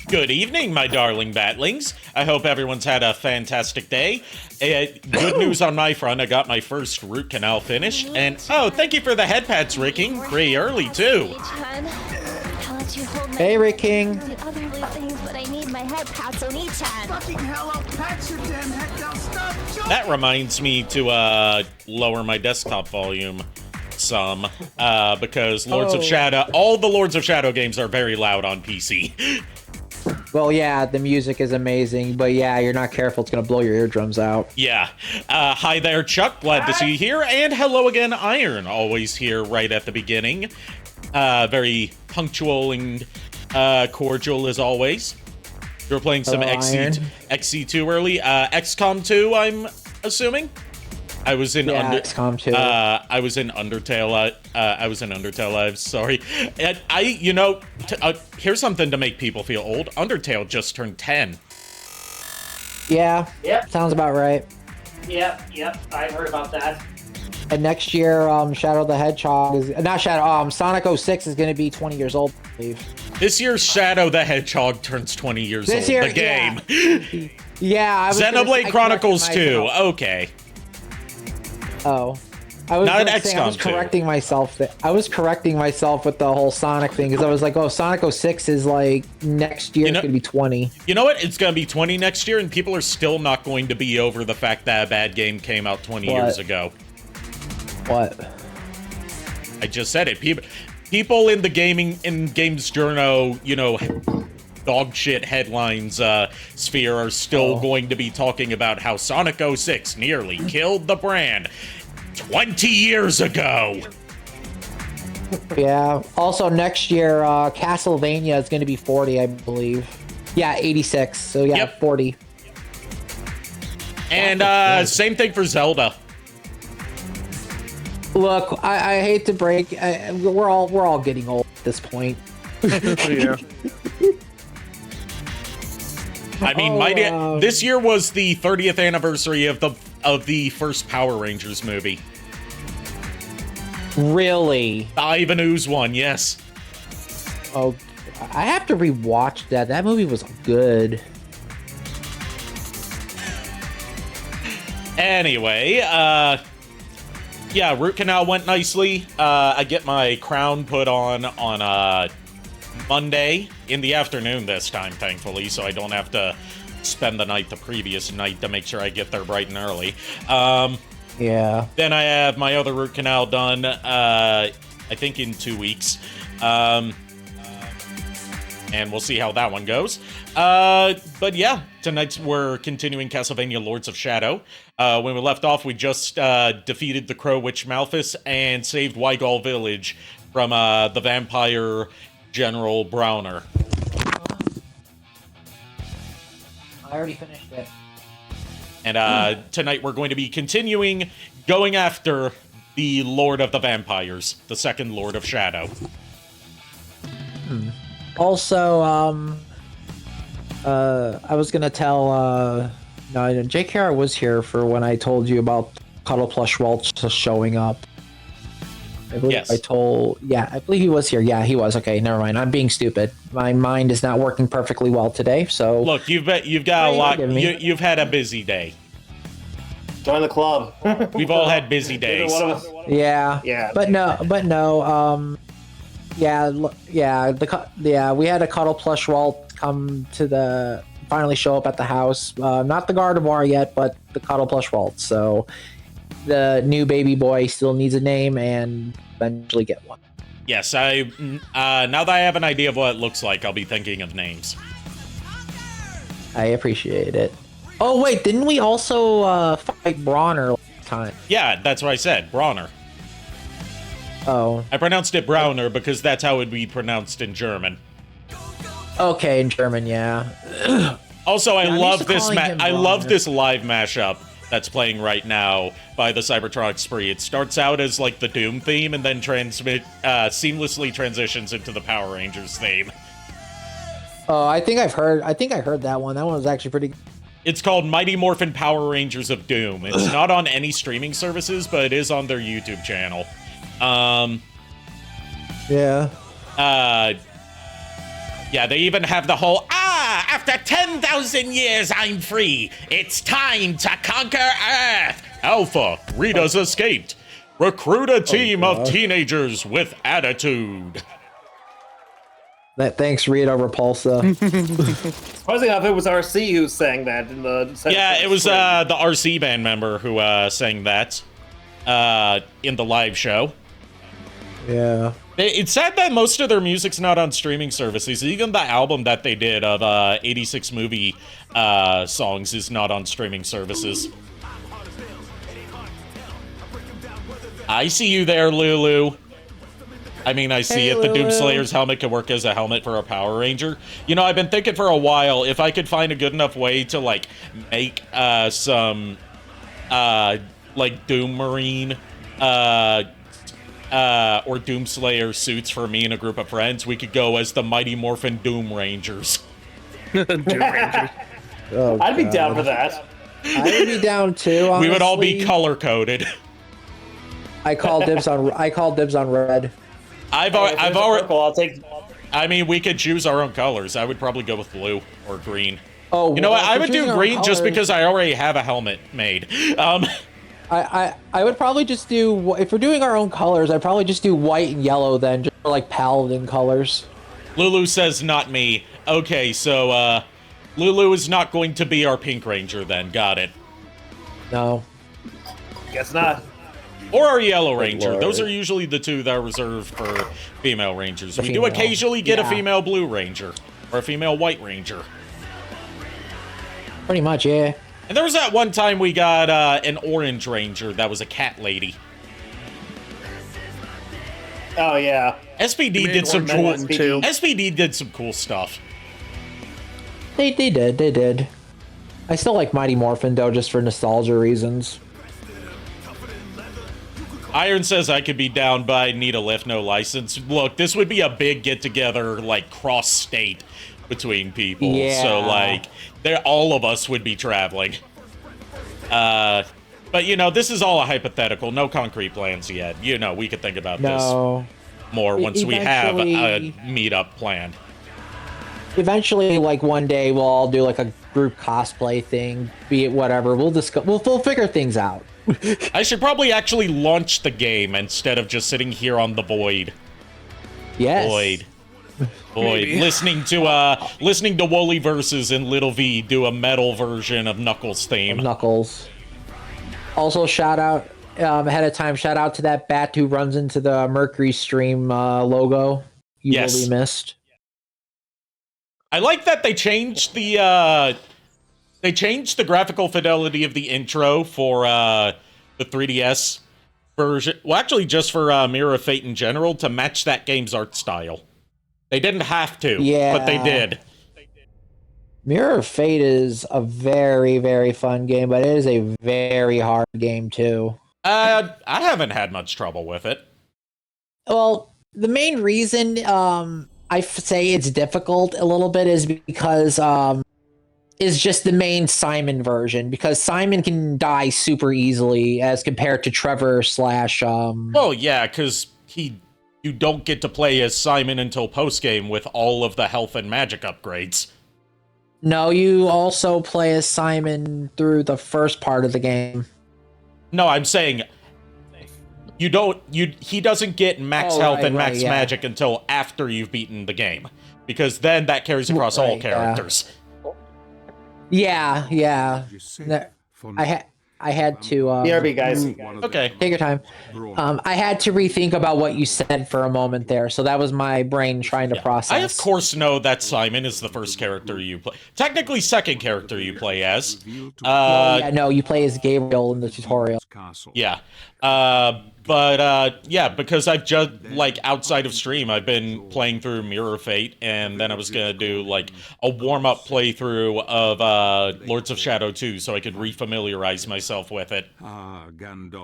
Good evening, my darling batlings. I hope everyone's had a fantastic day. Good news on my front, I got my first root canal finished. And, oh, thank you for the head pats, Rick King. Pretty early, too. Hey, Rick King. That reminds me to lower my desktop volume some, because Lords of Shadow, all the Lords of Shadow games are very loud on PC. Well, yeah, the music is amazing, but yeah, you're not careful, it's gonna blow your eardrums out. Yeah. Hi there, Chuck. Glad to see you here. And hello again, Iron. Always here right at the beginning. Very punctual and cordial as always. You were playing some XC2 early. XCOM 2, I'm assuming? I was in XCOM 2. I was in Undertale. I'm sorry. And here's something to make people feel old. Undertale just turned 10. Yeah. Yep. Sounds about right. Yep. I heard about that. And next year, Shadow the Hedgehog is not Shadow. Sonic 06 is going to be 20 years old, I believe. This year, Shadow the Hedgehog turns 20 years old. Year, the game. Yeah. Xenoblade Chronicles 2. Okay. Oh. I was correcting myself. I was correcting myself with the whole Sonic thing because I was like, oh, Sonic 06 is like next year, it's going to be 20. You know what? It's going to be 20 next year, and people are still not going to be over the fact that a bad game came out 20 years ago. What? I just said it. People in the games journal, dog shit headlines sphere are still going to be talking about how Sonic 06 nearly killed the brand 20 years ago. Yeah. Also, next year, Castlevania is going to be 40, I believe. Yeah, 86. So, yeah, 40. And same thing for Zelda. Look, I hate to break. We're all getting old at this point. Yeah. I mean, this year was the 30th anniversary of the first Power Rangers movie. Really? Ivan Ooze one, yes. Oh, I have to rewatch that. That movie was good. Anyway, yeah, root canal went nicely. I get my crown put on Monday in the afternoon this time, thankfully, so I don't have to spend the night the previous night to make sure I get there bright and early. Yeah. Then I have my other root canal done, I think in 2 weeks. And we'll see how that one goes. But yeah, tonight we're continuing Castlevania Lords of Shadow. When we left off, we just defeated the Crow Witch Malphus and saved Wygall Village from the vampire General Browner. I already finished it. And tonight we're going to be continuing going after the Lord of the Vampires, the second Lord of Shadow. Also, I was gonna tell, no, JKR was here for when I told you about Cuddle Plush Welch showing up. I believe yes. I believe he was here. Yeah, he was. Okay, never mind. I'm being stupid. My mind is not working perfectly well today, so... Look, you've got a lot... You've had a busy day. Join the club. We've all had busy days. Yeah. But no, we had a Cuddle Plush Walt come to finally show up at the house. Not the Gardevoir yet, but the Cuddle Plush Walt. So the new baby boy still needs a name and eventually get one. Yes, now that I have an idea of what it looks like, I'll be thinking of names. I appreciate it. Oh wait, didn't we also fight Bronner last time? Yeah, that's what I said, Bronner. Oh. I pronounced it Browner because that's how it would be pronounced in German. Okay, in German, yeah. Also, I love this live mashup that's playing right now by the Cybertronic Spree. It starts out as like the Doom theme and then seamlessly transitions into the Power Rangers theme. Oh, I think I heard that one. That one was actually pretty good. It's called Mighty Morphin Power Rangers of Doom. It's not on any streaming services, but it is on their YouTube channel. Yeah. Yeah, they even have the whole After 10,000 years, I'm free. It's time to conquer Earth. Alpha, Rita's escaped. Recruit a team of teenagers with attitude. Thanks, Rita Repulsa. Surprisingly enough, it was RC who sang that in the. Yeah, it was the RC band member who sang that in the live show. Yeah. It's sad that most of their music's not on streaming services. Even the album that they did of 86 movie songs is not on streaming services. I see you there, Lulu. I mean, I see Hey, it. The Lulu. Doomslayer's helmet could work as a helmet for a Power Ranger. You know, I've been thinking for a while if I could find a good enough way to, like, make some, like, Doom Marine, or Doomslayer suits for me and a group of friends, we could go as the Mighty Morphin Doom Rangers. Doom Rangers. Oh, I'd be God. down for that. I would be down too. Honestly. We would all be color-coded. I call dibs on red. I've If there's a already... purple, I'll take. I mean, we could choose our own colors. I would probably go with blue or green. Oh, You know what? well, I if would we're do choosing our green just colors, because I already have a helmet made. I would probably just do, if we're doing our own colors, I'd probably just do white and yellow then, just for like paladin colors. Lulu says not me. Okay, so Lulu is not going to be our Pink Ranger then. Got it. No. Guess not. Or our Yellow Ranger. Lord. Those are usually the two that are reserved for female Rangers. We do female. occasionally get a Yeah. female Blue Ranger or a female White Ranger. Pretty much, yeah. And there was that one time we got an Orange Ranger that was a cat lady. Oh yeah. SPD made did some one cool. one, too. SPD did some cool stuff. They did. I still like Mighty Morphin though, just for nostalgia reasons. Iron says I could be down, but I need a lift, no license. Look, this would be a big get-together, like, cross-state between people. Yeah. So, like, all of us would be traveling. But, you know, this is all a hypothetical. No concrete plans yet. You know, we could think about No. this more once we have a Eventually- meetup planned. Eventually, like one day, we'll all do like a group cosplay thing, be it whatever. We'll discuss. We'll figure things out. I should probably actually launch the game instead of just sitting here on the Void. Yes. Void. Maybe. Listening to Wooly Versus and Little V do a metal version of Knuckles' theme. Knuckles. Also, shout out ahead of time. Shout out to that bat who runs into the Mercury Stream logo. You Yes. will be missed. I like that they changed the graphical fidelity of the intro for the 3DS version. Well, actually, just for Mirror of Fate in general to match that game's art style. They didn't have to, but they Yeah. did. Mirror of Fate is a very, very fun game, but it is a very hard game too. I haven't had much trouble with it. Well, the main reason say it's difficult a little bit is because is just the main Simon version, because Simon can die super easily as compared to Trevor slash Well, yeah, because you don't get to play as Simon until post-game with all of the health and magic upgrades. No, you also play as Simon through the first part of the game. No, I'm saying he doesn't get max Oh, health right, and max right, yeah. magic until after you've beaten the game. Because then that carries across all Right, yeah. characters. Yeah. I had to BRB, guys. Okay. take your time. I had to rethink about what you said for a moment there, so that was my brain trying to process. I of course know that Simon is the first character you play. Technically second character you play as. Yeah, no, you play as Gabriel in the tutorial. Yeah. Yeah, because I've just, like, outside of stream, I've been playing through Mirror of Fate, and then I was gonna do, like, a warm-up playthrough of Lords of Shadow 2, so I could refamiliarize myself with it.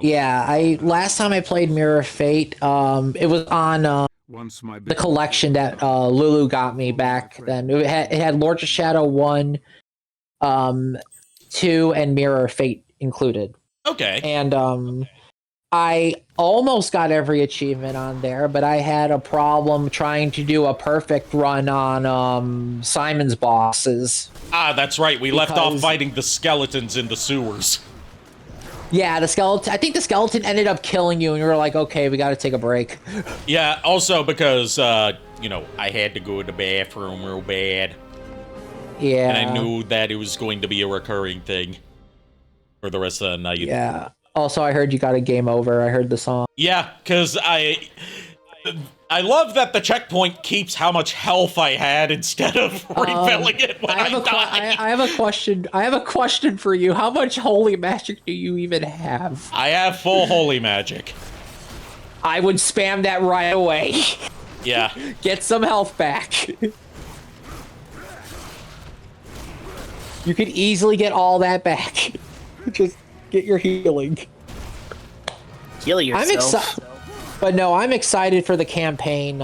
Yeah, last time I played Mirror of Fate, it was on the collection that Lulu got me back then. It had Lords of Shadow 1, 2, and Mirror of Fate included. Okay. And I almost got every achievement on there, but I had a problem trying to do a perfect run on Simon's bosses. Ah, that's right. We left off Because- fighting the skeletons in the sewers. Yeah, the skeleton. I think the skeleton ended up killing you, and you were like, "Okay, we got to take a break." Yeah, also because, you know, I had to go to the bathroom real bad. Yeah, And I knew that it was going to be a recurring thing for the rest of the night. Yeah. Also, I heard you got a game over. I heard the song. Yeah, because I love that the checkpoint keeps how much health I had instead of refilling it when I die. I have a question. I have a question for you. How much holy magic do you even have? I have full holy magic. I would spam that right away. Yeah. Get some health back. You could easily get all that back. Just get your healing. Heal yourself. I'm excited. But no, I'm excited for the campaign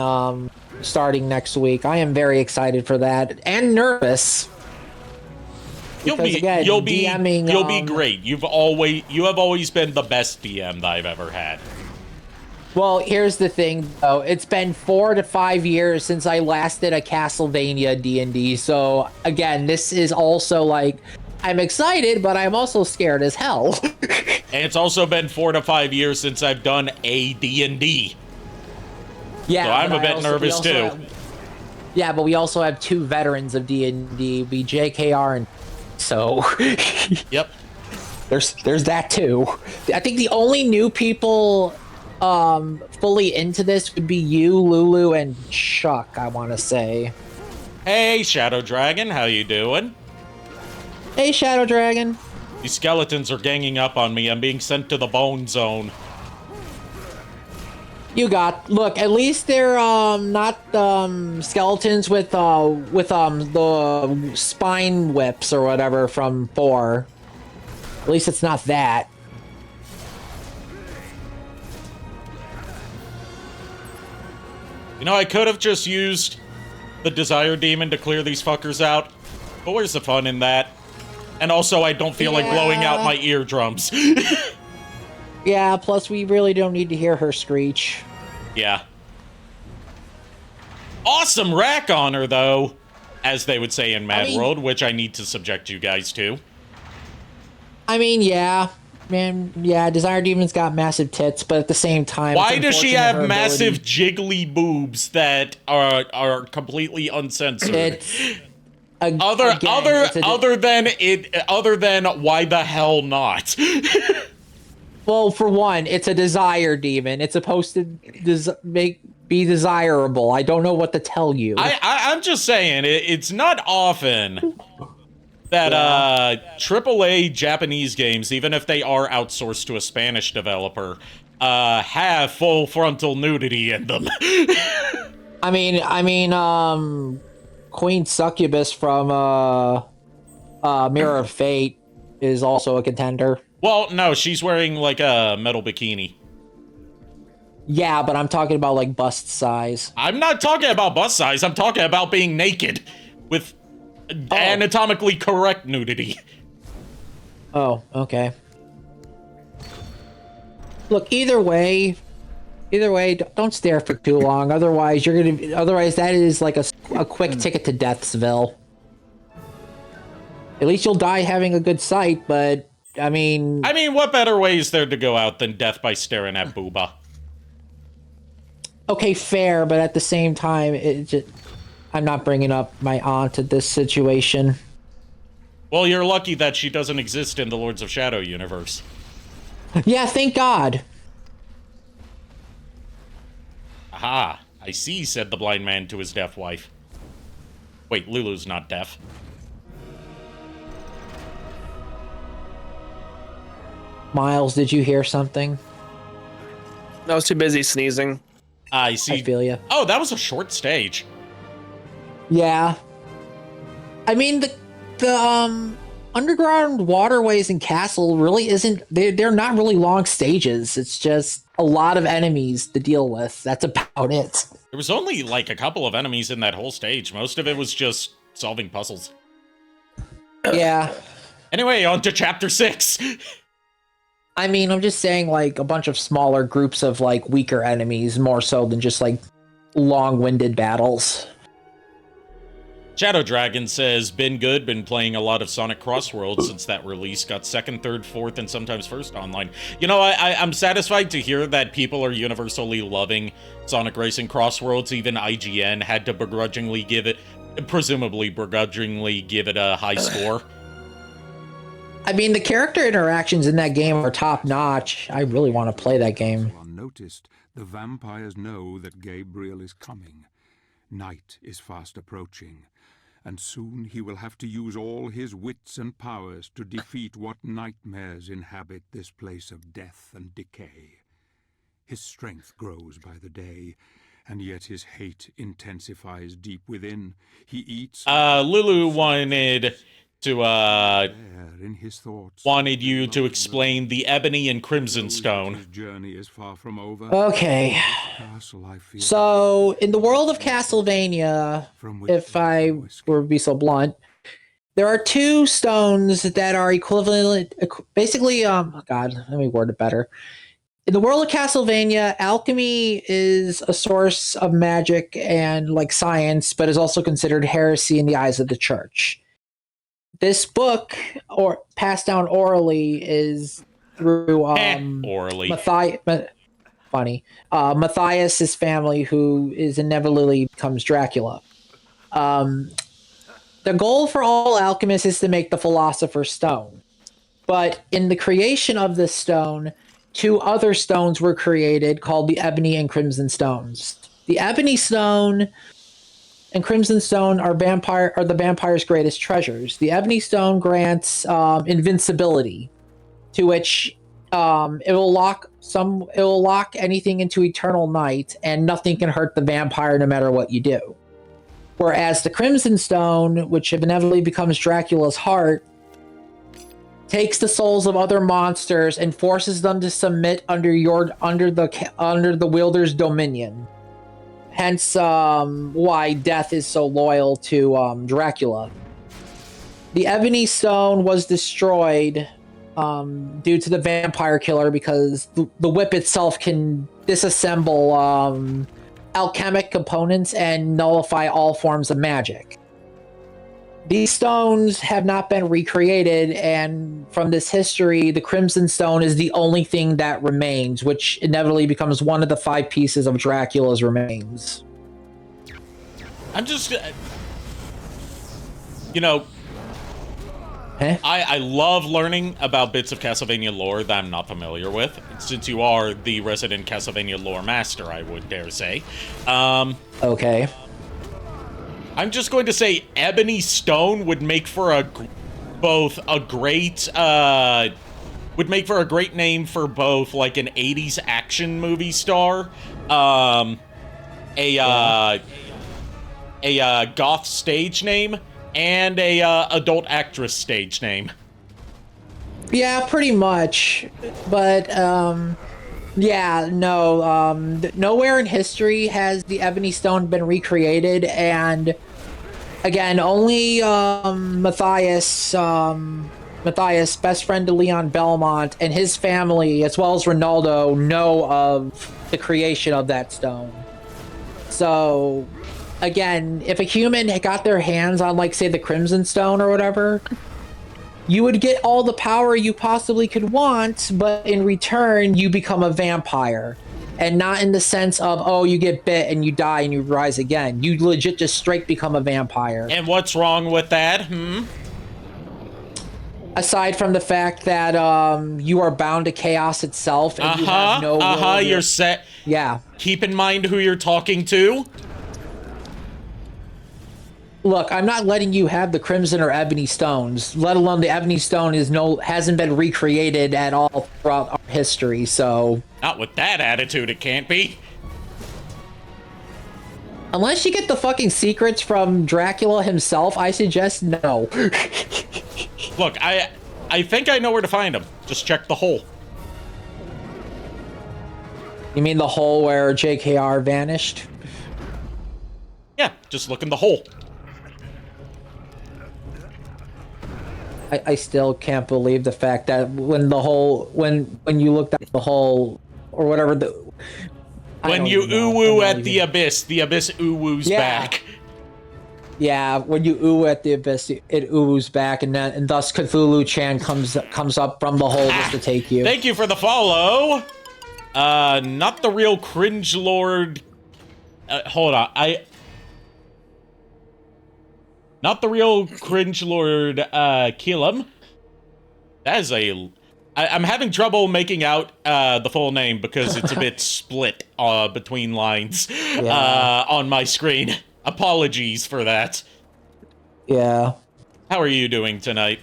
starting next week. I am very excited for that and nervous. You'll Because, be again, you'll be DMing, you'll be great. You have always been the best DM that I've ever had. Well, here's the thing, though. It's been 4 to 5 years since I last did a Castlevania D&D. So, again, this is also like, I'm excited, but I'm also scared as hell. And it's also been 4 to 5 years since I've done a D&D. Yeah, So I'm but a bit nervous, too. Yeah, but we also have 2 veterans of D&D, be JKR and so Yep. there's that too. I think the only new people fully into this would be you, Lulu, and Chuck, I want to say. Hey, Shadow Dragon, how you doing? Hey, Shadow Dragon. These skeletons are ganging up on me. I'm being sent to the bone zone. Look, at least they're not skeletons with the spine whips or whatever from 4. At least it's not that. You know, I could have just used the Desire Demon to clear these fuckers out, but where's the fun in that? And also, I don't feel like blowing out my eardrums. Yeah, plus we really don't need to hear her screech. Yeah. Awesome rack on her, though, as they would say in Mad World, which I need to subject you guys to. I mean, yeah. Man, yeah, Desire Demon's got massive tits, but at the same time... Why does she have massive jiggly boobs that are completely uncensored? It's... Other than why the hell not? Well, for one, it's a desire demon. It's supposed to be desirable. I don't know what to tell you. I'm just saying, it's not often that AAA Japanese games, even if they are outsourced to a Spanish developer, have full frontal nudity in them. I mean, Queen Succubus from Mirror of Fate is also a contender. Well, no, she's wearing like a metal bikini. Yeah, but I'm talking about like bust size. I'm not talking about bust size. I'm talking about being naked with anatomically correct nudity. Oh, okay. Look, either way, don't stare for too long. Otherwise, that is like a quick ticket to Deathsville. At least you'll die having a good sight, but I mean, what better way is there to go out than death by staring at Booba? Okay, fair, but at the same time, I'm not bringing up my aunt to this situation. Well, you're lucky that she doesn't exist in the Lords of Shadow universe. Yeah, thank God. Aha, I see, said the blind man to his deaf wife. Wait, Lulu's not deaf. Miles, did you hear something? I was too busy sneezing. I see. I feel ya. Oh, that was a short stage. Yeah. I mean, the underground waterways in Castle really isn't... They're not really long stages. It's just a lot of enemies to deal with. That's about it. There was only, like, a couple of enemies in that whole stage. Most of it was just solving puzzles. Yeah. Anyway, on to Chapter 6. I mean, I'm just saying, like, a bunch of smaller groups of, like, weaker enemies, more so than just, like, long-winded battles. Shadow Dragon says, been good, been playing a lot of Sonic Crossworlds since that release, got second, third, fourth, and sometimes first online. You know, I'm satisfied to hear that people are universally loving Sonic Racing Crossworlds. Even IGN had to presumably begrudgingly give it a high score. I mean, the character interactions in that game are top-notch. I really want to play that game. Unnoticed, the vampires know that Gabriel is coming. Night is fast approaching, and soon he will have to use all his wits and powers to defeat what nightmares inhabit this place of death and decay. His strength grows by the day, and yet his hate intensifies deep within. He eats... Lulu wanted to, in his thoughts, wanted you to explain the Ebony and Crimson Stone. His journey is far from over. Okay. Castle, I fear, So, in the world of Castlevania, from which if I were to be so blunt, there are two stones that are equivalent, basically, God, let me word it better. In the world of Castlevania, alchemy is a source of magic and, like, science, but is also considered heresy in the eyes of the church. This book, or passed down orally, is through orally. Matthias's family, who is inevitably becomes Dracula. The goal for all alchemists is to make the Philosopher's Stone. But in the creation of this stone, two other stones were created called the Ebony and Crimson Stones. The Ebony Stone and Crimson Stone are the vampire's greatest treasures. The Ebony Stone grants invincibility, to which it will lock anything into eternal night, and nothing can hurt the vampire no matter what you do. Whereas the Crimson Stone, which inevitably becomes Dracula's heart, takes the souls of other monsters and forces them to submit under the wielder's dominion. Hence, why Death is so loyal to Dracula. The Ebony Stone was destroyed due to the vampire killer because the whip itself can disassemble alchemic components and nullify all forms of magic. These stones have not been recreated, and from this history, the Crimson Stone is the only thing that remains, which inevitably becomes one of the 5 pieces of Dracula's remains. I'm just... You know... I love learning about bits of Castlevania lore that I'm not familiar with, since you are the resident Castlevania lore master, I would dare say. Okay. I'm just going to say Ebony Stone would make for a great name for both, like, an 80s action movie star, a goth stage name, and a adult actress stage name. Yeah, pretty much. But yeah, no, nowhere in history has the Ebony Stone been recreated, and again, only Matthias, best friend to Leon Belmont, and his family, as well as Ronaldo, know of the creation of that stone. So, again, if a human had got their hands on, like, say, the Crimson Stone or whatever, you would get all the power you possibly could want, but in return, you become a vampire. And not in the sense of, oh, you get bit and you die and you rise again. You legit just straight become a vampire. And what's wrong with that, Aside from the fact that you are bound to chaos itself and you have no will. You're set. Yeah. Keep in mind who you're talking to. Look, I'm not letting you have the Crimson or Ebony Stones, let alone the Ebony Stone hasn't been recreated at all throughout our history, so... Not with that attitude, it can't be. Unless you get the fucking secrets from Dracula himself, I suggest no. Look, I think I know where to find him. Just check the hole. You mean the hole where JKR vanished? Yeah, just look in the hole. I still can't believe the fact that when you looked at the whole or whatever when you ooh at the abyss ooh-woos back. Yeah, when you ooh at the abyss, it oohs back, and thus Cthulhu-chan comes up from the hole just to take you. Thank you for the follow. Not the real cringe lord. Hold on, not the real cringe lord. Keelam. That is I'm having trouble making out the full name because it's a bit split between lines on my screen. Apologies for that. Yeah. How are you doing tonight?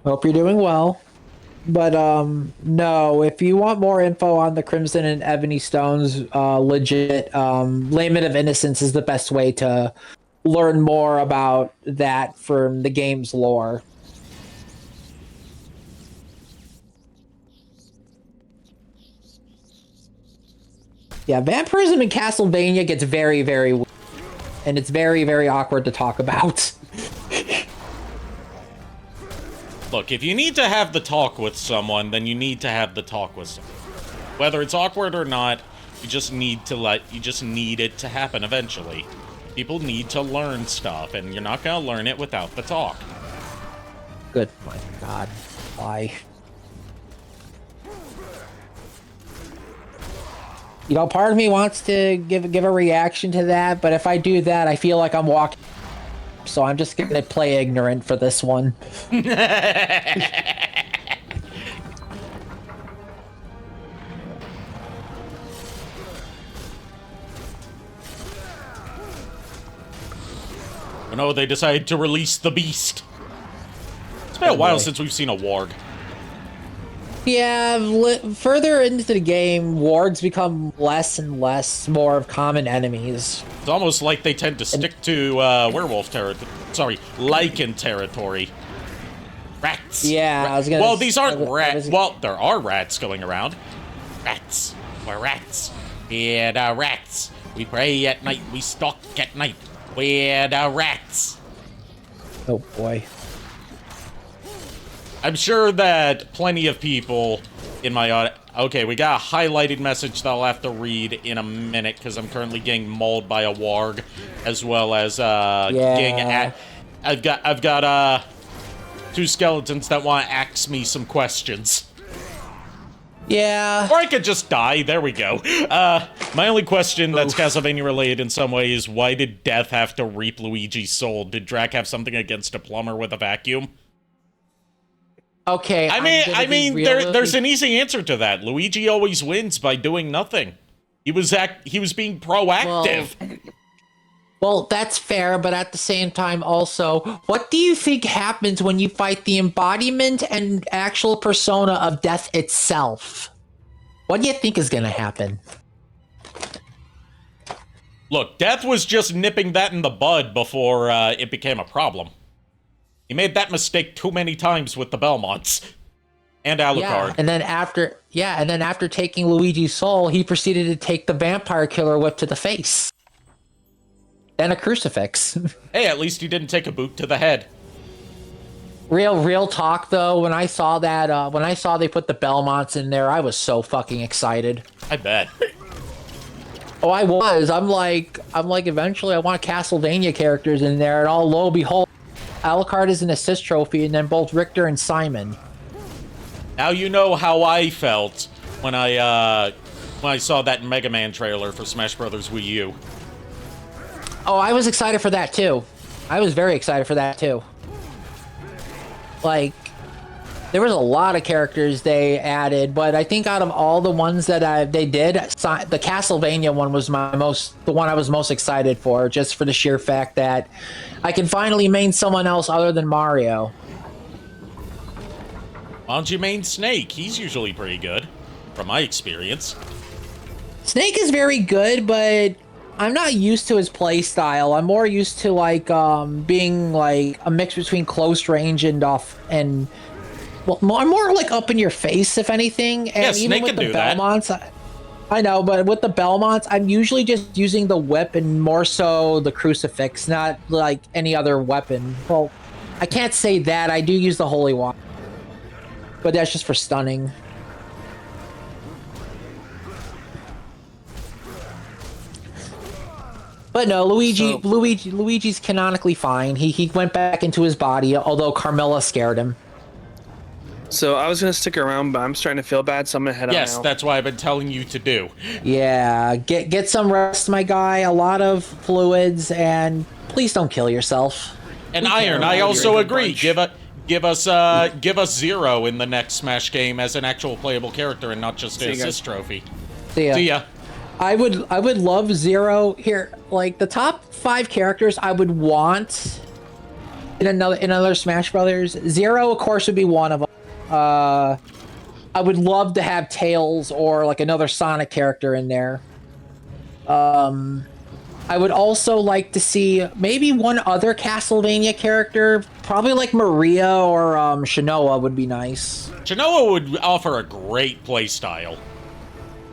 Hope you're doing well. But no, if you want more info on the Crimson and Ebony Stones, legit, Lament of Innocence is the best way to learn more about that from the game's lore. Yeah, vampirism in Castlevania gets very, very weird, and it's very, very awkward to talk about. Look, if you need to have the talk with someone, then you need to have the talk with someone. Whether it's awkward or not, you just need it to happen eventually. People need to learn stuff, and you're not gonna learn it without the talk. Good, my God, why? You know, part of me wants to give a reaction to that, but if I do that, I feel like I'm walking. So I'm just gonna play ignorant for this one. Oh no, they decided to release the beast. It's been a while since we've seen a warg. Yeah, further into the game, wargs become less and less more of common enemies. It's almost like they tend to stick to werewolf territory. Sorry, lichen territory. Rats. Yeah, I was gonna. Well, these aren't rats. Well, there are rats going around. Rats. We're rats. We're the rats. We pray at night. We stalk at night. We're the rats. Oh boy. I'm sure that plenty of people in my audience... Okay, we got a highlighted message that I'll have to read in a minute because I'm currently getting mauled by a warg, as well as getting at... I've got two skeletons that want to ask me some questions. Yeah. Or I could just die. There we go. My only question that's Castlevania related in some way is why did Death have to reap Luigi's soul? Did Drac have something against a plumber with a vacuum? Okay. I mean, there's an easy answer to that. Luigi always wins by doing nothing. He was being proactive. Well, that's fair, but at the same time, also, what do you think happens when you fight the embodiment and actual persona of Death itself? What do you think is going to happen? Look, Death was just nipping that in the bud before it became a problem. He made that mistake too many times with the Belmonts. And Alucard. Yeah, and then after taking Luigi's soul, he proceeded to take the vampire killer whip to the face. Then a crucifix. Hey, at least he didn't take a boot to the head. Real talk though, when I saw that, when I saw they put the Belmonts in there, I was so fucking excited. I bet. Oh, I was. I'm like, eventually I want Castlevania characters in there, and all lo and behold, Alucard is an assist trophy, and then both Richter and Simon. Now you know how I felt when I saw that Mega Man trailer for Smash Bros. Wii U. Oh, I was excited for that too. I was very excited for that too. Like, there was a lot of characters they added, but I think out of all the ones that they did, the Castlevania one was the one I was most excited for, just for the sheer fact that I can finally main someone else other than Mario. Why don't you main Snake? He's usually pretty good, from my experience. Snake is very good, but I'm not used to his play style. I'm more used to like being like a mix between close range and well, more like up in your face, if anything. And yeah, even Snake with can the do Belmonts, that. I know, but with the Belmonts, I'm usually just using the whip and more so the crucifix, not like any other weapon. Well, I can't say that. I do use the Holy Water. But that's just for stunning. But no, Luigi's canonically fine. He went back into his body, although Carmilla scared him. So I was gonna stick around, but I'm starting to feel bad, so I'm gonna head out now. Yes, that's why I've been telling you to do. Yeah, get some rest, my guy. A lot of fluids, and please don't kill yourself. And Iron, I also agree. Give us Zero in the next Smash game as an actual playable character and not just an assist trophy. See ya. I would love Zero here. Like the top 5 characters I would want in another Smash Brothers. Zero, of course, would be one of them. I would love to have Tails or like another Sonic character in there. I would also like to see maybe one other Castlevania character, probably like Maria or Shinoa would be nice. Shinoa would offer a great playstyle.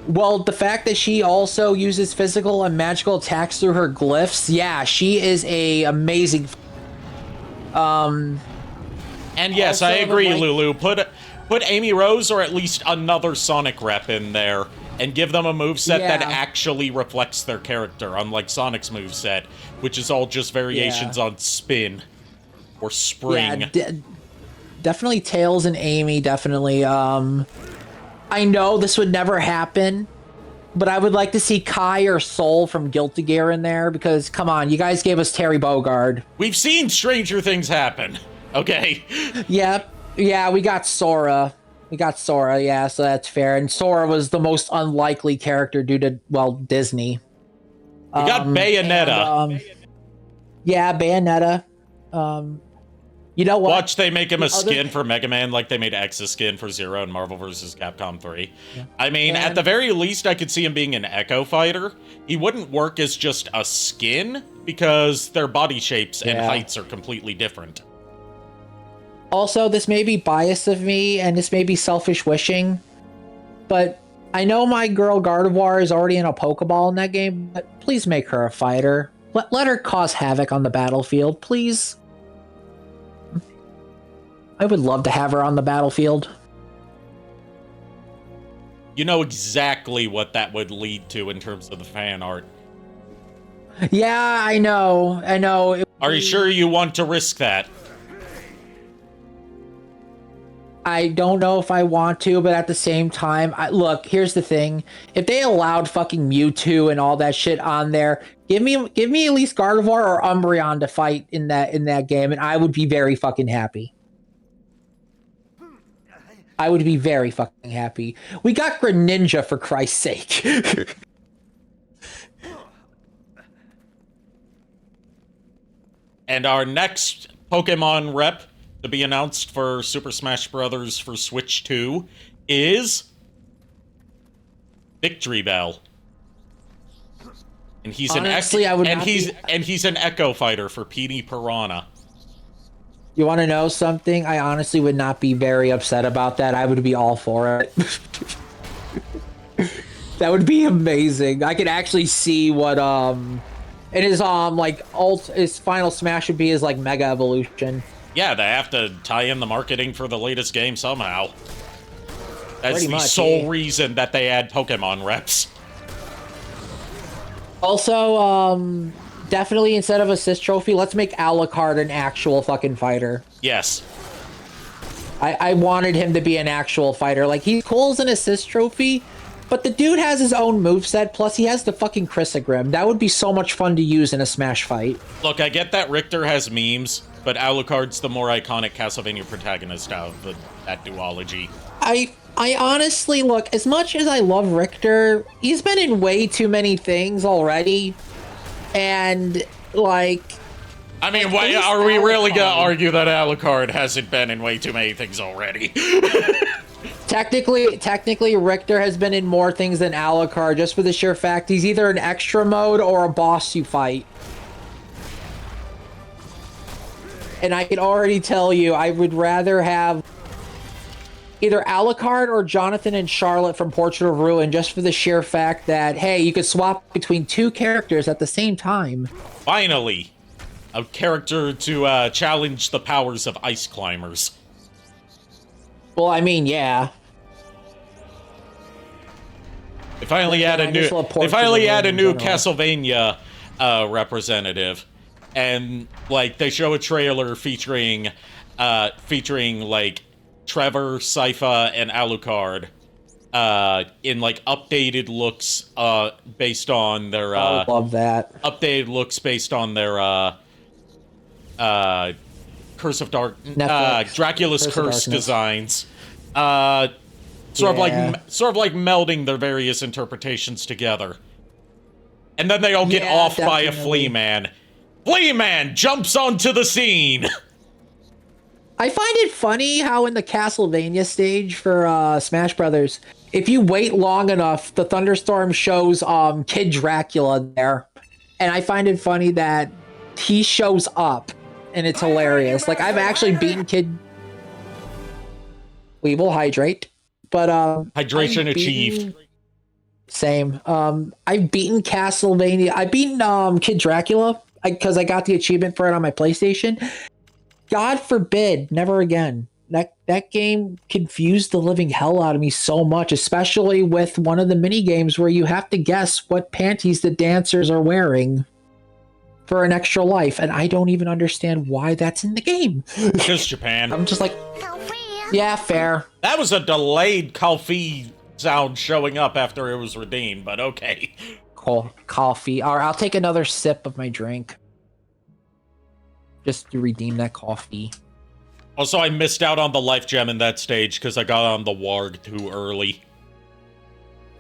Well, the fact that she also uses physical and magical attacks through her glyphs, yeah, she is a amazing. And yes, I agree, Lulu. Put Amy Rose or at least another Sonic rep in there and give them a moveset that actually reflects their character, unlike Sonic's moveset, which is all just variations on spin or spring. Yeah, definitely Tails and Amy, definitely. I know this would never happen, but I would like to see Kai or Soul from Guilty Gear in there because, come on, you guys gave us Terry Bogard. We've seen stranger things happen, okay? Yep. Yeah, we got Sora. Yeah, so that's fair. And Sora was the most unlikely character due to, well, Disney. We got Bayonetta. Yeah, Bayonetta. You know what? Watch they make him a skin for Mega Man like they made X's skin for Zero in Marvel vs. Capcom 3. Yeah. I mean, at the very least, I could see him being an Echo Fighter. He wouldn't work as just a skin because their body shapes and heights are completely different. Also, this may be bias of me, and this may be selfish wishing, but I know my girl Gardevoir is already in a Pokeball in that game, but please make her a fighter. Let her cause havoc on the battlefield, please. I would love to have her on the battlefield. You know exactly what that would lead to in terms of the fan art. Yeah, I know. Are you sure you want to risk that? I don't know if I want to, but at the same time, look, here's the thing. If they allowed fucking Mewtwo and all that shit on there, give me at least Gardevoir or Umbreon to fight in that game, and I would be very fucking happy. I would be very fucking happy. We got Greninja, for Christ's sake. And our next Pokemon rep to be announced for Super Smash Bros. For Switch 2 is Victory Bell. And he's he's an Echo Fighter for Petey Piranha. You want to know something? I honestly would not be very upset about that. I would be all for it. That would be amazing. I could actually see what his final smash would be his like Mega Evolution. Yeah, they have to tie in the marketing for the latest game somehow. That's the sole reason that they add Pokemon reps. Also, definitely instead of assist trophy, let's make Alucard an actual fucking fighter. Yes. I wanted him to be an actual fighter. Like, he's cool as an assist trophy, but the dude has his own moveset, plus he has the fucking Crisagrim. That would be so much fun to use in a Smash fight. Look, I get that Richter has memes, but Alucard's the more iconic Castlevania protagonist out of that duology. I honestly, look, as much as I love Richter, he's been in way too many things already. And, like... I mean, why are we really gonna argue that Alucard hasn't been in way too many things already? Technically, Richter has been in more things than Alucard, just for the sheer fact he's either an extra mode or a boss you fight. And I can already tell you, I would rather have either Alucard or Jonathan and Charlotte from Portrait of Ruin, just for the sheer fact that, hey, you could swap between two characters at the same time. Finally, a character to challenge the powers of ice climbers. Well, I mean, yeah. They finally add a new. They finally add a new Castlevania representative, and like they show a trailer featuring like Trevor, Sypha, and Alucard in like updated looks based on their I love that. updated looks based on their Curse of Dracula's Curse designs. Sort of like melding their various interpretations together. And then they all get off by a flea man. Flea man jumps onto the scene. I find it funny how in the Castlevania stage for Smash Brothers, if you wait long enough, the thunderstorm shows Kid Dracula there. And I find it funny that he shows up and it's hilarious. Like I've actually beaten Kid. We will hydrate. But hydration achieved. Same. I've beaten Castlevania. I've beaten Kid Dracula because I got the achievement for it on my PlayStation. God forbid, never again. That game confused the living hell out of me so much, especially with one of the mini games where you have to guess what panties the dancers are wearing for an extra life, and I don't even understand why that's in the game. Just Japan. I'm just like, yeah, fair. That was a delayed coffee sound showing up after it was redeemed, but okay. Cool. Coffee. All right, I'll take another sip of my drink. Just to redeem that coffee. Also, I missed out on the life gem in that stage because I got on the warg too early.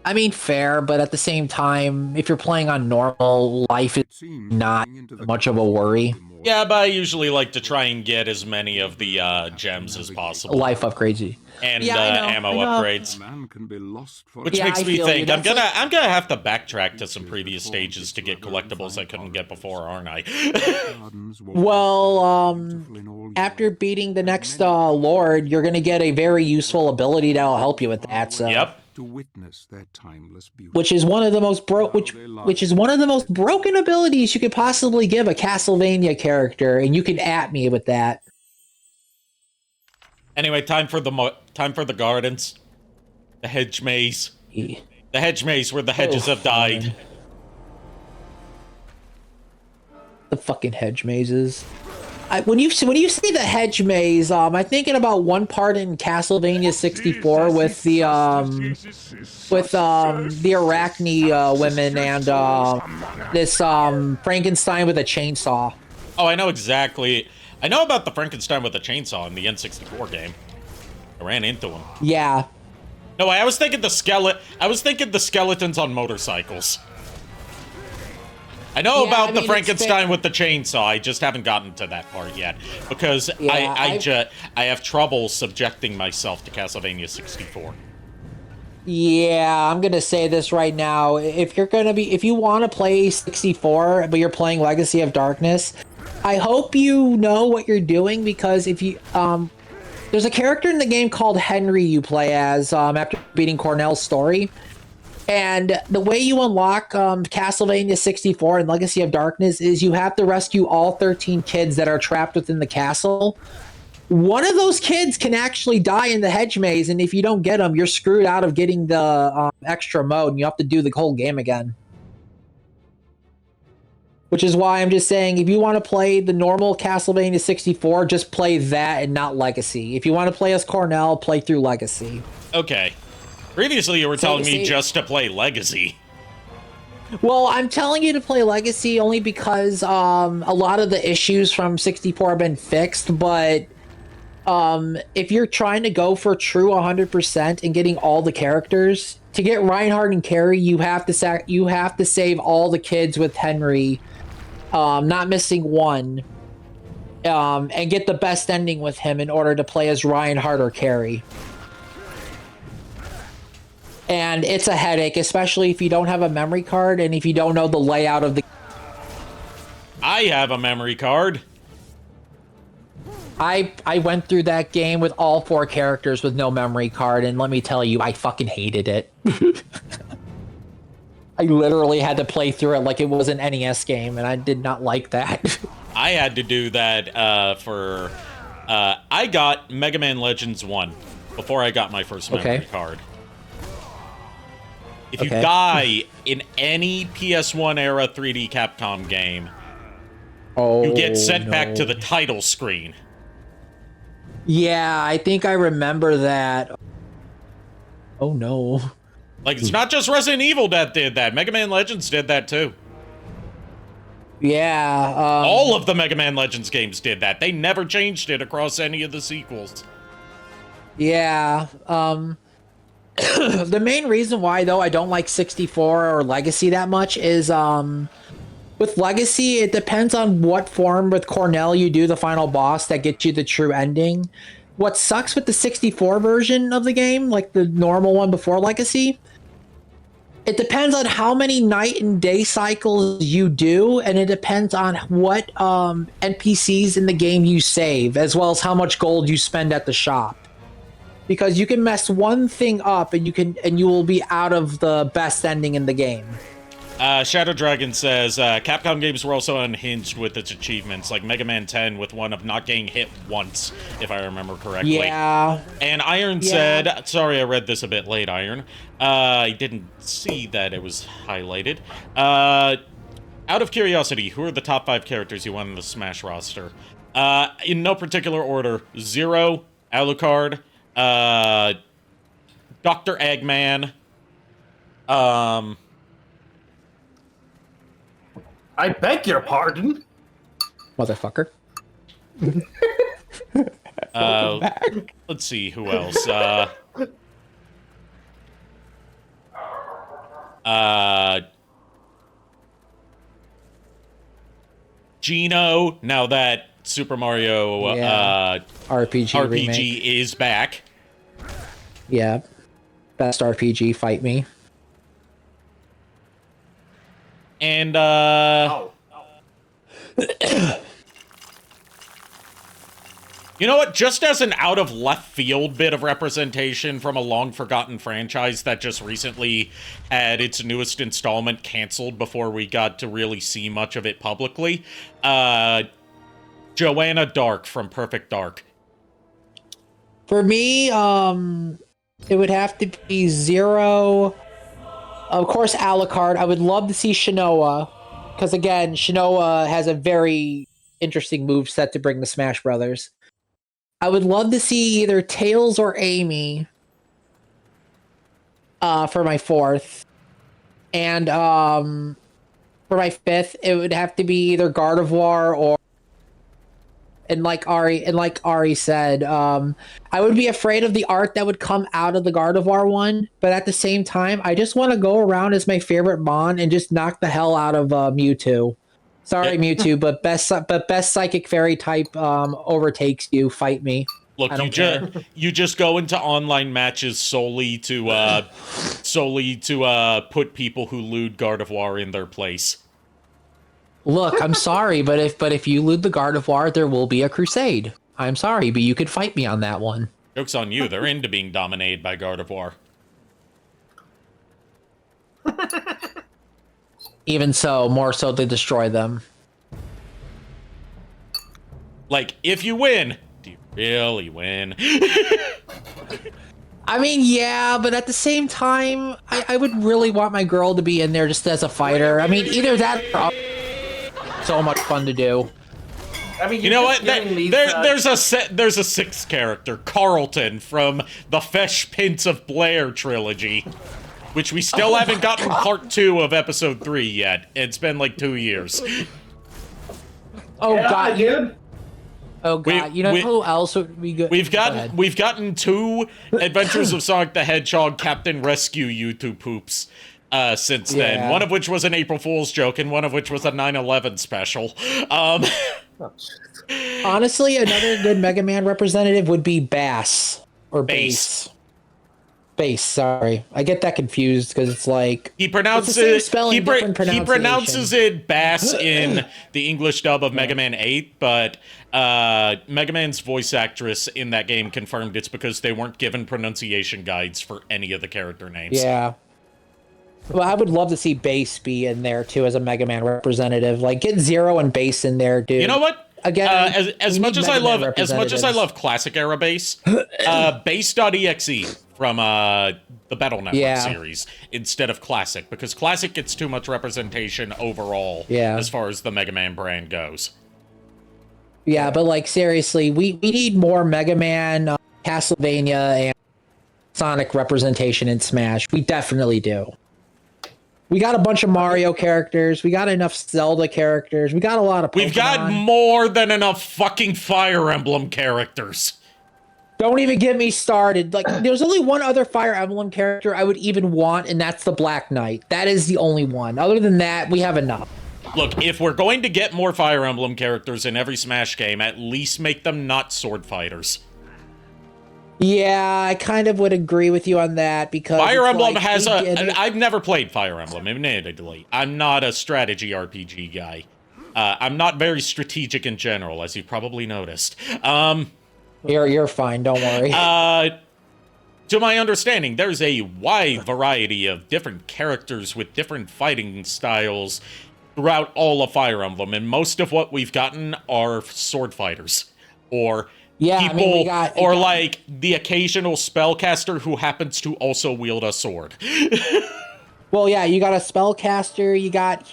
I mean, fair, but at the same time, if you're playing on normal, life is not much of a worry. Yeah, but I usually like to try and get as many of the gems as possible. Life upgrades. And ammo upgrades. Which makes me think I'm gonna have to backtrack to some previous stages to get collectibles I couldn't get before, aren't I? Well, after beating the next Lord, you're gonna get a very useful ability that'll help you with that. So. Yep. To witness their timeless beauty. Which is one of the most which is one of the most broken abilities you could possibly give a Castlevania character, and you can at me with that. Anyway, time for the gardens, the hedge maze, the hedge maze where the hedges have died. The fucking hedge mazes. When you say the hedge maze, I'm thinking about one part in Castlevania 64 with the Arachne women and this Frankenstein with a chainsaw. Oh, I know exactly. I know about the Frankenstein with a chainsaw in the N64 game. I ran into him. Yeah. No, I was thinking the skeletons on motorcycles. I know about the Frankenstein with the chainsaw. I just haven't gotten to that part yet because I have trouble subjecting myself to Castlevania 64. Yeah, I'm gonna say this right now. If you want to play 64, but you're playing Legacy of Darkness, I hope you know what you're doing, because if you there's a character in the game called Henry you play as after beating Cornell's story. And the way you unlock Castlevania 64 and Legacy of Darkness is you have to rescue all 13 kids that are trapped within the castle. One of those kids can actually die in the hedge maze, and if you don't get them, you're screwed out of getting the extra mode, and you have to do the whole game again. Which is why I'm just saying, if you want to play the normal Castlevania 64, just play that and not Legacy. If you want to play as Cornell, play through Legacy. Okay. Previously, you were telling me just to play Legacy. Well, I'm telling you to play Legacy only because a lot of the issues from 64 have been fixed, but if you're trying to go for true 100% and getting all the characters, to get Reinhardt and Carrie, you have to save all the kids with Henry, not missing one, and get the best ending with him in order to play as Reinhardt or Carrie. And it's a headache, especially if you don't have a memory card and if you don't know the layout of the... I have a memory card. I went through that game with all 4 characters with no memory card, and let me tell you, I fucking hated it. I literally had to play through it like it was an NES game, and I did not like that. I had to do that for. I got Mega Man Legends 1 before I got my first memory card. If you die in any PS1 era 3D Capcom game, you get sent back to the title screen. Yeah, I think I remember that. Oh no. Like, it's not just Resident Evil that did that. Mega Man Legends did that too. Yeah. All of the Mega Man Legends games did that. They never changed it across any of the sequels. Yeah. The main reason why, though, I don't like 64 or Legacy that much is with Legacy, it depends on what form with Cornell you do the final boss that gets you the true ending. What sucks with the 64 version of the game, like the normal one before Legacy, it depends on how many night and day cycles you do, and it depends on what NPCs in the game you save, as well as how much gold you spend at the shop. Because you can mess one thing up, and you will be out of the best ending in the game. Shadow Dragon says Capcom games were also unhinged with its achievements, like Mega Man 10 with one of not getting hit once, if I remember correctly. Yeah. And Iron said, sorry I read this a bit late, Iron. I didn't see that it was highlighted. Out of curiosity, who are the top 5 characters you want in the Smash roster? In no particular order. Zero, Alucard, Dr. Eggman, I beg your pardon. Motherfucker. Let's see, who else? Gino, now that Super Mario RPG is back. Yeah. Best RPG, fight me. And, you know what? Just as an out-of-left-field bit of representation from a long-forgotten franchise that just recently had its newest installment canceled before we got to really see much of it publicly, Joanna Dark from Perfect Dark. For me, it would have to be Zero. Of course, Alucard. I would love to see Shinoa, because again, Shinoa has a very interesting move set to bring to Smash Brothers. I would love to see either Tails or Amy for my 4th. And for my 5th, it would have to be either Gardevoir or and like Ari said, I would be afraid of the art that would come out of the Gardevoir one, but at the same time, I just want to go around as my favorite Mon and just knock the hell out of Mewtwo. Sorry, Mewtwo, but best Psychic Fairy type overtakes you. Fight me. Look, you just go into online matches solely to put people who lewd Gardevoir in their place. Look, I'm sorry, but if you loot the Gardevoir, there will be a crusade. I'm sorry, but you could fight me on that one. Joke's on you. They're into being dominated by Gardevoir. Even so, more so to destroy them. Like, if you win, do you really win? I mean, yeah, but at the same time, I would really want my girl to be in there just as a fighter. I mean, either that or so much fun to do. I mean, you know what? There's a 6th character, Carlton, from the Fesh Prince of Blair trilogy, which we still haven't gotten part 2 of episode 3 yet. It's been like 2 years. Oh yeah, god, dude. Oh god, you know who else would be good? We've gotten 2 Adventures of Sonic the Hedgehog Captain Rescue YouTube poops since then. One of which was an April Fool's joke, and one of which was a 9/11 special. Honestly, another good Mega Man representative would be Bass or Bass. Bass, sorry, I get that confused because it's like he pronounces it. He pronounces it Bass in the English dub of Mega Man 8, but Mega Man's voice actress in that game confirmed it's because they weren't given pronunciation guides for any of the character names. Yeah. Well, I would love to see Base be in there too as a Mega Man representative. Like, get Zero and Base in there, dude. You know what? Again, as much as I love classic era Base, Base.exe from the Battle Network series instead of classic, because classic gets too much representation overall as far as the Mega Man brand goes. Yeah, but like seriously, we need more Mega Man, Castlevania, and Sonic representation in Smash. We definitely do. We got a bunch of Mario characters. We got enough Zelda characters. We got a lot of Pokemon. We've got more than enough fucking Fire Emblem characters. Don't even get me started. Like, there's only one other Fire Emblem character I would even want, and that's the Black Knight. That is the only one. Other than that, we have enough. Look, if we're going to get more Fire Emblem characters in every Smash game, at least make them not sword fighters. Yeah, I kind of would agree with you on that, because Fire Emblem has I've never played Fire Emblem, admittedly. I'm not a strategy RPG guy. I'm not very strategic in general, as you probably noticed. You're fine, don't worry. To my understanding, there's a wide variety of different characters with different fighting styles throughout all of Fire Emblem, and most of what we've gotten are sword fighters, or people, like the occasional spellcaster who happens to also wield a sword. Well, yeah, you got a spellcaster, you got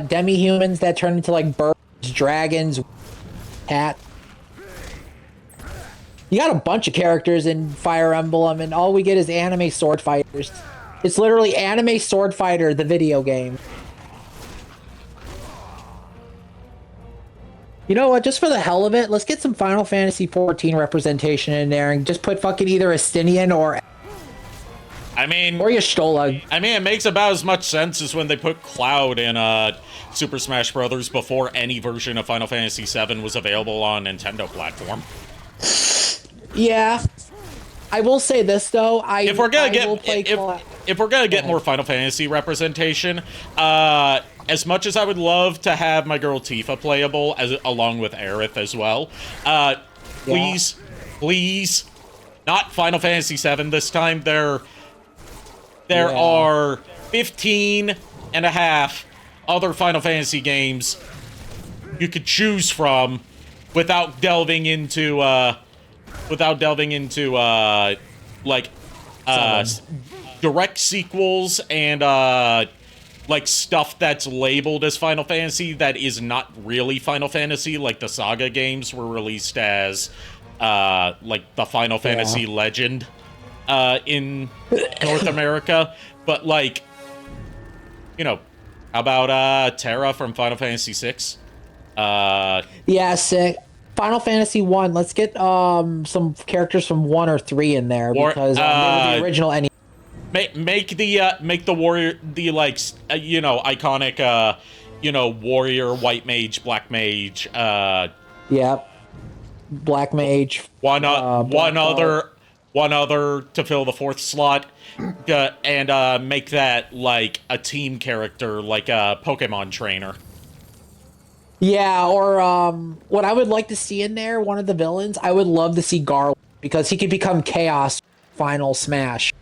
demi-humans that turn into like birds, dragons, cats. You got a bunch of characters in Fire Emblem, and all we get is anime sword fighters. It's literally Anime Sword Fighter, the video game. You know what? Just for the hell of it, let's get some Final Fantasy XIV representation in there and just put fucking either Estinian or Y'shtola. I mean, it makes about as much sense as when they put Cloud in Super Smash Bros. Before any version of Final Fantasy VII was available on Nintendo platform. Yeah. I will say this though, if we're gonna get more Final Fantasy representation, as much as I would love to have my girl Tifa playable along with Aerith as well, please, not Final Fantasy VII this time. There are 15 and a half other Final Fantasy games you could choose from without delving into direct sequels and like stuff that's labeled as Final Fantasy that is not really Final Fantasy. Like the Saga games were released as like the Final Fantasy Legend in North America, but like, you know, how about Terra from Final Fantasy VI? Yeah, sick. Final Fantasy 1, let's get some characters from 1 or 3 in there, because they were the original any. Make the warrior, the like iconic warrior, white mage, black mage. Yep. Black mage. One other to fill the 4th slot, and make that like a team character, like a Pokemon trainer. Yeah, or what I would like to see in there, one of the villains, I would love to see Garland, because he could become Chaos Final Smash.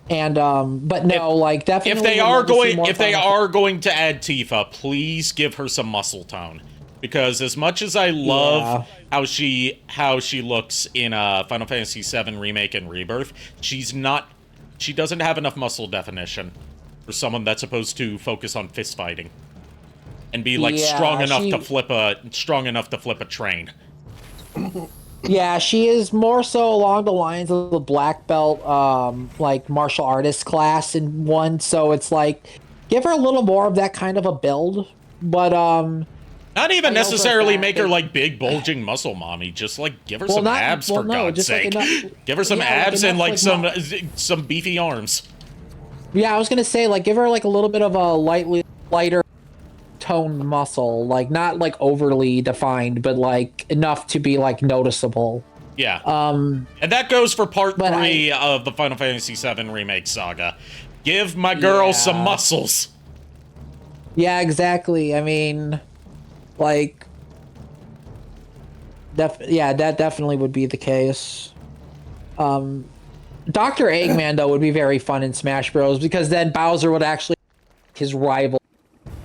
And but no, like definitely. If they are going to add Tifa, please give her some muscle tone, because as much as I love how she looks in Final Fantasy VII Remake and Rebirth, she doesn't have enough muscle definition for someone that's supposed to focus on fist fighting and be like strong enough to flip a train. Yeah, she is more so along the lines of the black belt, like martial artist class in 1. So it's like, give her a little more of that kind of a build, but not even necessarily make her like big bulging muscle mommy. Just like give her some abs for God's sake. Like give her some abs and like some beefy arms. Yeah, I was gonna say, like, give her like a little bit of a lighter toned muscle, like not like overly defined, but like enough to be like noticeable. Yeah. And that goes for part 3 of the Final Fantasy VII Remake saga. Give my girl some muscles. Yeah, exactly. I mean, like, that definitely would be the case. Dr. Eggman though would be very fun in Smash Bros. Because then Bowser would actually his rival.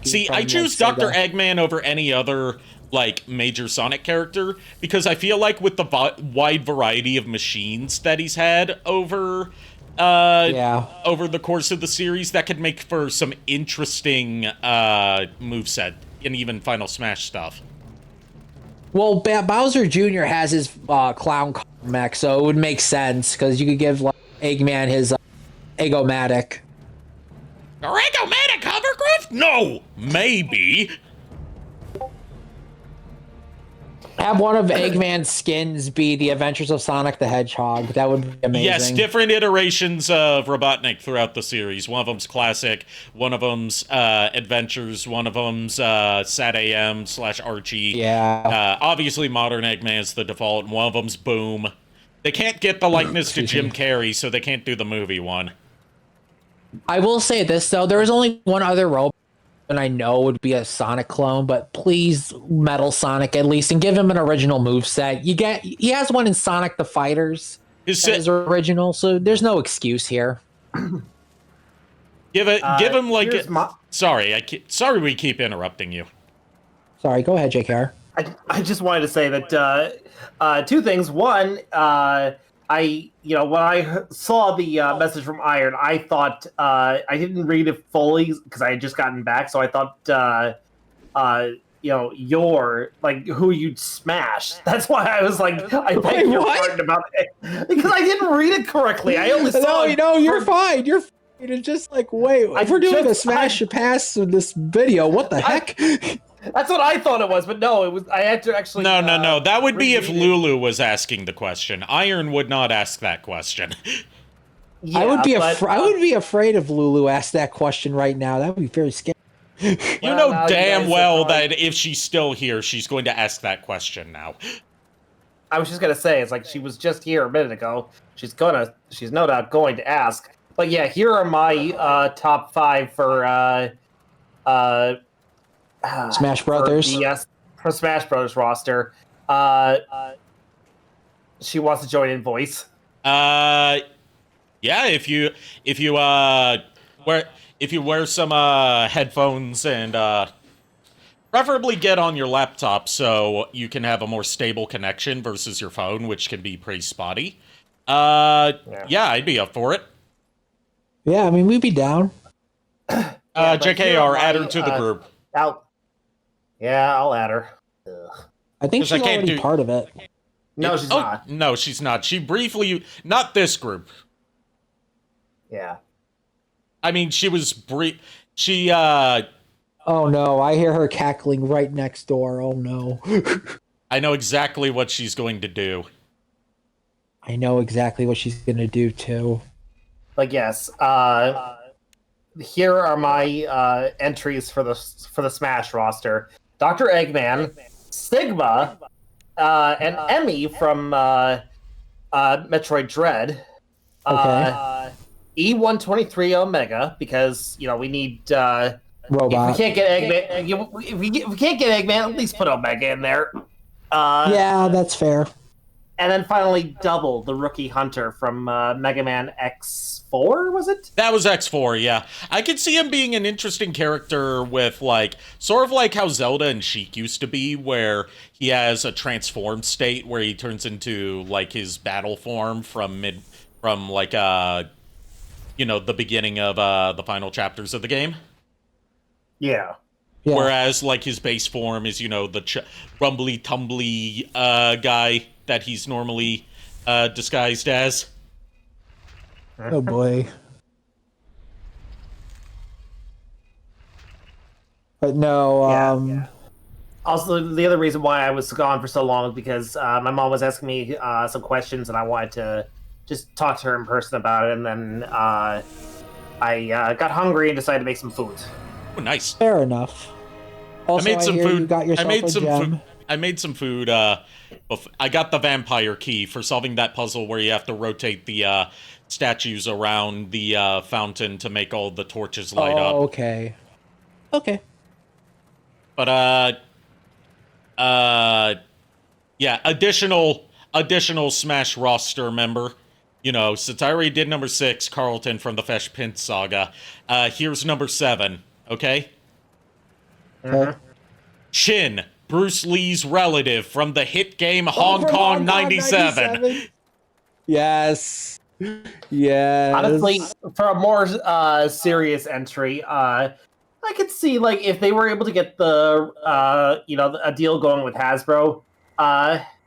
See, from, I like, choose Dr. Sega. Eggman over any other, like, major Sonic character, because I feel like with the wide variety of machines that he's had over the course of the series, that could make for some interesting moveset and even Final Smash stuff. Well, Bowser Jr. has his clown mech, so it would make sense because you could give like, Eggman his Eggomatic. Egomatic hovercraft? No, maybe. Have one of Eggman's skins be the Adventures of Sonic the Hedgehog. That would be amazing. Yes, different iterations of Robotnik throughout the series. One of them's classic, one of them's adventures, one of them's Sat AM / Archie. Yeah. Obviously, modern Eggman's the default, and one of them's Boom. They can't get the likeness to Jim Carrey, so they can't do the movie one. I will say this though, there is only one other robot and I know would be a Sonic clone, but please Metal Sonic at least and give him an original moveset. He has one in Sonic the Fighters. Is original, so there's no excuse here. Give him like sorry we keep interrupting you. Sorry, go ahead, JKR. I just wanted to say that two things. One, when I saw the message from Iron, I thought I didn't read it fully because I had just gotten back, so I thought you're like who you'd smash. That's why I was like, I beg your pardon about it because I didn't read it correctly. I only saw. No, you're fine. You're fine. It's just like, wait, if we're doing a smash or pass in this video, what the heck? That's what I thought it was, but no, it was. I had to actually. No. That would be if Lulu was asking the question. Iron would not ask that question. Yeah, I would be afraid if Lulu asked that question right now. That would be very scary. You know damn well that if she's still here, she's going to ask that question now. I was just gonna say, it's like she was just here a minute ago. She's no doubt going to ask. But yeah, here are my top 5 for Smash Brothers. For Smash Brothers roster. She wants to join in voice. Yeah, if you wear some headphones and preferably get on your laptop so you can have a more stable connection versus your phone, which can be pretty spotty. Yeah, I'd be up for it. Yeah, I mean, we'd be down. JKR, add her to the group. I'll add her. Ugh. I think she's already part of it. No, she's not. No, she's not. She briefly... Not this group. Yeah. I mean, she was She, Oh, no. I hear her cackling right next door. Oh, no. I know exactly what she's going to do. I know exactly what she's going to do, too. But yes, here are my entries for the Smash roster: Dr. Eggman, Sigma, and Emmy from Metroid Dread. E123 Omega because we need Robot. If we can't get Eggman, if we can't get Eggman, at least put Omega in there. Yeah, that's fair. And then finally, Double, the rookie hunter from Mega Man X4, was it? That was X4, yeah. I could see him being an interesting character with, like, sort of like how Zelda and Sheik used to be, where he has a transformed state where he turns into, like, his battle form from the beginning of the final chapters of the game. Yeah. Yeah. Whereas, like, his base form is, the rumbly-tumbly guy that he's normally disguised as. Oh, boy. But no, yeah. Also, the other reason why I was gone for so long is because my mom was asking me some questions, and I wanted to just talk to her in person about it, and then I got hungry and decided to make some food. Oh, nice. Fair enough. Also, I made some food. You got yourself food. I made some food. I got the vampire key for solving that puzzle where you have to rotate the statues around the fountain to make all the torches light up. Okay. Okay. But yeah, additional Smash roster member. you know, since I already did number 6, Carlton from the Fesh Pint Saga, here's number 7, okay? Okay. Chin, Bruce Lee's relative from the hit game Hong Kong 97. Yes. Yes. Honestly, for a more serious entry, I could see like if they were able to get the a deal going with Hasbro,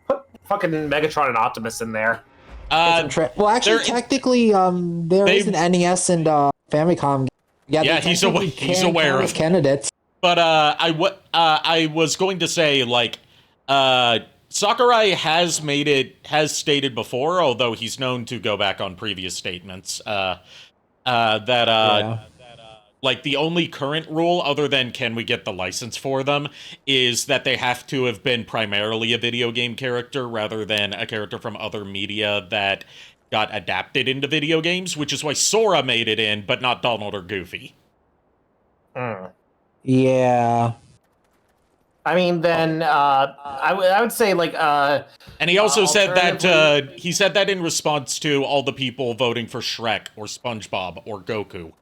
put fucking Megatron and Optimus in there. Well, actually, there- technically, there is an NES and Famicom. Yeah, they he's technically aware count of as candidates. But I was going to say, like, Sakurai has stated before, although he's known to go back on previous statements, like, the only current rule, other than can we get the license for them, is that they have to have been primarily a video game character rather than a character from other media that got adapted into video games, which is why Sora made it in, but not Donald or Goofy. Yeah. I mean, then I would say like And he also said that he said that in response to all the people voting for Shrek or SpongeBob or Goku.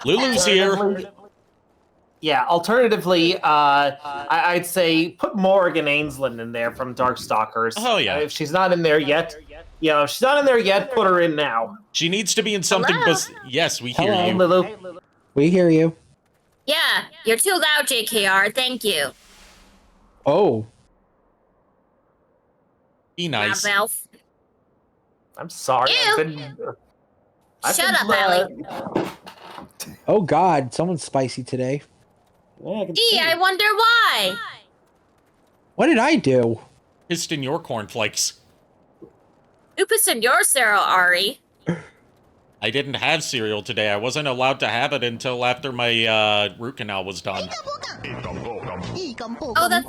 Lulu's here. Yeah, alternatively, I'd say put Morrigan Ainsland in there from Darkstalkers. Oh, yeah. If she's not in there yet, if she's not in there yet, put her in now. She needs to be in something. Yes, we hear Hello. you. Lulu. We hear you. Yeah, you're too loud, JKR. Thank you. Oh. Be nice. Mouth. I'm sorry. Ew. Shut up, Allie. Oh, God. Someone's spicy today. Yeah, Gee, I wonder why. What did I do? Pissed in your cornflakes. Who puts in your cereal, Ari? I didn't have cereal today. I wasn't allowed to have it until after my root canal was done. Oh,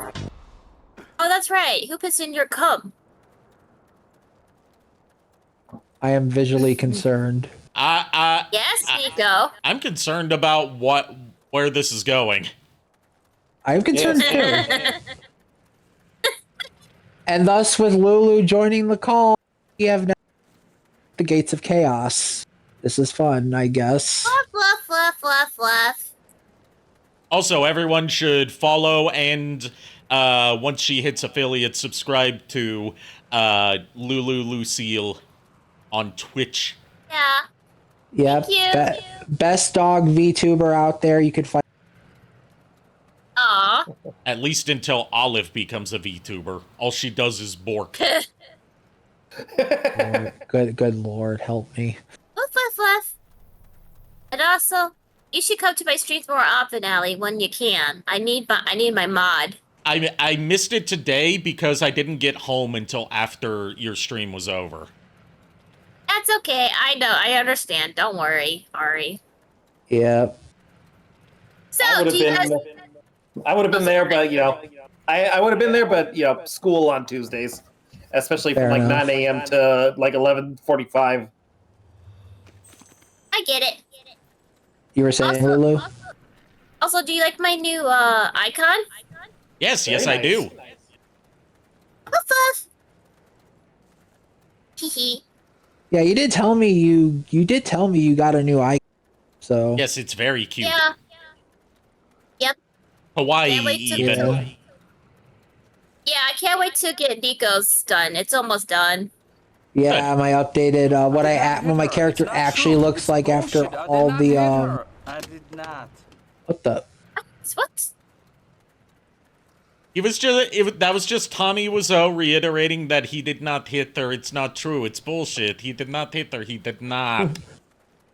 that's right. Who puts in your cum? I am visually concerned. Yes, Nico. I'm concerned about where this is going. I am concerned too. And thus, with Lulu joining the call, we have now the gates of chaos. This is fun, I guess. Fluff, fluff, fluff, fluff, fluff. Also, everyone should follow and once she hits affiliate, subscribe to Lulu Lucille on Twitch. Yeah. Yep. Thank you. Best dog VTuber out there. You could find. Aw. At least until Olive becomes a VTuber. All she does is bork. Good Lord, help me. Fluff, fluff, fluff. And also, you should come to my streams more often, Allie, when you can. I need my mod. I missed it today because I didn't get home until after your stream was over. That's okay. I know. I understand. Don't worry, Ari. Yep. So, I would do you have guys... been. I would have been there, but I would have been there, but school on Tuesdays, especially Fair from like enough. 9 a.m. to like 11:45. I get it. You were saying, Lulu? Also, do you like my new icon? Yes, Very I nice. do. Fluff, fluff. Hee hee. Yeah, you did tell me you got a new icon. So Yes, it's very cute. Yeah. Yep. Hawaii Can't wait to- even. Yeah. Yeah, I can't wait to get Nico's done. It's almost done. yeah, my updated what my character actually looks like after all the I did not. what the What? That was just Tommy Wiseau reiterating that he did not hit her. It's not true. It's bullshit. He did not hit her. He did not.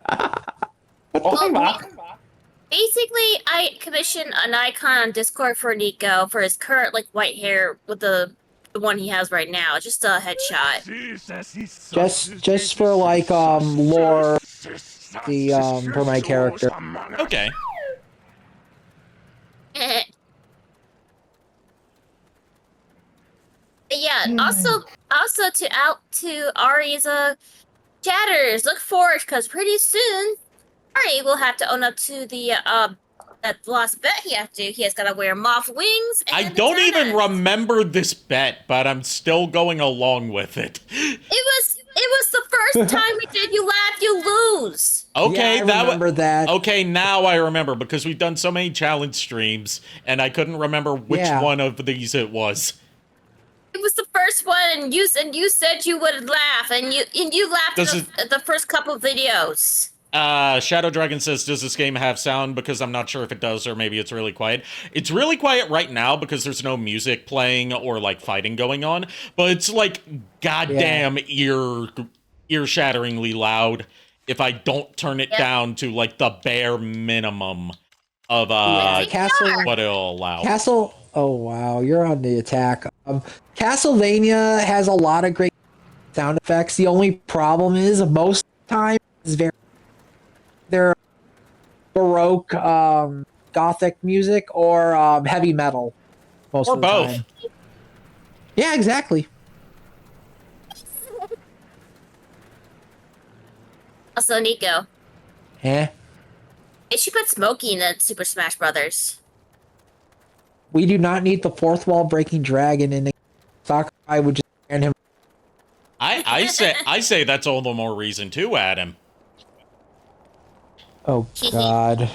Oh, hey, Mark. Basically, I commissioned an icon on Discord for Nico for his current white hair with the one he has right now. Just a headshot. just for lore for my character. Okay. Yeah. Also to Ari's chatters. Look forward because pretty soon Ari will have to own up to the that lost bet he has to. He has got to wear moth wings. And I don't even pajamas. remember this bet, but I'm still going along with it. It was the first time we did You Laugh, You Lose. Okay, yeah, I remember that. Okay, now I remember because we've done so many challenge streams, and I couldn't remember which one of these it was. It was the first one, and you said you would laugh, and you laughed at the first couple videos. Shadow Dragon says, does this game have sound? Because I'm not sure if it does, or maybe it's really quiet. It's really quiet right now because there's no music playing or, like, fighting going on. But it's, like, goddamn ear-shatteringly loud if I don't turn it down to, like, the bare minimum of, what it'll allow. Oh, wow, you're on the attack. Castlevania has a lot of great sound effects. The only problem is, most of the time, they're Baroque, Gothic music or heavy metal. Most or of the both. Time. Yeah, exactly. Also, Nico. Eh? They should put Smokey in the Super Smash Brothers. We do not need the fourth wall breaking dragon in the Sakurai would just ban him. I say that's all the more reason to add him. Oh God.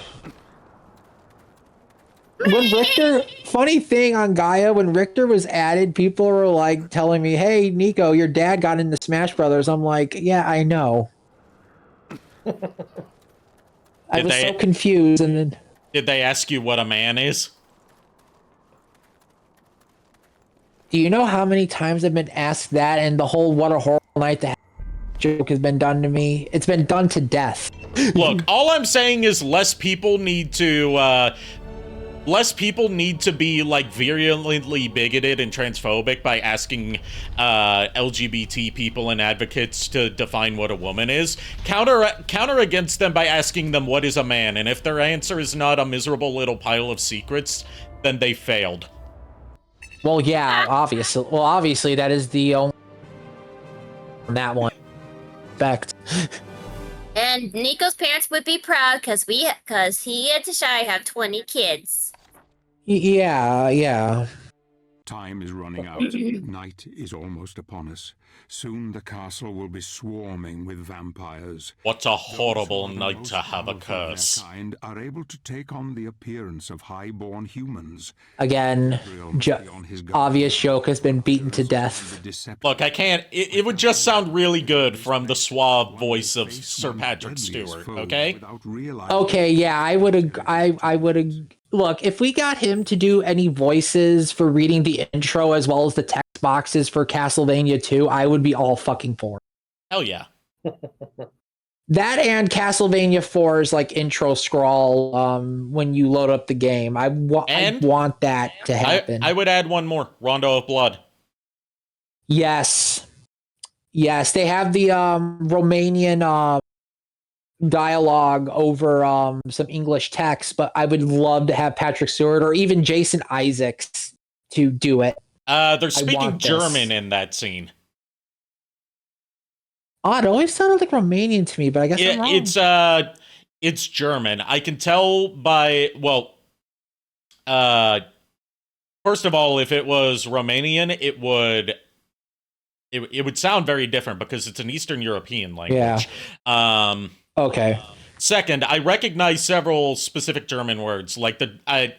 When Richter, funny thing on Gaia, when Richter was added, people were like telling me, "Hey, Nico, your dad got into Smash Brothers." I'm like, "Yeah, I know." I was so confused, and then did they ask you what a man is? Do you know how many times I've been asked that, and the whole "what a horrible night to have" joke has been done to me? It's been done to death. Look, all I'm saying is less people need to be, like, virulently bigoted and transphobic by asking LGBT people and advocates to define what a woman is. Counter against them by asking them what is a man, and if their answer is not a miserable little pile of secrets, then they failed. Well, yeah, obviously. Well, obviously that is the only that one. Fact. And Nico's parents would be proud because he and Tashai have 20 kids. Yeah. Time is running out. Night is almost upon us. Soon the castle will be swarming with vampires. What a horrible night to have a curse. Kind are able to take on the appearance of high-born humans. Again, obvious joke has been beaten to death. Look, I can't. It would just sound really good from the suave voice of Sir Patrick Stewart. Okay. Okay. Yeah, I would. Look, if we got him to do any voices for reading the intro as well as the text boxes for Castlevania 2, I would be all fucking for it. Hell yeah. That and Castlevania 4's like intro scroll when you load up the game. I want that to happen. I would add one more. Rondo of Blood. Yes, they have the Romanian dialogue over some English text, but I would love to have Patrick Stewart or even Jason Isaacs to do it. They're speaking German in that scene. It always sounded like Romanian to me, but I guess I'm wrong. It's German. I can tell by, well, first of all, if it was Romanian, it would sound very different because it's an Eastern European language. Yeah. Okay. Second, I recognize several specific German words, like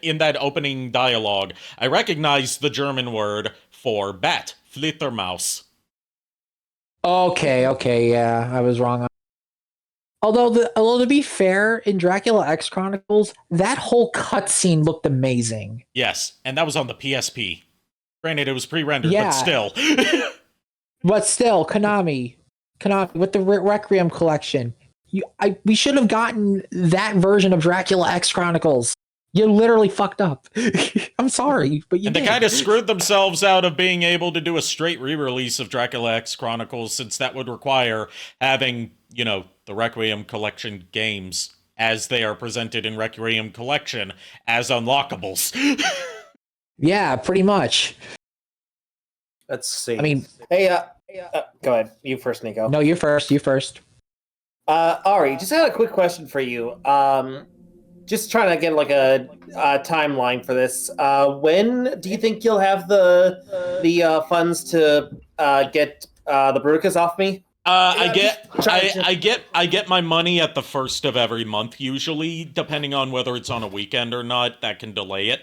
in that opening dialogue. I recognize the German word for bat, Flittermaus. Okay, yeah, I was wrong. Although to be fair, in Dracula X Chronicles, that whole cutscene looked amazing. Yes, and that was on the PSP. Granted, it was pre-rendered, Yeah. but still. But still, Konami with the Requiem collection. We should have gotten that version of Dracula X Chronicles. You literally fucked up. I'm sorry, but you did. They kind of screwed themselves out of being able to do a straight re-release of Dracula X Chronicles, since that would require having, the Requiem Collection games as they are presented in Requiem Collection as unlockables. Yeah, pretty much. Let's see. I mean, hey, go ahead. You first, Nico. No, you first. Ari, just had a quick question for you. Just trying to get like a timeline for this. When do you think you'll have the funds to get the Bruticus off me? I get my money at the first of every month usually, depending on whether it's on a weekend or not. That can delay it.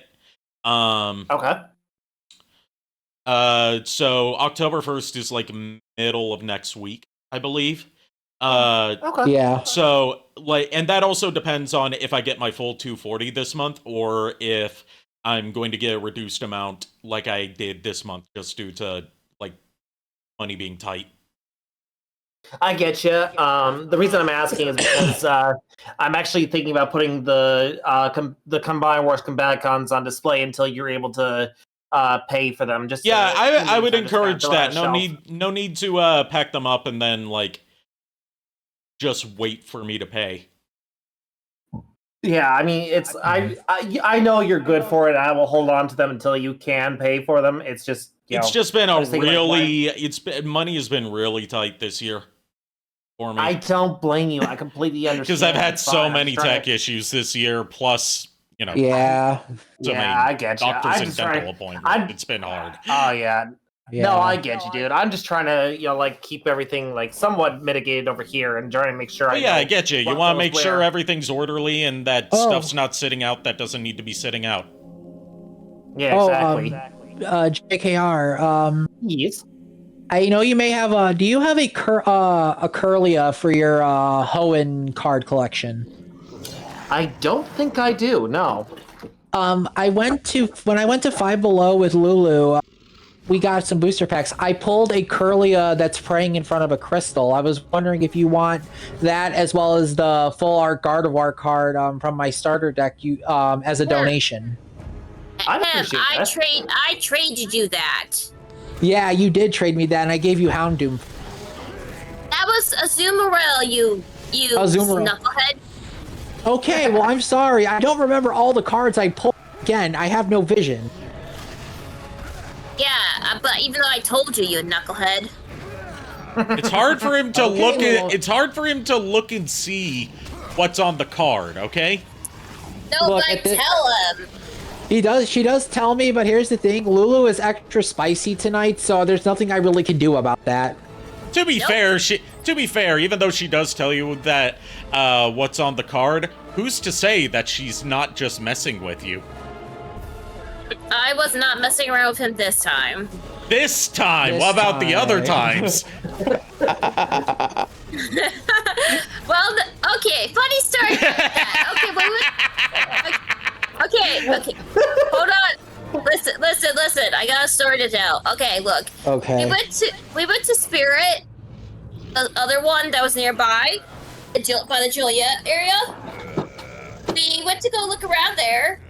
Okay. So October 1st is like middle of next week, I believe. Okay. Yeah. So like, and that also depends on if I get my full 240 this month or if I'm going to get a reduced amount like I did this month, just due to like money being tight. I get you. The reason I'm asking is because I'm actually thinking about putting the Combine Wars Combaticons on display until you're able to pay for them. Just yeah, I would just encourage fill out that. a No need to pack them up and then like just wait for me to pay. Yeah, I mean, it's I know you're good for it. I will hold on to them until you can pay for them. It's just it's just been a just thinking, like, money has been really tight this year for me. I don't blame you. I completely understand. Because I've had It's so fine. I'm many trying tech to- issues this year, plus Yeah. so many I get you. doctors I'm and just dental trying- appointments. It's been hard. Oh yeah. Yeah. No, I get you, dude. I'm just trying to, like keep everything like somewhat mitigated over here and trying to make sure. But yeah, I get you. You what want to goes make sure where. everything's orderly and that Oh. stuff's not sitting out that doesn't need to be sitting out. Yeah, exactly. JKR. Yes. I know you may have do you have a Curlia for your Hoenn card collection? I don't think I do. No. When I went to Five Below with Lulu, we got some booster packs. I pulled a Curlia that's praying in front of a crystal. I was wondering if you want that as well as the full art Gardevoir card from my starter deck as a donation. I appreciate that. I traded you that. Yeah, you did trade me that, and I gave you Houndoom. That was Azumarill, you Azumarill. knucklehead. Okay, well, I'm sorry. I don't remember all the cards I pulled. Again, I have no vision. Yeah, but even though I told you, you knucklehead. It's hard for him to Okay, look well- at. It's hard for him to look and see what's on the card. Okay. No, Look, but at this- tell him. She does tell me, but here's the thing. Lulu is extra spicy tonight, so there's nothing I really can do about that. To be fair, even though she does tell you that what's on the card, who's to say that she's not just messing with you? I was not messing around with him this time. This time. This What about the other time. times? Well, okay, funny story about that. Okay, hold on. Listen. I got a story to tell. Okay, look. Okay. We went to Spirit, the other one that was nearby, by the Juliet area. We went to go look around there,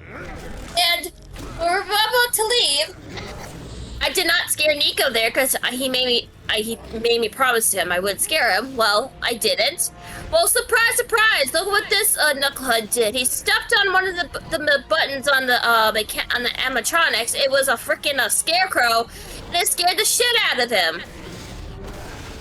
and we were about to leave. I did not scare Nico there because he made me promise to him I wouldn't scare him. Well, I didn't. Well, surprise, surprise! Look what this knucklehead did. He stepped on one of the buttons on the animatronics. It was a freaking scarecrow, and it scared the shit out of him.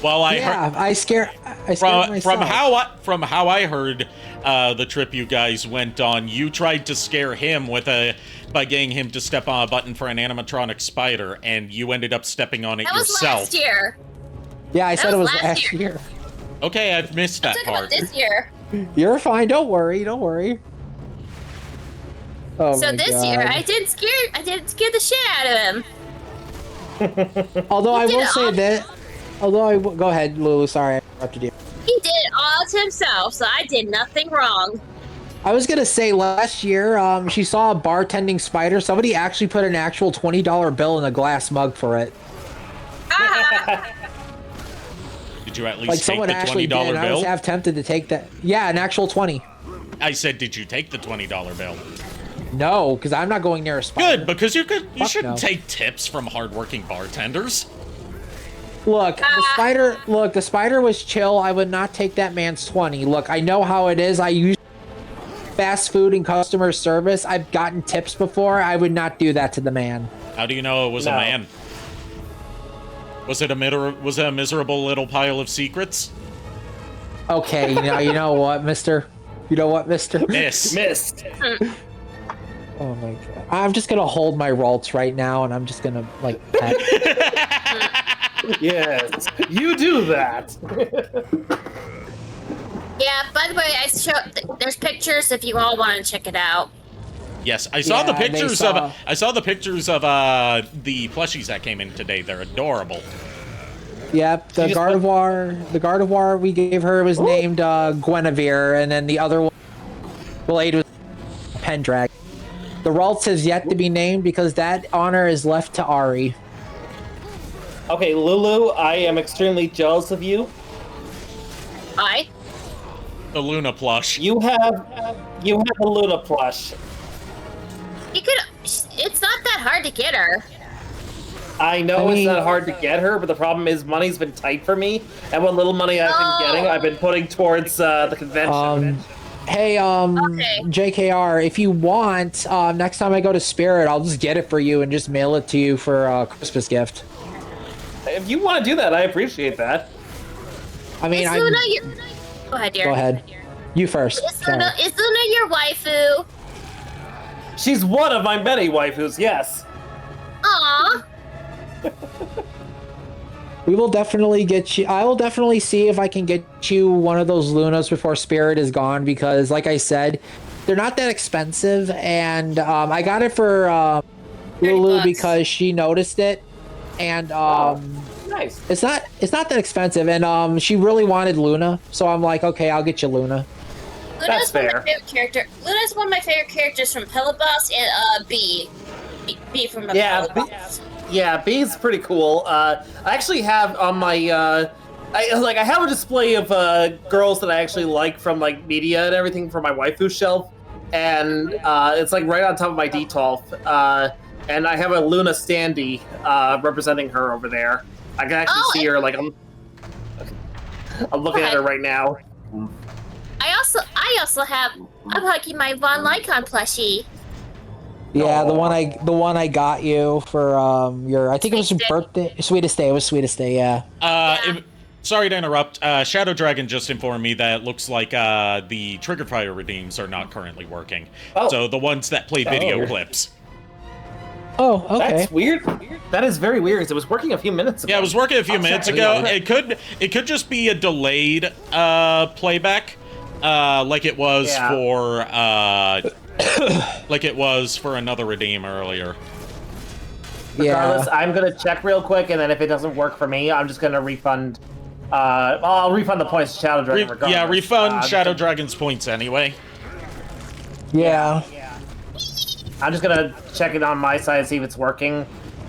Well, I scared myself. from how I heard the trip you guys went on, you tried to scare him by getting him to step on a button for an animatronic spider, and you ended up stepping on it That was yourself. last year. Yeah, I said it was last last year. year. Okay, I've missed that Talk about part. this year. You're fine. Don't worry. Oh So my this God. year, I didn't scare the shit out of him. Although I did will it say all- that. Go ahead, Lulu. Sorry, I interrupted you. He did it all to himself, so I did nothing wrong. I was gonna say last year, she saw a bartending spider. Somebody actually put an actual $20 bill in a glass mug for it. Did you at least Like take someone the actually $20 did. And I was bill? half tempted to take that. Yeah, an actual 20. I said, did you take the $20 bill? No, because I'm not going near a spider. Good, because you Fuck shouldn't no. take tips from hardworking bartenders. Look, the spider was chill. I would not take that man's 20. Look, I know how it is. I use fast food and customer service. I've gotten tips before. I would not do that to the man. How do you know it was a No. man? Was it a miserable little pile of secrets? Okay, you know what, mister? You know what, mister? Miss. Missed. Oh my God. I'm just gonna hold my Ralts right now, and I'm just gonna, like, pet. Yes, you do that. Yeah, by the way, there's pictures if you all want to check it out. Yes, I saw the Yeah, they pictures saw- of the the plushies that came in today. They're adorable. Yep, the just Gardevoir we gave her was named Guinevere, and then the other one, Blade, was Pendragon. The Ralts has yet to be named because that honor is left to Ari. Okay, Lulu, I am extremely jealous of you. Hi. The Luna plush. You have a Luna plush. You could. It's not that hard to get her. I know I it's mean- not hard to get her, but the problem is money's been tight for me, and what little money I've been getting, I've been putting towards the convention. Hey, Okay. JKR, if you want, next time I go to Spirit, I'll just get it for you and just mail it to you for a Christmas gift. If you want to do that, I appreciate that. I mean, Is I Luna your... Go ahead, dear. go ahead. You first. Is Luna your waifu? She's one of my many waifus, yes. Aw. We will definitely get you. I will definitely see if I can get you one of those Lunas before Spirit is gone because, like I said, they're not that expensive, and I got it for Lulu $30. because she noticed it, and Nice. it's not that expensive, and she really wanted Luna, so I'm like, okay, I'll get you Luna. Luna's That's one of fair. my favorite character. Luna's one of my favorite characters from Pelabus and B from Yeah, Pelabus. Yeah, B's pretty cool. I actually have on my I have a display of girls that I actually like from like media and everything for my waifu shelf, and it's like right on top of my D12. And I have a Luna standee representing her over there. I can actually Oh, see her like I'm looking at her right now. I also have. I'm hugging my Von Lycon plushie. Yeah, the Aw. one I got you for your, I think it was your Sweetest Day. birthday. Sweetest Day. It was Sweetest Day. Yeah. Sorry to interrupt. Shadow Dragon just informed me that it looks like the Triggerfire redeems are not currently working. Oh. So the ones that play video Oh. clips. Oh, okay. That's weird. That is very weird. 'Cause it was working a few minutes ago. Yeah, it was working a few minutes ago. It could just be a delayed playback, like it was Yeah. for like it was for another redeem earlier. Regardless, Yeah. I'm gonna check real quick, and then if it doesn't work for me, I'm just gonna refund. I'll refund the points to Shadow Dragon. regardless. Yeah, refund Shadow just- Dragon's points anyway. Yeah. I'm just gonna check it on my side, see if it's working,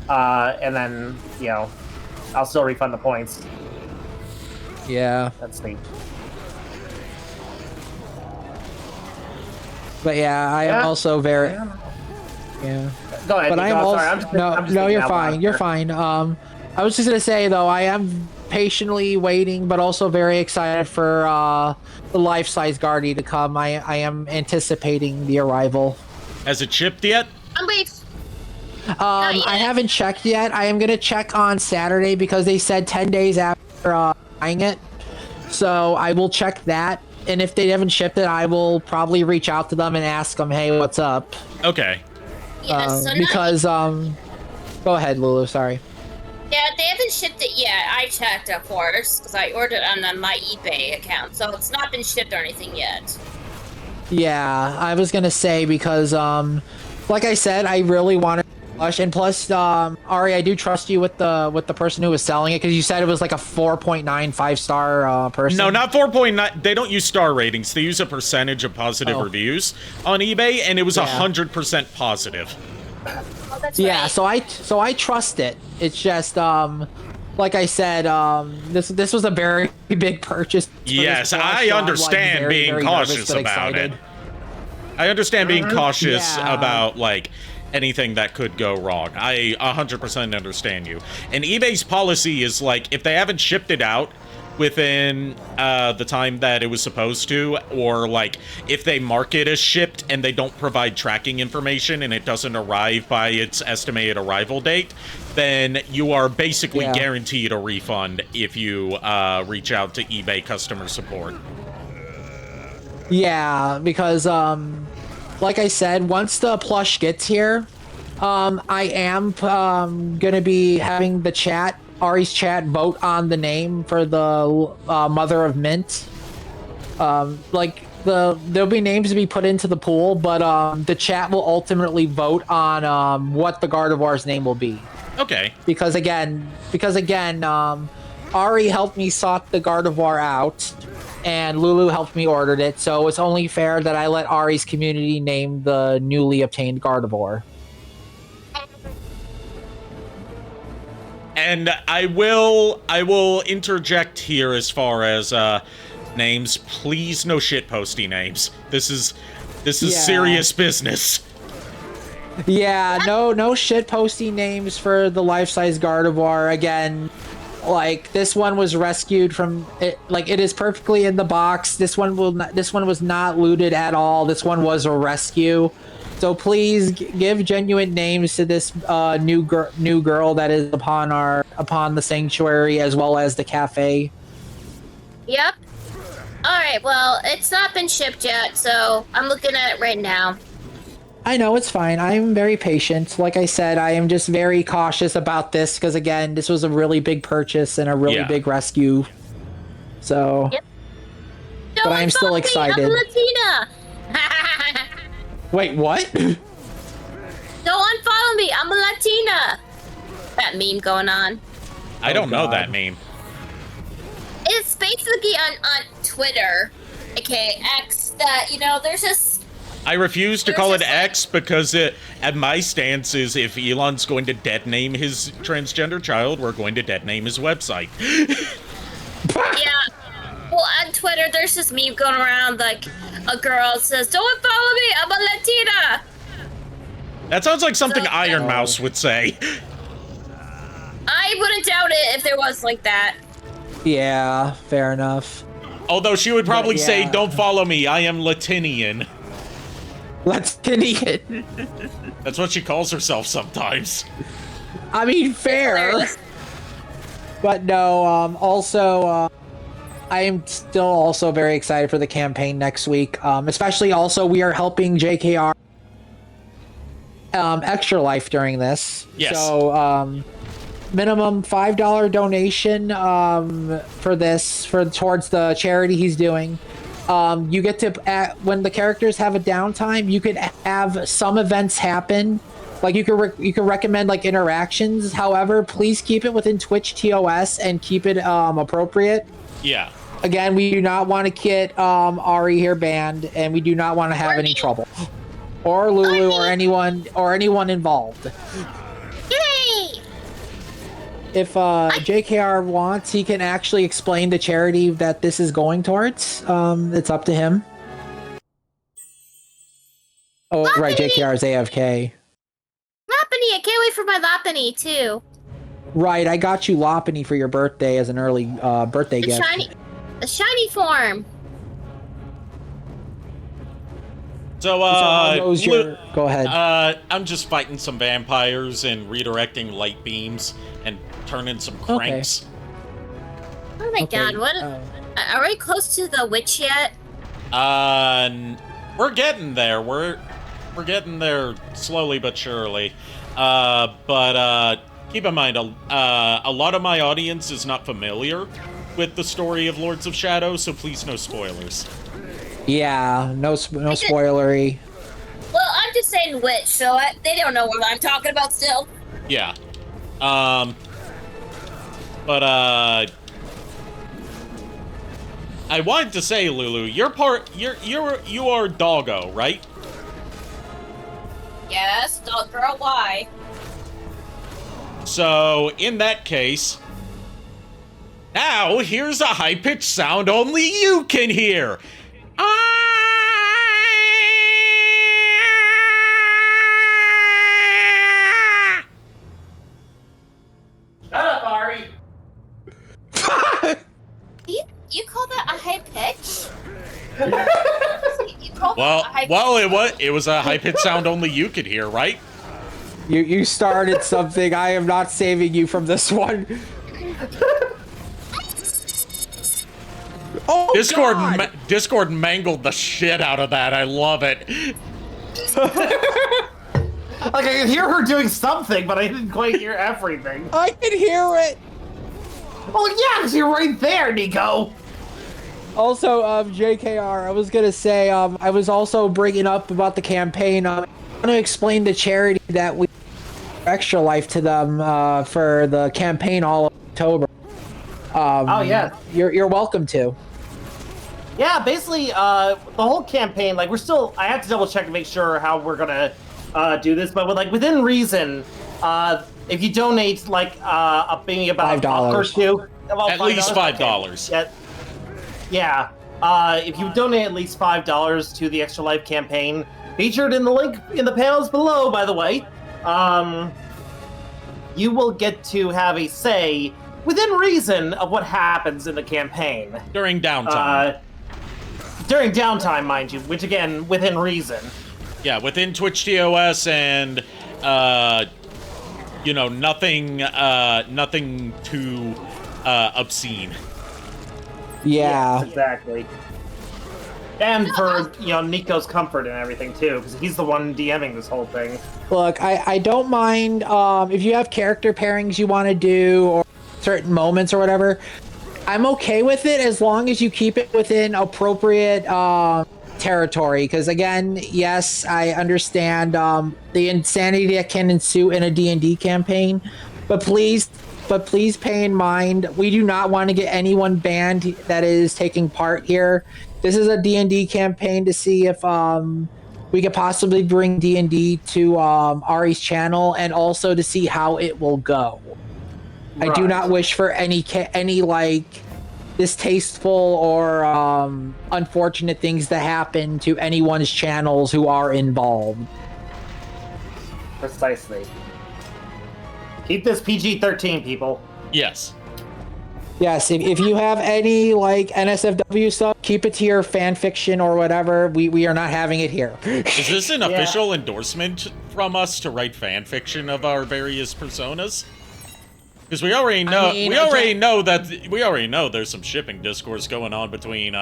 and then I'll still refund the points. Yeah. Let's see. But yeah, I am Yeah. also very. Yeah. Go ahead. But I am Nico, also sorry, I'm just no, thinking you're out loud fine. You're here. fine. I was just gonna say though, I am patiently waiting, but also very excited for the life-size Guardy to come. I am anticipating the arrival. Has it shipped yet? I'm waiting. yet. I haven't checked yet. I am gonna check on Saturday because they said 10 days after buying it. So I will check that, and if they haven't shipped it, I will probably reach out to them and ask them, "Hey, what's up?" Okay. Yeah, so not- Because go ahead, Lulu. Sorry. yeah, they haven't shipped it yet. I checked, of course, because I ordered it on my eBay account, so it's not been shipped or anything yet. Yeah, I was gonna say because like I said, I really wanted plush, and plus Ari, I do trust you with the person who was selling it because you said it was like a 4.95 star person. No, not 4.9. They don't use star ratings. They use a percentage of positive Oh. reviews on eBay, and it was Yeah. 100% positive. Oh, that's Yeah, right. so I trust it. It's just like I said, this was a very big purchase. for this Yes, plush, I so I'm, understand very, being very nervous cautious but about excited. it. I understand being cautious Yeah. about, like, anything that could go wrong. I 100% understand you. And eBay's policy is, like, if they haven't shipped it out within the time that it was supposed to, or, like, if they mark it as shipped and they don't provide tracking information and it doesn't arrive by its estimated arrival date, then you are basically Yeah. guaranteed a refund if you reach out to eBay customer support. Yeah, because like I said, once the plush gets here, I am gonna be having the chat Ari's chat vote on the name for the Mother of Mint. There'll be names to be put into the pool, but the chat will ultimately vote on what the Gardevoir's name will be. Okay. Because again, Ari helped me sort the Gardevoir out, and Lulu helped me ordered it. So it's only fair that I let Ari's community name the newly obtained Gardevoir. And I will interject here as far as names. Please, no shitposty names. This is serious business. Yeah, no shit posting names for the life-size Gardevoir. Again, like this one was rescued from it. Like it is perfectly in the box. This one was not looted at all. This one was a rescue. So please give genuine names to this new girl that is upon the sanctuary as well as the cafe. Yep. All right. Well, it's not been shipped yet, so I'm looking at it right now. I know, it's fine. I'm very patient. Like I said, I am just very cautious about this because again, this was a really big purchase and a really big rescue. So, yep. But I'm still excited. I'm Latina. Wait, what? Don't unfollow me. I'm a Latina. That meme going on. I don't know that meme. It's basically on Twitter, aka X, that, there's this... I refuse to call it X because at my stance is if Elon's going to dead name his transgender child, we're going to dead name his website. Yeah. Well, on Twitter, there's this meme going around, like, a girl says, "Don't follow me, I'm a Latina." That sounds like something Iron Mouse would say. I wouldn't doubt it if there was like that. Yeah, fair enough. Although she would probably say, "Don't follow me, I am Latinian." Latinian. That's what she calls herself sometimes. I mean, fair. But no, also, I am still also very excited for the campaign next week. Especially also, we are helping JKR Extra Life during this. Yes. So, minimum $5 donation towards the charity he's doing. You get to when the characters have a downtime, you could have some events happen. Like you could recommend like interactions. However, please keep it within Twitch TOS and keep it appropriate. Yeah. Again, we do not want to get Ari here banned, and we do not want to have any trouble, or Lulu, or anyone involved. Yay! If JKR wants, he can actually explain the charity that this is going towards. It's up to him. Oh, Loppany! Right, JKR is AFK. Loppany, I can't wait for my Loppany too. Right, I got you Loppany for your birthday as an early birthday gift. The shiny form. So, go ahead. I'm just fighting some vampires and redirecting light beams and turning some cranks. Okay. Oh my god, what? Are we close to the witch yet? We're getting there. We're getting there slowly but surely. But keep in mind, a lot of my audience is not familiar with the story of Lords of Shadow, so please no spoilers. Yeah, no spoilery. Well, I'm just saying witch, so they don't know what I'm talking about still. Yeah. But I wanted to say, Lulu, you are doggo, right? Yes, dog girl, why? So, in that case, now here's a high-pitched sound only you can hear. Shut up, Ari. You call that a high pitch? It was a high-pitched sound only you could hear, right? You started something. I am not saving you from this one. Oh, Discord mangled the shit out of that. I love it. Like, I could hear her doing something, but I didn't quite hear everything. I can hear it. Well, yeah, because you're right there, Nico. Also, JKR, I was gonna say, I was also bringing up about the campaign. I want to explain the charity that we Extra Life to them for the campaign all of October. Oh, yeah. You're welcome to. Yeah, basically, the whole campaign, like, I have to double check to make sure how we're gonna do this, but within reason, if you donate, maybe about $5 or $2, at least $5. Okay. Yeah. If you donate at least $5 to the Extra Life campaign, featured in the link in the panels below, by the way, you will get to have a say within reason of what happens in the campaign. During downtime. During downtime, mind you, which again, within reason. Yeah, within Twitch TOS and, nothing too obscene. Yeah. Yes, exactly. And for, Nico's comfort and everything, too, because he's the one DMing this whole thing. Look, I don't mind if you have character pairings you want to do or certain moments or whatever. I'm okay with it as long as you keep it within appropriate territory. Because again, yes, I understand the insanity that can ensue in a D&D campaign, but please pay in mind, we do not want to get anyone banned that is taking part here. This is a D&D campaign to see if we could possibly bring D&D to Ari's channel, and also to see how it will go. Right. I do not wish for any distasteful or unfortunate things to happen to anyone's channels who are involved. Precisely. Keep this PG-13, people. Yes. Yes, if you have any NSFW stuff, keep it to your fan fiction or whatever. We are not having it here. Is this an official endorsement from us to write fan fiction of our various personas? Because we already know we already know there's some shipping discourse going on between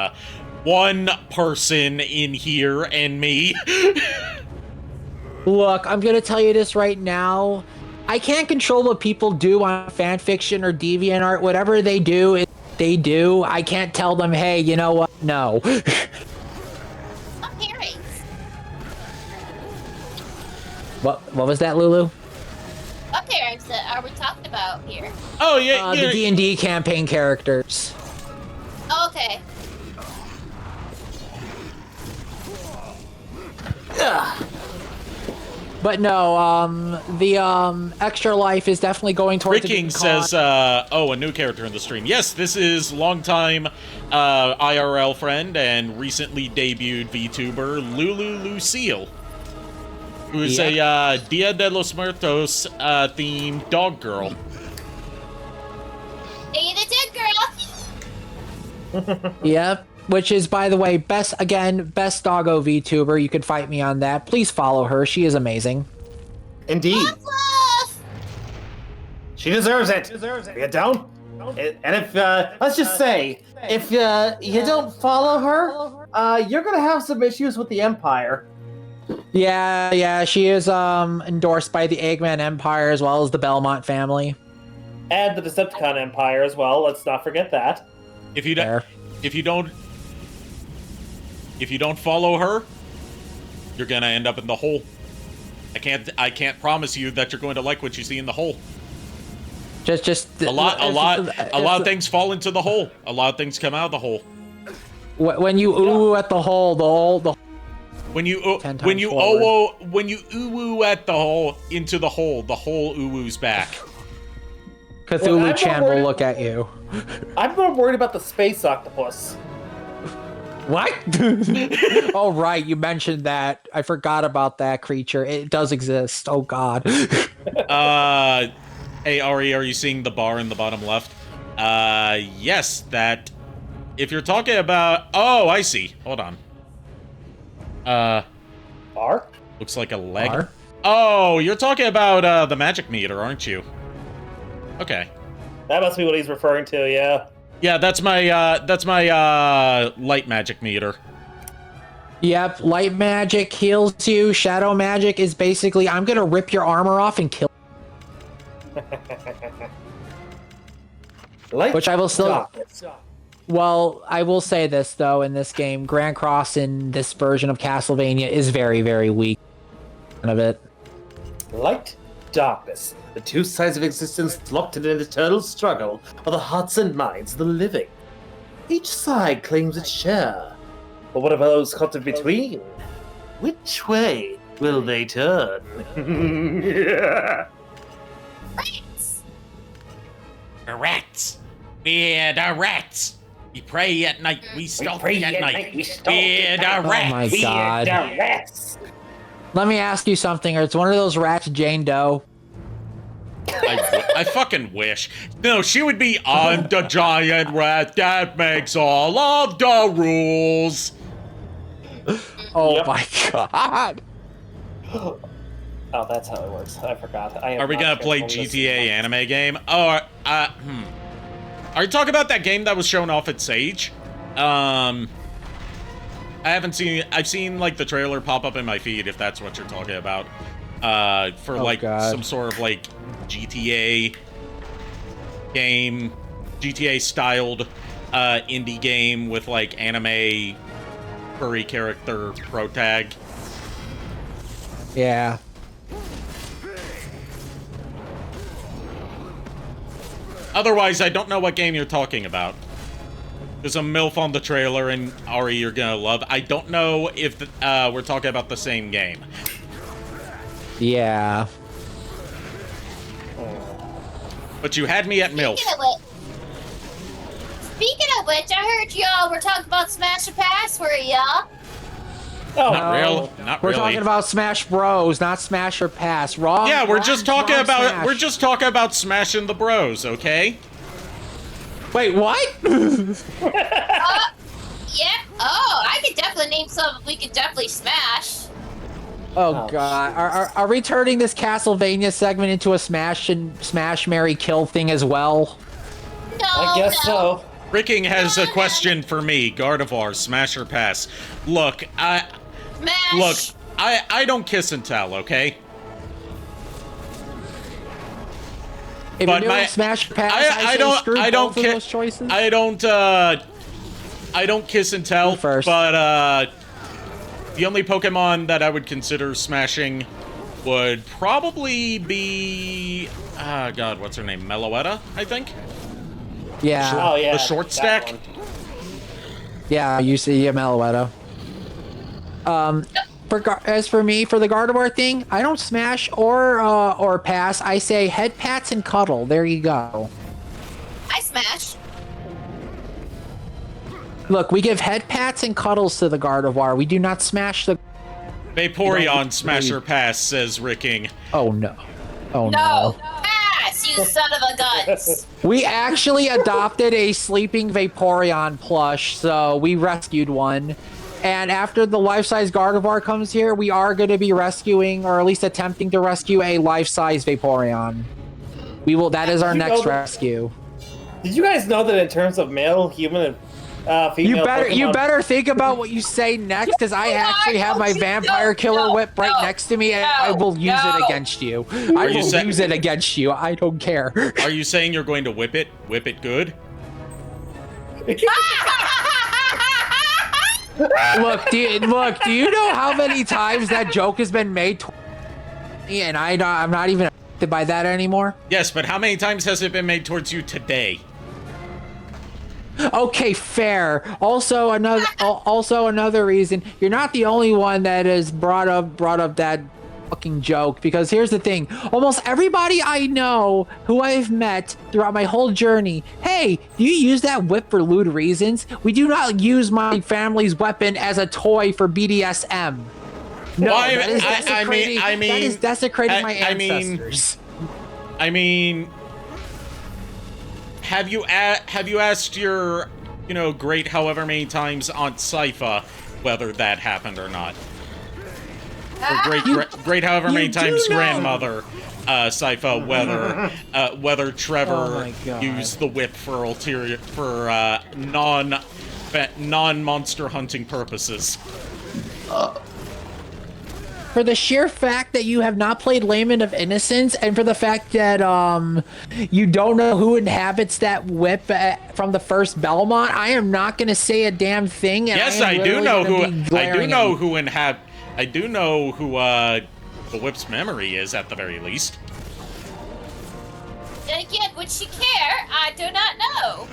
one person in here and me. Look, I'm gonna tell you this right now. I can't control what people do on fanfiction or DeviantArt. Whatever they do, they do. I can't tell them, hey, you know what? No. What was that, Lulu? What parents are we talking about here? Oh, yeah. The D&D campaign characters. Oh, okay. Ugh. But no, the Extra Life is definitely going towards Ricking says, a new character in the stream. Yes, this is longtime IRL friend and recently debuted VTuber Lulu Lucille, who is a Dia de los Muertos themed dog girl. Hey, the dead girl! Yep. Which is, by the way, best doggo VTuber. You could fight me on that. Please follow her. She is amazing. Indeed. She deserves it. You don't? And if, let's just say, if you don't follow her, you're gonna have some issues with the Empire. Yeah, she is endorsed by the Eggman Empire as well as the Belmont family. And the Decepticon Empire as well. Let's not forget that. If you don't follow her, you're gonna end up in the hole. I can't promise you that you're going to like what you see in the hole. Just a lot of things fall into the hole. A lot of things come out of the hole. When you ooh at the hole, when you ooh at the hole into the hole oohs back. Cthulhu-chan will look at you. I'm more worried about the space octopus. What? Oh, right. You mentioned that. I forgot about that creature. It does exist. Oh, God. Hey, Ari, are you seeing the bar in the bottom left? Yes, that... If you're talking about... Oh, I see. Hold on. Bar? Looks like a leg. Bar? Oh, you're talking about the magic meter, aren't you? Okay. That must be what he's referring to, yeah. Yeah, that's my light magic meter. Yep, light magic heals you. Shadow magic is basically, I'm gonna rip your armor off and kill Light Which I will still. darkness. Well, I will say this though: in this game, Grand Cross in this version of Castlevania is very, very weak. Of it. Light, darkness. The two sides of existence locked in an eternal struggle for the hearts and minds of the living. Each side claims its share. But what about those caught in between? Which way will they turn? Rats. The rats. We're the rats. We pray at night. We stalk at night. We're the Oh rats. my god. The rats. Let me ask you something. It's one of those rats Jane Doe. I fucking wish. No, she would be I'm the giant rat that makes all of the rules. Oh Yep. my god. Oh, that's how it works. I forgot. Are we gonna play GTA anime game? Oh, Are you talking about that game that was shown off at Sage? I've seen like the trailer pop up in my feed, if that's what you're talking about. For like God. some sort of like GTA game, GTA styled indie game with like anime furry character protag. Yeah. Otherwise, I don't know what game you're talking about. There's a MILF on the trailer, and Ari, you're gonna love. I don't know if we're talking about the same game. Yeah. But you had me at MILF. Speaking of which, I heard y'all were talking about Smash or Pass, were y'all? Oh, Not No. real. Not We're really. talking about Smash Bros, not Smash or Pass. Wrong. Yeah, we're wrong, just talking wrong about Smash. we're just talking about smashing the bros, okay? Wait, what? Yeah. Oh, I could definitely name some we could definitely smash. Oh god. Are we turning this Castlevania segment into a smash Mary kill thing as well? No, I guess no. so. Ricking has a question for me. Gardevoir, smash or pass? Look, Smash. I don't kiss and tell, okay? If But you're doing my- Smash or Pass, I don't both of ki- those choices. I don't kiss and tell, You first. but the only Pokemon that I would consider smashing would probably be God, what's her name? Meloetta, I think. Yeah. Oh yeah. The short that stack? one. Yeah, you see Meloetta. As for me, for the Gardevoir thing, I don't smash or pass. I say head pats and cuddle. There you go. I smash. Look, we give head pats and cuddles to the Gardevoir. We do not smash the. Vaporeon, smash or pass, says Ricking. Oh no. Oh No. no. Pass, you son of a guns. We actually adopted a sleeping Vaporeon plush, so we rescued one. And after the life-size Gardevoir comes here, we are going to be rescuing, or at least attempting to rescue, a life-size Vaporeon. We will. That is our You next know- rescue. Did you guys know that in terms of male, human, and female You Pokemon, better think about what you say next, because I actually have my Vampire Killer Whip right next to me, and I will use it against you. I you will sa- use it against you. I don't care. Are you saying you're going to whip it? Whip it good? Look, do you know how many times that joke has been made? And I'm not even affected by that anymore. Yes, but how many times has it been made towards you today? Okay, fair. Also another reason, you're not the only one that has brought up that fucking joke, because here's the thing, almost everybody I know who I've met throughout my whole journey, hey, do you use that whip for lewd reasons? We do not use my family's weapon as a toy for BDSM. No, Well, that is desecrating, I mean- that is desecrating my I mean- ancestors. I mean, have you asked your, great however many times Aunt Sypha whether that happened or not? Or great however many times know. grandmother Sypha whether Oh Trevor my God. used the whip for non-monster hunting purposes. for the sheer fact that you have not played Lament of Innocence, and for the fact that you don't know who inhabits that whip from the first Belmont, I am not going to say a damn thing. And Yes, I do know who the whip's memory is at the very least. Then again, would she care? I do not know.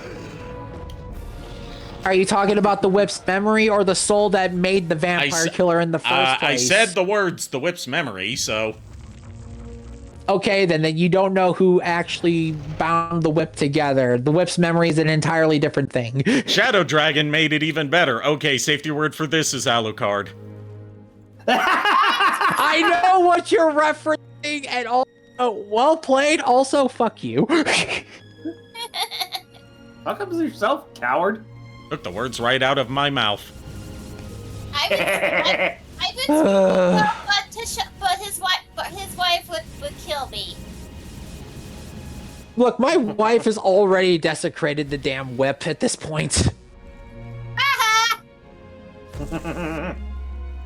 Are you talking about the whip's memory or the soul that made the vampire killer in the first place? I said the words, the whip's memory, so... Okay, then you don't know who actually bound the whip together. The whip's memory is an entirely different thing. Shadow Dragon made it even better. Okay, safety word for this is Alucard. I know what you're referencing, and also, well played, also, fuck you. How comes yourself, coward? Took the words right out of my mouth. I would but his wife would kill me. Look, my wife has already desecrated the damn whip at this point. So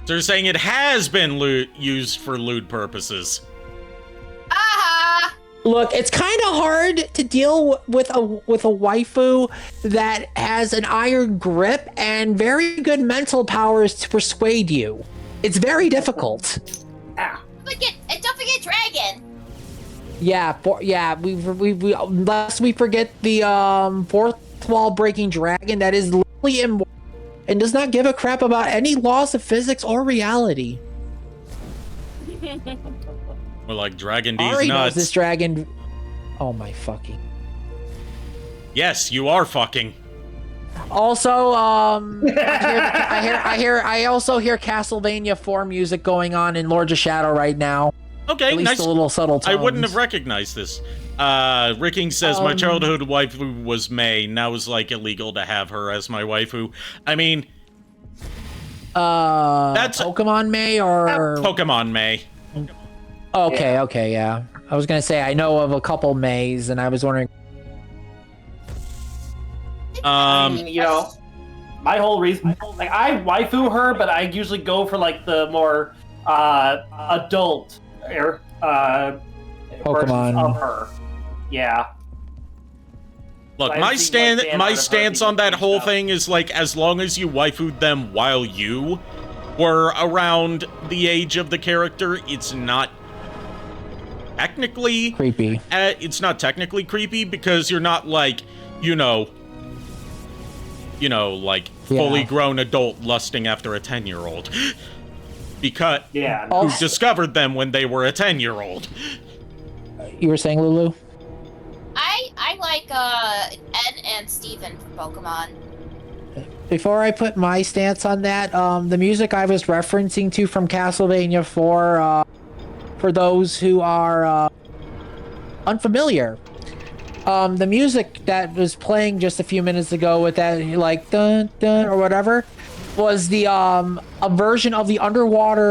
you're saying it has been used for lewd purposes? Look, it's kind of hard to deal with a waifu that has an iron grip and very good mental powers to persuade you. It's very difficult. And don't forget Dragon. Yeah, we lest we forget the fourth wall breaking dragon that is literally immortal and does not give a crap about any laws of physics or reality. Well, like Dragon D's Ari knows nuts. this dragon. Oh my fucking. Yes, you are fucking. Also, I also hear Castlevania 4 music going on in Lords of Shadow right now. Okay, at least nice. a little subtle tones. I wouldn't have recognized this. Ricking says my childhood waifu was May. Now it's like illegal to have her as my waifu. I mean, that's Pokemon May or Pokemon May. Okay, yeah. I was gonna say I know of a couple Mays, and I was wondering. You know, my whole reason, like, I waifu her, but I usually go for like the more adult Pokemon versions of her. Yeah. Look, I my think my stance on that whole thing is like, as long as you waifued them while you were around the age of the character, it's not technically creepy. It's not technically creepy because you're not like, like fully grown adult lusting after a 10-year-old. Because who discovered them when they were a 10-year-old. You were saying, Lulu? I like Ed and Steven from Pokemon. Before I put my stance on that, the music I was referencing to from Castlevania 4, for those who are unfamiliar, the music that was playing just a few minutes ago with that, like, dun dun or whatever, was the a version of the underground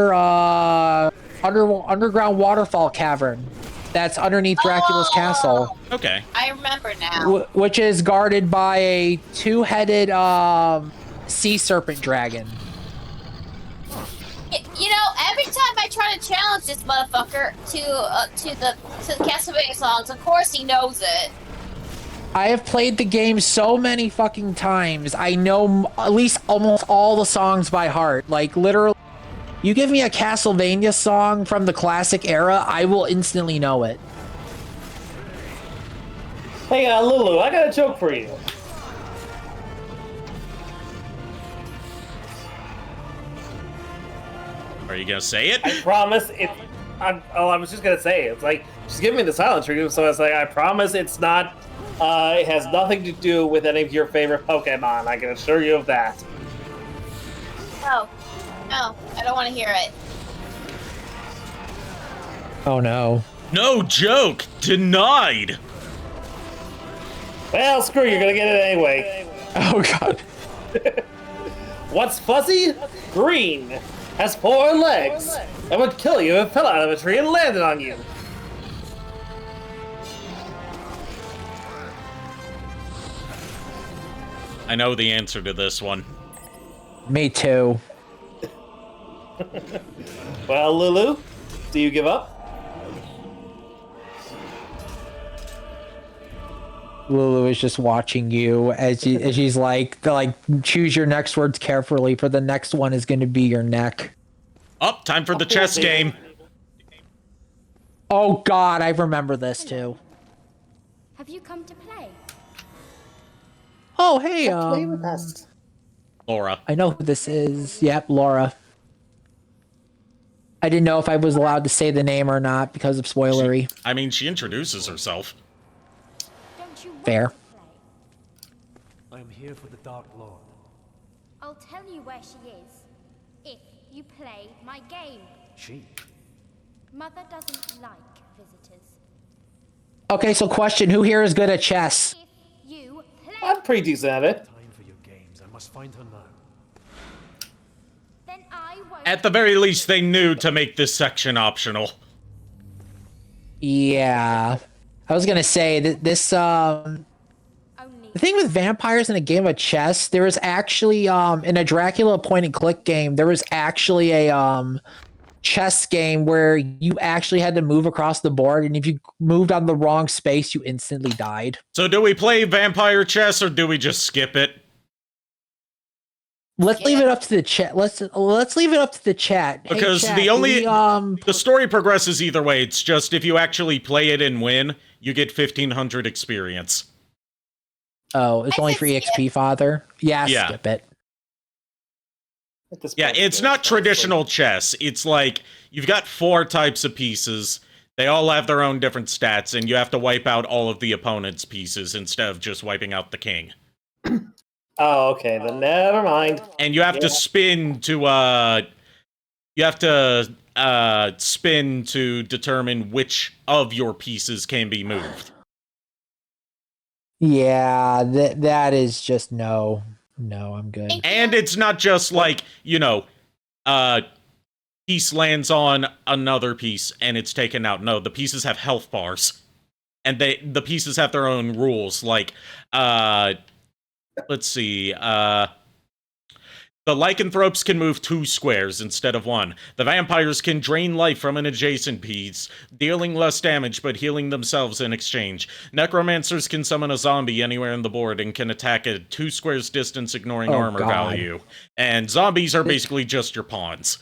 waterfall cavern that's underneath Dracula's castle. Okay. I remember now. Which is guarded by a two-headed sea serpent dragon. You know, every time I try to challenge this motherfucker to the Castlevania songs, of course he knows it. I have played the game so many fucking times. I know at least almost all the songs by heart. Like, literally, you give me a Castlevania song from the classic era, I will instantly know it. Hey, Lulu, I got a joke for you. Are you gonna say it? I promise it. I was just gonna say it. It's like, just give me the silent treatment. So it's like, I promise it's not. It has nothing to do with any of your favorite Pokemon. I can assure you of that. No, I don't want to hear it. Oh no. No joke! Denied! Well, screw you, you're gonna get it anyway. Oh god. What's fuzzy? Green. Has 4 legs. And would kill you if it fell out of a tree and landed on you. I know the answer to this one. Me too. Well, Lulu, do you give up? Lulu is just watching you as she's like choose your next words carefully, for the next one is going to be your neck. Oh, time for the chess game. Oh God, I remember this too. Have you come to play? Oh hey, Play with us. Laura. I know who this is. Yep, Laura. I didn't know if I was allowed to say the name or not because of spoilery. I mean, she introduces herself. Don't you want Fair. to play? I am here for the Dark Lord. I'll tell you where she is if you play my game. She? Mother doesn't like visitors. Okay, so question: who here is good at chess? If you play, I'm pretty decent at it. Time for your games. I must find her now. then I won't. At the very least, they knew to make this section optional. Yeah, I was gonna say that this Only the thing with vampires in a game of chess, there was actually in a Dracula point and click game, there was actually a chess game where you actually had to move across the board, and if you moved on the wrong space, you instantly died. So do we play vampire chess or do we just skip it? Let's leave it up to the chat. Let's leave it up to the chat. Hey, Because chat, the only we, the story progresses either way. It's just if you actually play it and win, you get 1,500 experience. oh, it's I only said for skip. EXP, Father. Yeah, Yeah. skip it. At this Yeah, point, it's not traditional chess. It's like you've got 4 types of pieces. They all have their own different stats, and you have to wipe out all of the opponent's pieces instead of just wiping out the king. Oh, okay, then never mind. And you have to spin to spin to determine which of your pieces can be moved. Yeah, that is just no. No, I'm good. And it's not just like, piece lands on another piece and it's taken out. No, the pieces have health bars. And the pieces have their own rules. Like, let's see, the lycanthropes can move 2 squares instead of 1. The vampires can drain life from an adjacent piece, dealing less damage but healing themselves in exchange. Necromancers can summon a zombie anywhere on the board and can attack at 2 squares distance, ignoring Oh, armor God. value. And zombies are basically just your pawns.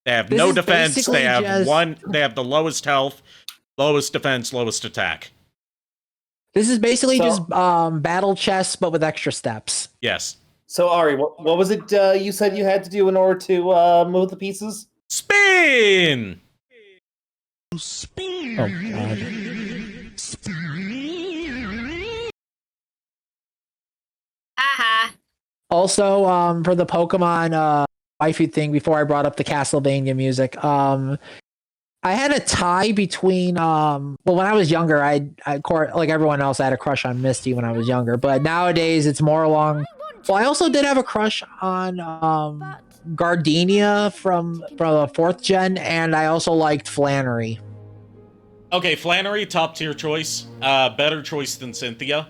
They have This no is defense. basically They have just- They have the lowest health, lowest defense, lowest attack. This is basically So- just battle chess, but with extra steps. Yes. So, Ari, what was it you said you had to do in order to move the pieces? Spin! Oh God. Haha. Also, for the Pokemon waifu thing, before I brought up the Castlevania music, I had a tie between well, when I was younger, like everyone else, I had a crush on Misty when I was younger, but nowadays it's more along. Well, I also did have a crush on Gardenia from the 4th gen, and I also liked Flannery. Okay, Flannery, top tier choice. Better choice than Cynthia.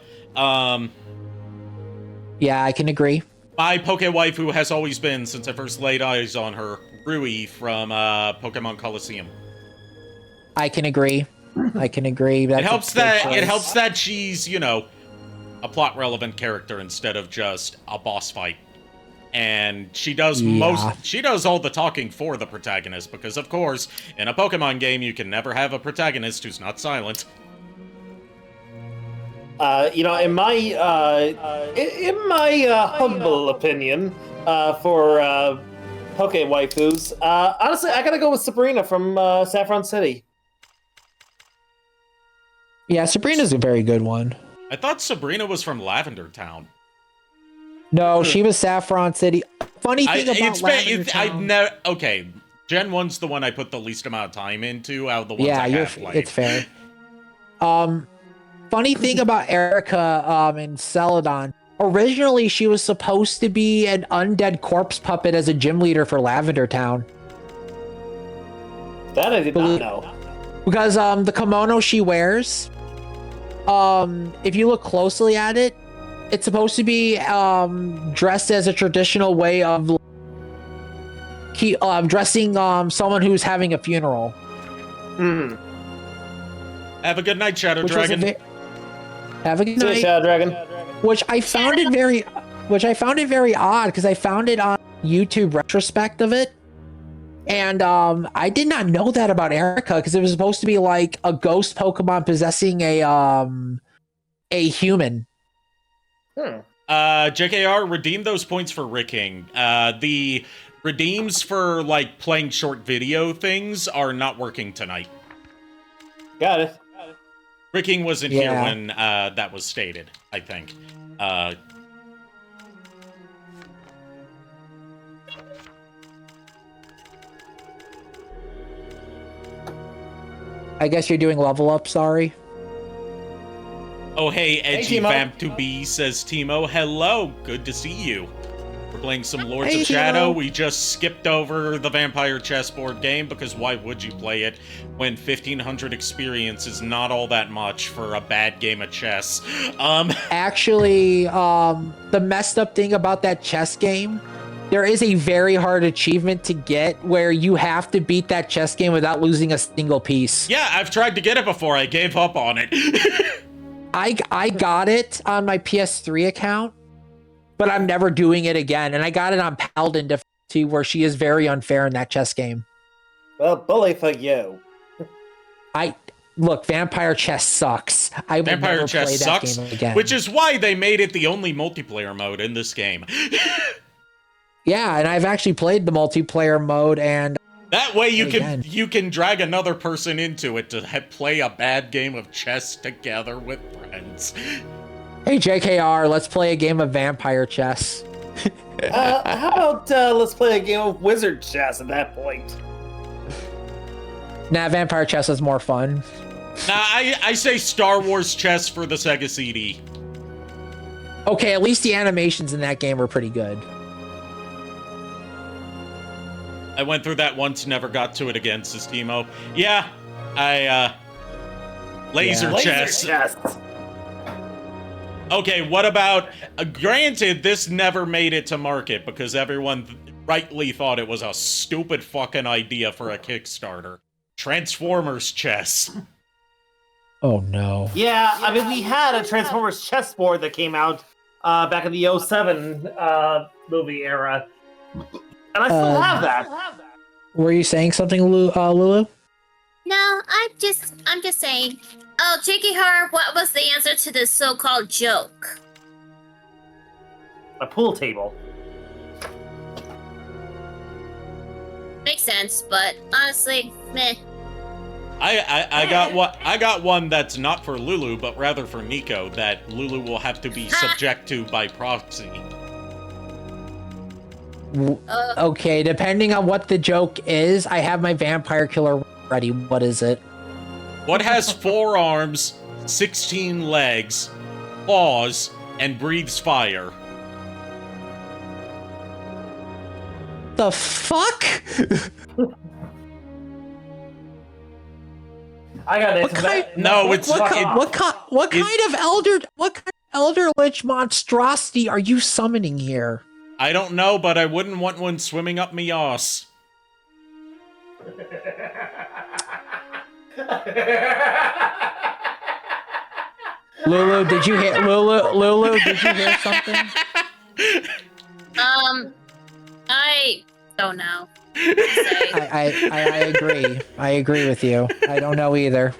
Yeah, I can agree. My Poke waifu has always been, since I first laid eyes on her, Rui from Pokemon Coliseum. I can agree. I can agree. That's It helps a good that choice. she's, a plot relevant character instead of just a boss fight. And she does Yeah. she does all the talking for the protagonist, because of course, in a Pokemon game you can never have a protagonist who's not silent. In my humble opinion, for Poke waifus, honestly, I gotta go with Sabrina from Saffron City. Yeah, Sabrina's a very good one. I thought Sabrina was from Lavender Town. No, she was Saffron City. Funny thing about Lavender Town. Okay, Gen 1's the one I put the least amount of time into out of the ones Yeah, I have played. it's fair. Funny thing about Erica in Celadon. Originally, she was supposed to be an undead corpse puppet as a gym leader for Lavender Town. That I did not know. Because the kimono she wears, if you look closely at it, it's supposed to be dressed as a traditional way of he dressing someone who's having a funeral. Hmm. Have a good night, Shadow Which was Dragon. have a good See you, night. Shadow Dragon. Which I found it very odd because I found it on YouTube retrospect of it, and I did not know that about Erica because it was supposed to be like a ghost Pokemon possessing a human. JKR, redeem those points for Ricking. The redeems for like playing short video things are not working tonight. Got it. Ricking wasn't here Yeah. when that was stated, I think. I guess you're doing level up. Sorry. Oh, hey, Edgy Timo. Vamp2B says, Timo, hello, good to see you. We're playing some Lords Hey, of Shadow. Timo. We just skipped over the Vampire Chessboard game because why would you play it when 1500 experience is not all that much for a bad game of chess? Actually, the messed up thing about that chess game, there is a very hard achievement to get where you have to beat that chess game without losing a single piece. Yeah, I've tried to get it before. I gave up on it. I got it on my PS3 account, but I'm never doing it again. And I got it on Paladin difficulty where she is very unfair in that chess game. Well, bully for you. Look, Vampire Chess sucks. I will Vampire never Chess play that sucks, game again. which is why they made it the only multiplayer mode in this game. Yeah, and I've actually played the multiplayer mode, and That way you Again. can drag another person into it to play a bad game of chess together with friends. hey JKR, let's play a game of Vampire Chess. How about let's play a game of wizard chess at that point? Nah, Vampire Chess is more fun. Nah, I say Star Wars chess for the Sega CD. Okay, at least the animations in that game were pretty good. I went through that once, never got to it again, says Timo. Yeah, laser Yeah. chess. Laser chess. Okay, what about, granted, this never made it to market because everyone rightly thought it was a stupid fucking idea for a Kickstarter. Transformers chess. Oh no. Yeah, I mean, we had a Transformers chessboard that came out back in the 07 movie era. And I still have that. Were you saying something, Lulu? No, I'm just saying. Oh, Jakey Har, what was the answer to this so-called joke? A pool table. Makes sense, but honestly, meh. I got one that's not for Lulu, but rather for Nico, that Lulu will have to be subject to by proxy. Okay, depending on what the joke is, I have my vampire killer ready. What is it? What has 4 arms, 16 legs, claws, and breathes fire? The fuck? I got What it. kind? No, it's What it- kind of elder lich monstrosity are you summoning here? I don't know, but I wouldn't want one swimming up me ass. Lulu, did you hear? Lulu, did you hear something? I don't know. I agree. I agree with you. I don't know either.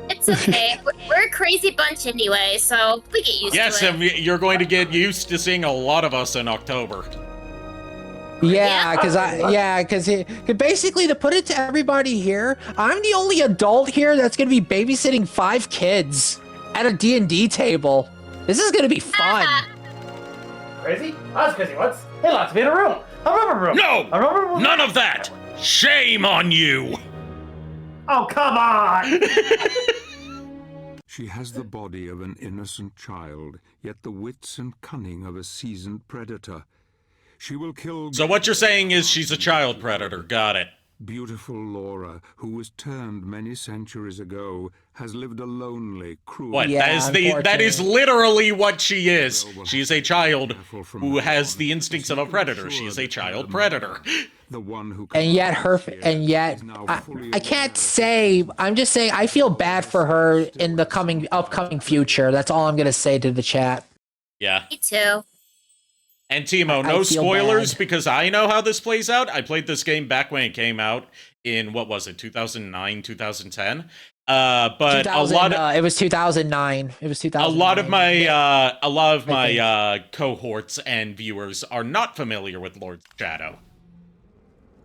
It's okay. We're a crazy bunch anyway, so we get used Yes, to it. and you're going to get used to seeing a lot of us in October. Yeah, because basically to put it to everybody here, I'm the only adult here that's gonna be babysitting 5 kids at a D&D table. This is gonna be fun. Crazy? That's crazy. What's? Hey, lots to be in a room. A rubber room. No! A rubber room. None of that! Shame on you! Oh, come on! She has the body of an innocent child, yet the wits and cunning of a seasoned predator. She will kill... So what you're saying is she's a child predator. Got it. Beautiful Laura, who was turned many centuries ago, has lived a lonely, cruel... What? Yeah, That is literally what she is. Well, She is a child from who now has on, the instincts of a predator. She is a child predator. The one who And yet I can't say, I'm just saying I feel bad for her in the upcoming future. That's all I'm going to say to the chat. Yeah. Me too. And Timo, I no feel spoilers bad. because I know how this plays out. I played this game back when it came out in, what was it, 2009, 2010? But a lot of... it was 2009. It was 2009. A lot of my cohorts and viewers are not familiar with Lord Shadow.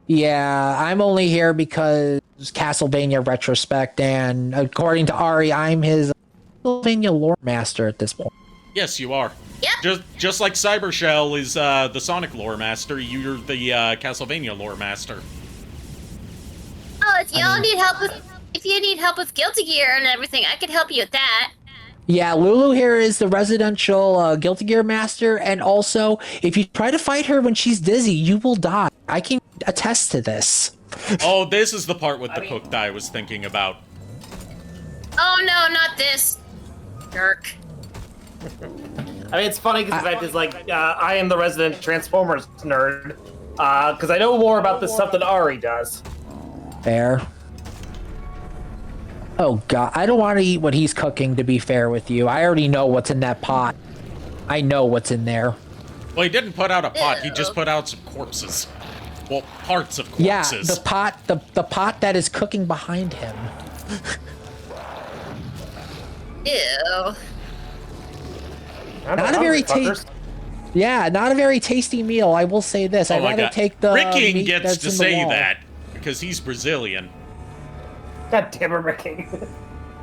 Yeah, I'm only here because Castlevania retrospect, and according to Ari, I'm his Castlevania lore master at this point. Yes, you are. Yep. Just like Cybershell is the Sonic lore master, you're the Castlevania lore master. Oh, if y'all need help if you need help with Guilty Gear and everything, I could help you with that. Yeah, Lulu here is the residential Guilty Gear master, and also, if you try to fight her when she's dizzy, you will die. I can attest to this. Oh, this is the part with the cooked I was thinking about. Oh no, not this. Jerk. I mean, it's funny because the fact is, like, I am the resident Transformers nerd, because I know more about this stuff than Ari does. Fair. Oh god, I don't want to eat what he's cooking, to be fair with you. I already know what's in that pot. I know what's in there. Well, he didn't put out a pot, he just put out some corpses. Well, parts of corpses. Yeah, the pot that is cooking behind him. Ew. Not a very tasty. Yeah, not a very tasty meal. I will say this. Oh I'd my rather God. take the Ricking meat gets that's to in the say wall. that because he's Brazilian. God damn it, Ricky.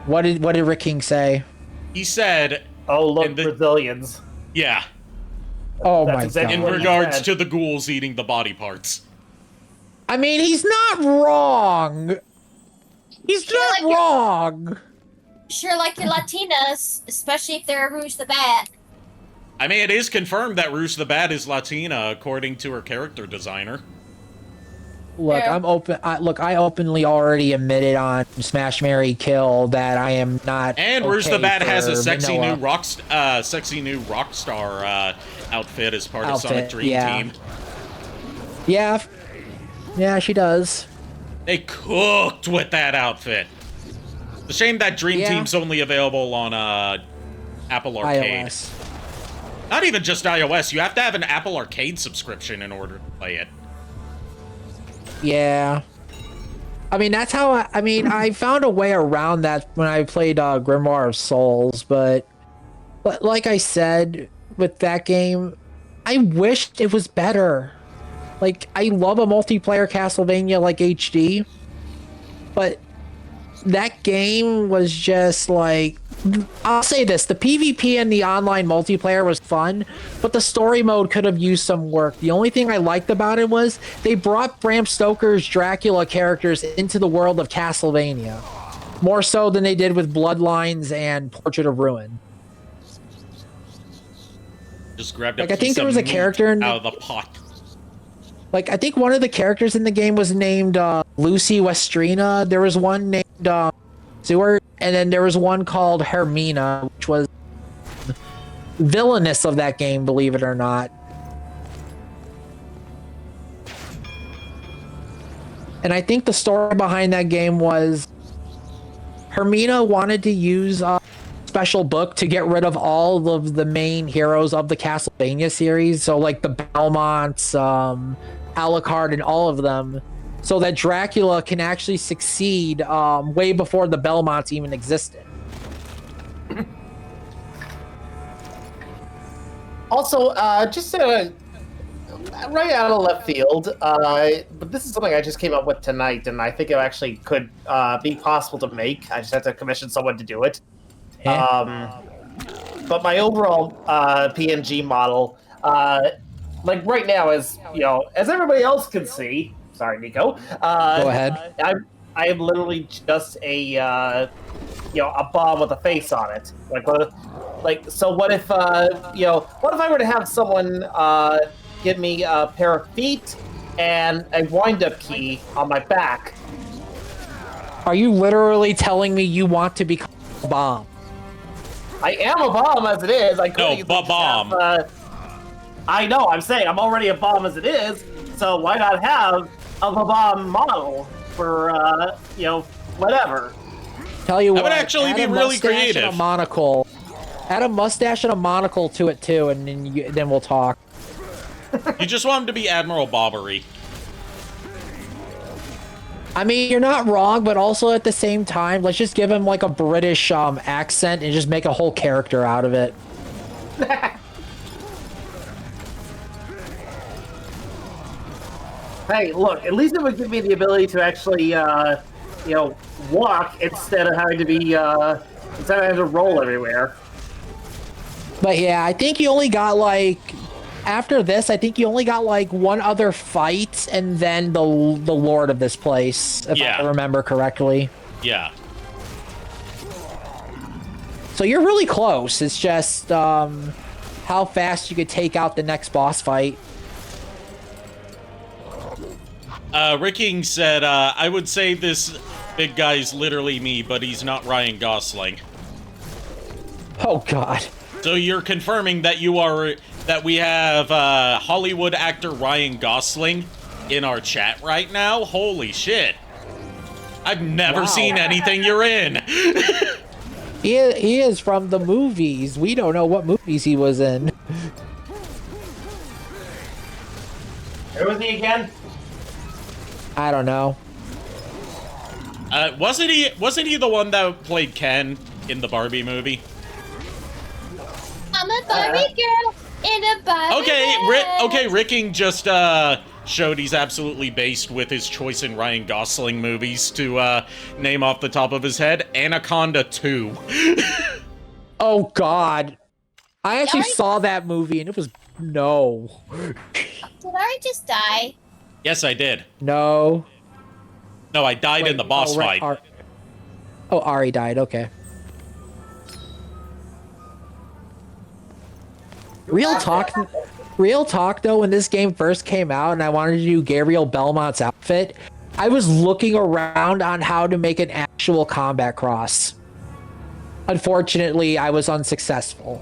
What did Ricking say? He said, Oh, look, And the- Brazilians. yeah, Oh That's my exactly in god. what he regards said. to the ghouls eating the body parts. I mean, he's not wrong. He's Sure, not like wrong. Sure, like your Latinas, especially if they're Rouge the Bat. I mean, it is confirmed that Rouge the Bat is Latina, according to her character designer. Look, Yeah. I'm open. I openly already admitted on Smash Marry Kill that I am not. And Rouge the okay Bat has a for sexy Manoa. new rock star outfit as part of Sonic Outfit, Dream yeah. Team. Yeah, she does. They cooked with that outfit. It's a shame that Dream Yeah. Team's only available on Apple Arcade. iOS. Not even just iOS. You have to have an Apple Arcade subscription in order to play it. Yeah. I mean, that's how I found a way around that when I played Grimoire of Souls, but like I said with that game, I wished it was better. Like, I love a multiplayer Castlevania like HD, but that game was just like, I'll say this, the PvP and the online multiplayer was fun, but the story mode could have used some work. The only thing I liked about it was they brought Bram Stoker's Dracula characters into the world of Castlevania, more so than they did with Bloodlines and Portrait of Ruin. Just grabbed a Like, I think piece there of was a meat character in- out of the pot. Like, I think one of the characters in the game was named Lucy Westrina. There was one named Seward, and then there was one called Hermina, which was villainous of that game, believe it or not. And I think the story behind that game was Hermina wanted to use a special book to get rid of all of the main heroes of the Castlevania series. So, like, the Belmonts, Alucard, and all of them, so that Dracula can actually succeed way before the Belmonts even existed. Also, just right out of left field, but this is something I just came up with tonight, and I think it actually could be possible to make. I just have to commission someone to do it. But my overall PNG model, like right now, as you know, as everybody else can see. Sorry, Nico. Go ahead. I am literally just a a bomb with a face on it. So what if what if I were to have someone give me a pair of feet, and a wind-up key on my back. Are you literally telling me you want to become a bomb? I am a bomb as it is. I could No, easily just bomb. have, I know. I'm saying I'm already a bomb as it is. So why not have a bomb model for whatever? Tell you That what, would actually add be a really mustache and creative. a monocle. Add a mustache and a monocle to it too, and then we'll talk. You just want him to be Admiral Bobbery. I mean, you're not wrong, but also at the same time, let's just give him like a British accent and just make a whole character out of it. Hey, look, at least it would give me the ability to actually, walk instead of having to be, instead of having to roll everywhere. But yeah, I think you only got like, after this, I think you only got like one other fight and then the Lord of this place, if Yeah. I remember correctly. Yeah. So you're really close. It's just how fast you could take out the next boss fight. Ricking said, I would say this big guy's literally me, but he's not Ryan Gosling. Oh God. So you're confirming that that we have Hollywood actor Ryan Gosling in our chat right now? Holy shit. I've never Wow. seen anything you're in. He is from the movies. We don't know what movies he was in. Who was he again? I don't know. Wasn't he the one that played Ken in the Barbie movie? I'm a Barbie girl in a Barbie Okay, Ricking just showed he's absolutely based with his choice in Ryan Gosling movies to name off the top of his head. Anaconda 2. Oh God. I actually Really? saw that movie and it was no. Did I just die? Yes, I did. No. No, I died in the boss right, fight. Ari died, okay. Real talk though, when this game first came out and I wanted to do Gabriel Belmont's outfit, I was looking around on how to make an actual combat cross. Unfortunately, I was unsuccessful.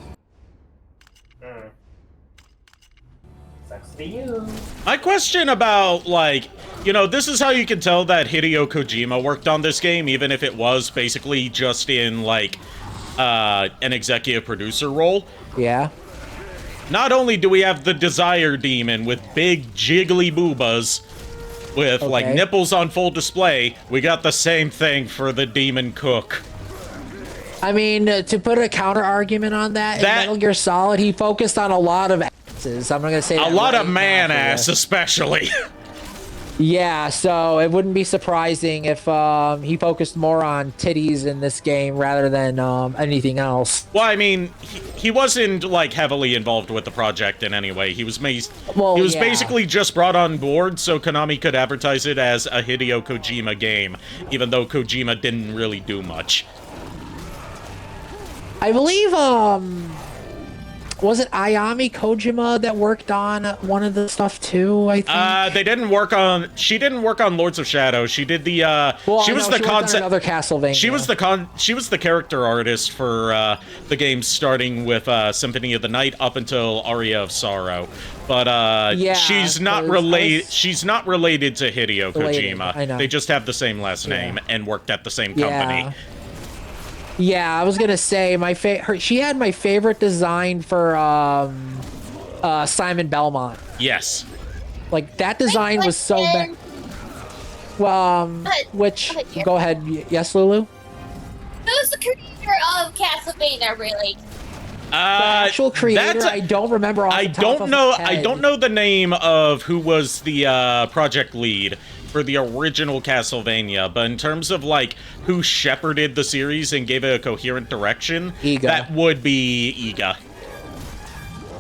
Sucks to you. My question about, like, this is how you can tell that Hideo Kojima worked on this game, even if it was basically just in, like, an executive producer role. Yeah. Not only do we have the Desire Demon with big jiggly boobas with, like, Okay. nipples on full display, we got the same thing for the Demon Cook. I mean, to put a counter argument on that, in Metal Gear Solid, he focused on a lot of asses. I'm not gonna say A that lot right of man now for ass, you. especially. Yeah, so it wouldn't be surprising if he focused more on titties in this game rather than anything else. Well, I mean, he wasn't, like, heavily involved with the project in any way. He was yeah. basically just brought on board so Konami could advertise it as a Hideo Kojima game, even though Kojima didn't really do much. I believe, was it Ayami Kojima that worked on one of the stuff too, I think? She didn't work on Lords of Shadow. She did the, Well, she I was know, the she worked on concept. another Castlevania. She was the character artist for the game, starting with Symphony of the Night up until Aria of Sorrow. But Yeah, she's not 'cause related. She's not related to Hideo Related, Kojima. I know. They just have the same last name and worked at the same company. Yeah, I was gonna say she had my favorite design for Simon Belmont. Yes. Like that design was so bad. Well, which go ahead, yes, Lulu. Who's the creator of Castlevania, really? The actual creator, I don't remember. Off the top of my head. I don't know the name of who was the project lead for the original Castlevania, but in terms of, like, who shepherded the series and gave it a coherent direction, Iga. that would be Iga.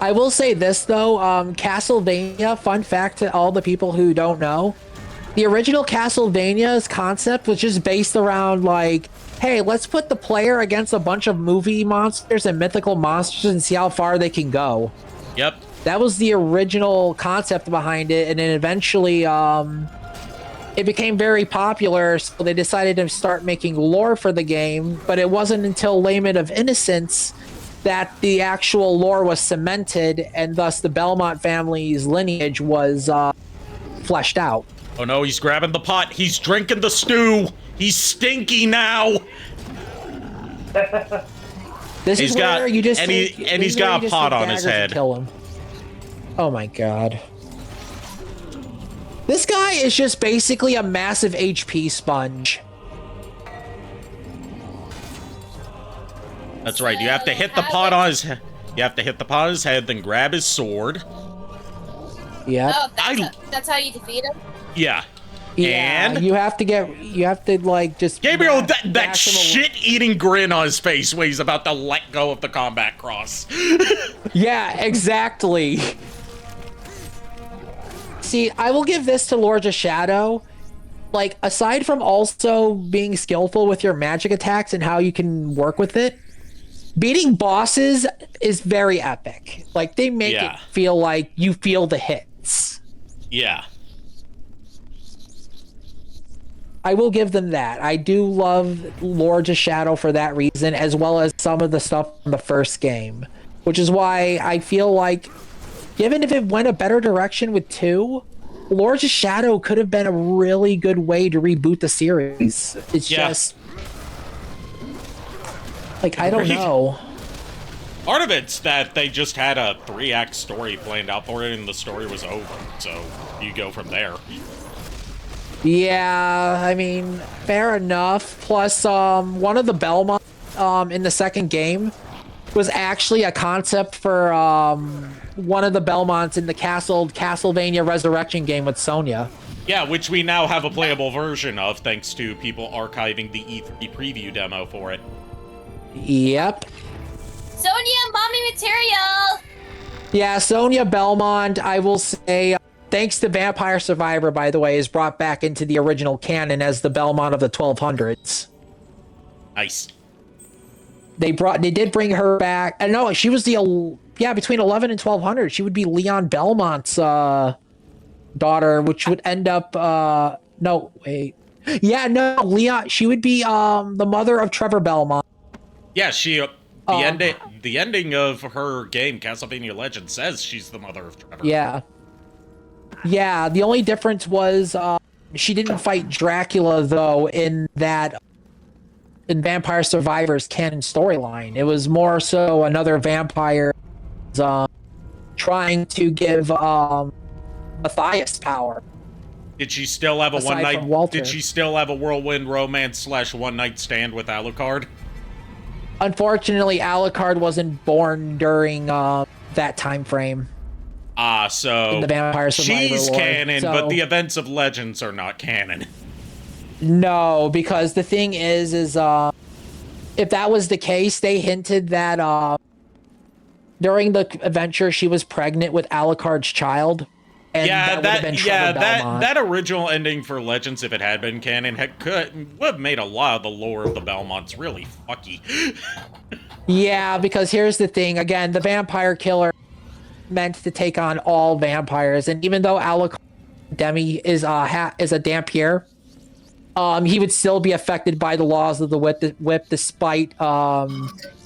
I will say this though, Castlevania, fun fact to all the people who don't know, the original Castlevania's concept was just based around like, hey, let's put the player against a bunch of movie monsters and mythical monsters and see how far they can go. Yep. That was the original concept behind it, and then eventually it became very popular, so they decided to start making lore for the game, but it wasn't until Lament of Innocence that the actual lore was cemented, and thus the Belmont family's lineage was fleshed out. Oh no, he's grabbing the pot. He's drinking the stew. He's stinky now. This is where you just he's got a pot on his head. Kill him. Oh my god. This guy is just basically a massive HP sponge. That's right. You have to hit the pot on his head. You have to hit the pot on his head, then grab his sword. Yeah. Oh, that's how you defeat him? Yeah. Yeah, and you have to like just Gabriel, that shit-eating grin on his face when he's about to let go of the combat cross. Yeah, exactly. See, I will give this to Lords of Shadow. Like, aside from also being skillful with your magic attacks and how you can work with it, beating bosses is very epic. Like, they make it feel like you feel the hits. Yeah. I will give them that. I do love Lords of Shadow for that reason, as well as some of the stuff from the first game. Which is why I feel like, given if it went a better direction with 2, Lords of Shadow could have been a really good way to reboot the series. It's just... like, I don't know. Part of it's that they just had a 3-act story planned out for it, and the story was over. So, you go from there. Yeah, I mean, fair enough. Plus, one of the Belmont in the second game was actually a concept for one of the Belmonts in the Castlevania Resurrection game with Sonya. Yeah, which we now have a playable version of, thanks to people archiving the E3 preview demo for it. Yep. Sonya, mommy material! Yeah, Sonya Belmont, I will say... thanks to Vampire Survivor, by the way, is brought back into the original canon as the Belmont of the 1200s. Nice. They did bring her back. I know she was between 11 and 1200. She would be Leon Belmont's daughter, which would end up Leon. She would be the mother of Trevor Belmont. Yeah, the ending of her game, Castlevania Legends, says she's the mother of Trevor. Yeah. Yeah, the only difference was she didn't fight Dracula, though, in Vampire Survivor's canon storyline. It was more so another vampire trying to give Matthias power. Did she still have a Did she still have a whirlwind romance / one night stand with Alucard? Unfortunately, Alucard wasn't born during that time frame. So in the Vampire Survivor she's lore. canon, but the events of Legends are not canon. No, because the thing is if that was the case, they hinted that during the adventure she was pregnant with Alucard's child. And that original ending for Legends, if it had been canon, would have made a lot of the lore of the Belmonts really fucky. Yeah, because here's the thing. Again, the vampire killer meant to take on all vampires, and even though Alucard Demi is a Dampier, he would still be affected by the laws of the whip despite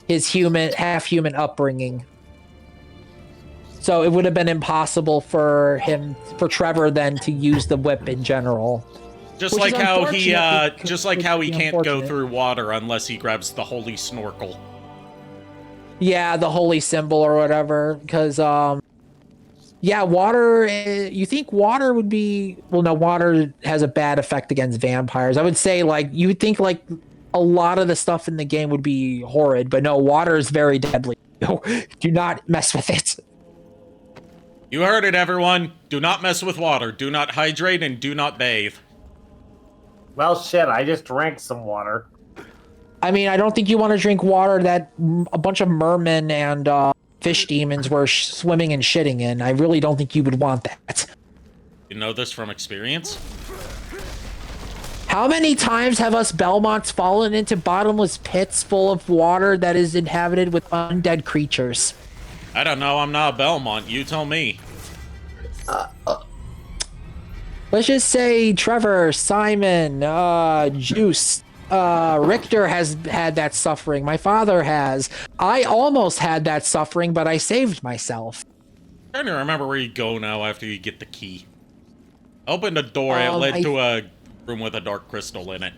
his half-human upbringing. So it would have been impossible for Trevor then to use the whip in general. Just like how he can't go through water unless he grabs the holy snorkel. Yeah, the holy symbol or whatever, because water. You think water would be? Well, no, water has a bad effect against vampires. I would say you would think a lot of the stuff in the game would be horrid, but no, water is very deadly. Do not mess with it. You heard it, everyone. Do not mess with water. Do not hydrate and do not bathe. Well, shit, I just drank some water. I mean, I don't think you want to drink water that a bunch of mermen and fish demons were swimming and shitting in. I really don't think you would want that. You know this from experience? How many times have us Belmonts fallen into bottomless pits full of water that is inhabited with undead creatures? I don't know. I'm not a Belmont. You tell me. Let's just say Trevor, Simon, Juice, Richter has had that suffering. My father has. I almost had that suffering, but I saved myself. I'm trying to remember where you go now after you get the key. Opened a door. It led to a room with a dark crystal in it.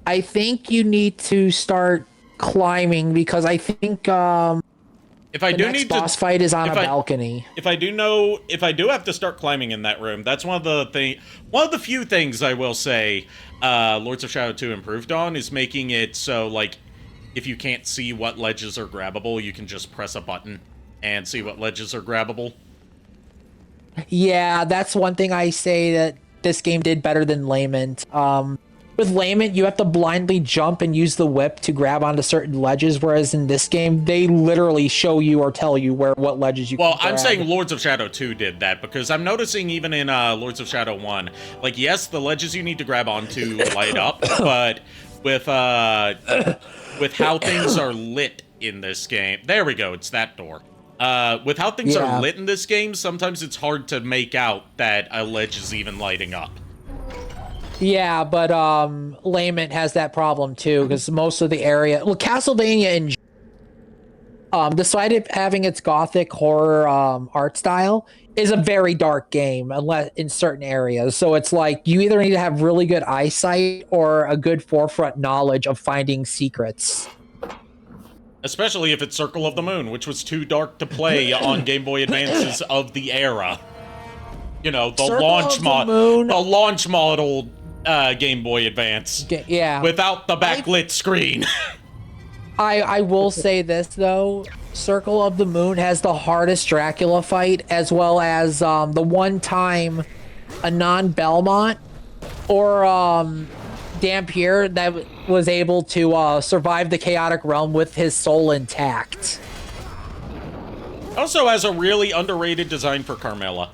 I think you need to start climbing because I think if I the do next need boss to, fight is on a balcony. If I do have to start climbing in that room, that's one of the few things I will say Lords of Shadow 2 improved on is making it so like if you can't see what ledges are grabbable, you can just press a button and see what ledges are grabbable. Yeah, that's one thing I say that this game did better than Lament. With Lament, you have to blindly jump and use the whip to grab onto certain ledges, whereas in this game, they literally show you or tell you what ledges you can grab. I'm saying Lords of Shadow 2 did that, because I'm noticing even in Lords of Shadow 1, like, yes, the ledges you need to grab onto light up, but with how things are lit in this game... There we go, it's that door. With how things are lit in this game, sometimes it's hard to make out that a ledge is even lighting up. Yeah, but Lament has that problem too, because most of the area... Well, Castlevania, despite it having its gothic horror art style, is a very dark game, unless in certain areas. So it's like, you either need to have really good eyesight or a good forefront knowledge of finding secrets. Especially if it's Circle of the Moon, which was too dark to play on Game Boy Advances of the era. You know, the launch model Game Boy Advance. Yeah. Without the backlit screen. I will say this, though. Circle of the Moon has the hardest Dracula fight, as well as the one time a non-Belmont or Dampier that was able to survive the chaotic realm with his soul intact. Also has a really underrated design for Carmilla.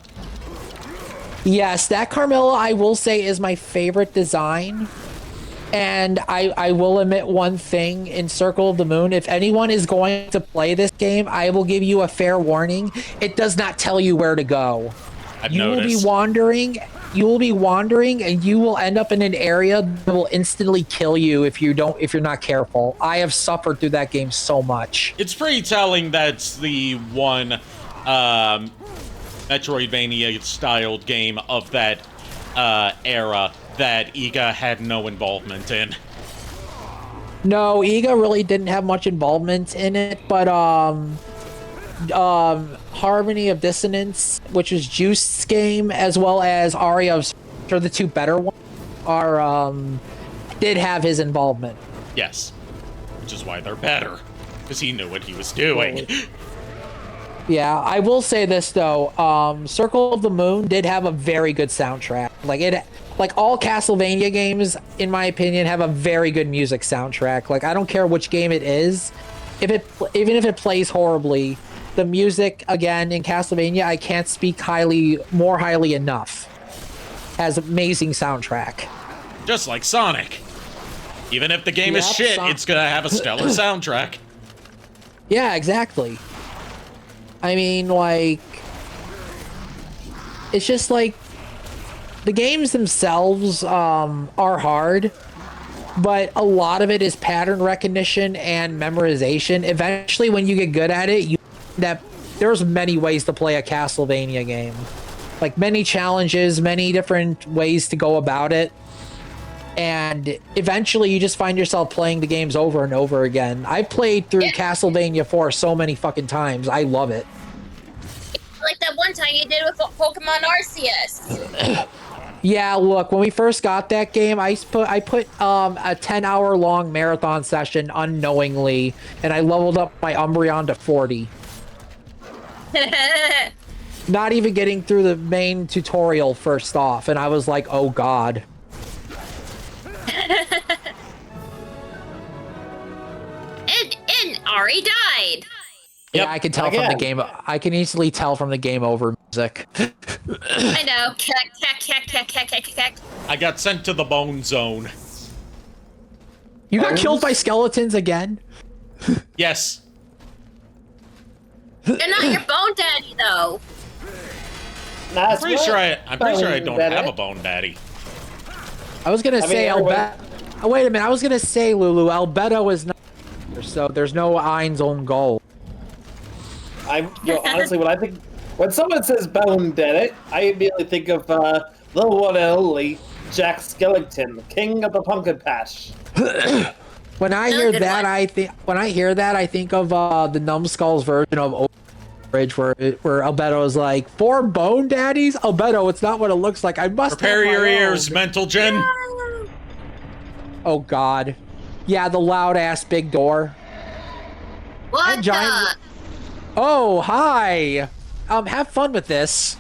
Yes, that Carmilla, I will say, is my favorite design. And I will admit one thing in Circle of the Moon. If anyone is going to play this game, I will give you a fair warning. It does not tell you where to go. You will be wandering, and you will end up in an area that will instantly kill you if you're not careful. I have suffered through that game so much. It's pretty telling that's the one Metroidvania-styled game of that era that Iga had no involvement in. No, Iga really didn't have much involvement in it, but Harmony of Dissonance, which was Juice's game, as well as Aria of Spectre, are the two better ones, did have his involvement. Yes, which is why they're better, because he knew what he was doing. Yeah, I will say this though, Circle of the Moon did have a very good soundtrack. Like all Castlevania games, in my opinion, have a very good music soundtrack. Like, I don't care which game it is, even if it plays horribly, the music, again, in Castlevania, I can't speak more highly enough. Has amazing soundtrack. Just like Sonic. Even if the game is shit, it's gonna have a stellar soundtrack. Yeah, exactly. I mean, like, it's just like, the games themselves are hard, but a lot of it is pattern recognition and memorization. Eventually, when you get good at it, there's many ways to play a Castlevania game. Like, many challenges, many different ways to go about it. And eventually, you just find yourself playing the games over and over again. I've played through Castlevania 4 so many fucking times. I love it. Like that one time you did with Pokemon Arceus. Yeah, look, when we first got that game, I put a 10-hour long marathon session unknowingly, and I leveled up my Umbreon to 40. Not even getting through the main tutorial first off, and I was like, oh god. and Ari died. Yeah, I can tell from the game. I can easily tell from the game over music. I know. I got sent to the bone zone. You got killed by skeletons again? Yes. You're not your bone daddy, though. I'm pretty sure I don't have a bone daddy. I was gonna say Albedo. Oh, wait a minute. I was gonna say Lulu. Albedo is not. So there's no Ein's own goal. Honestly, when someone says bone daddy, I immediately think of the one and only Jack Skellington, king of the pumpkin patch. When I hear that, I think of the Numbskull's version of Bridge, where Albedo is like, 4 bone daddies. Albedo, it's not what it looks like. I must prepare your ears, own. mental gen. Oh God, yeah, the loud ass big door. What giant... Oh, hi. Have fun with this.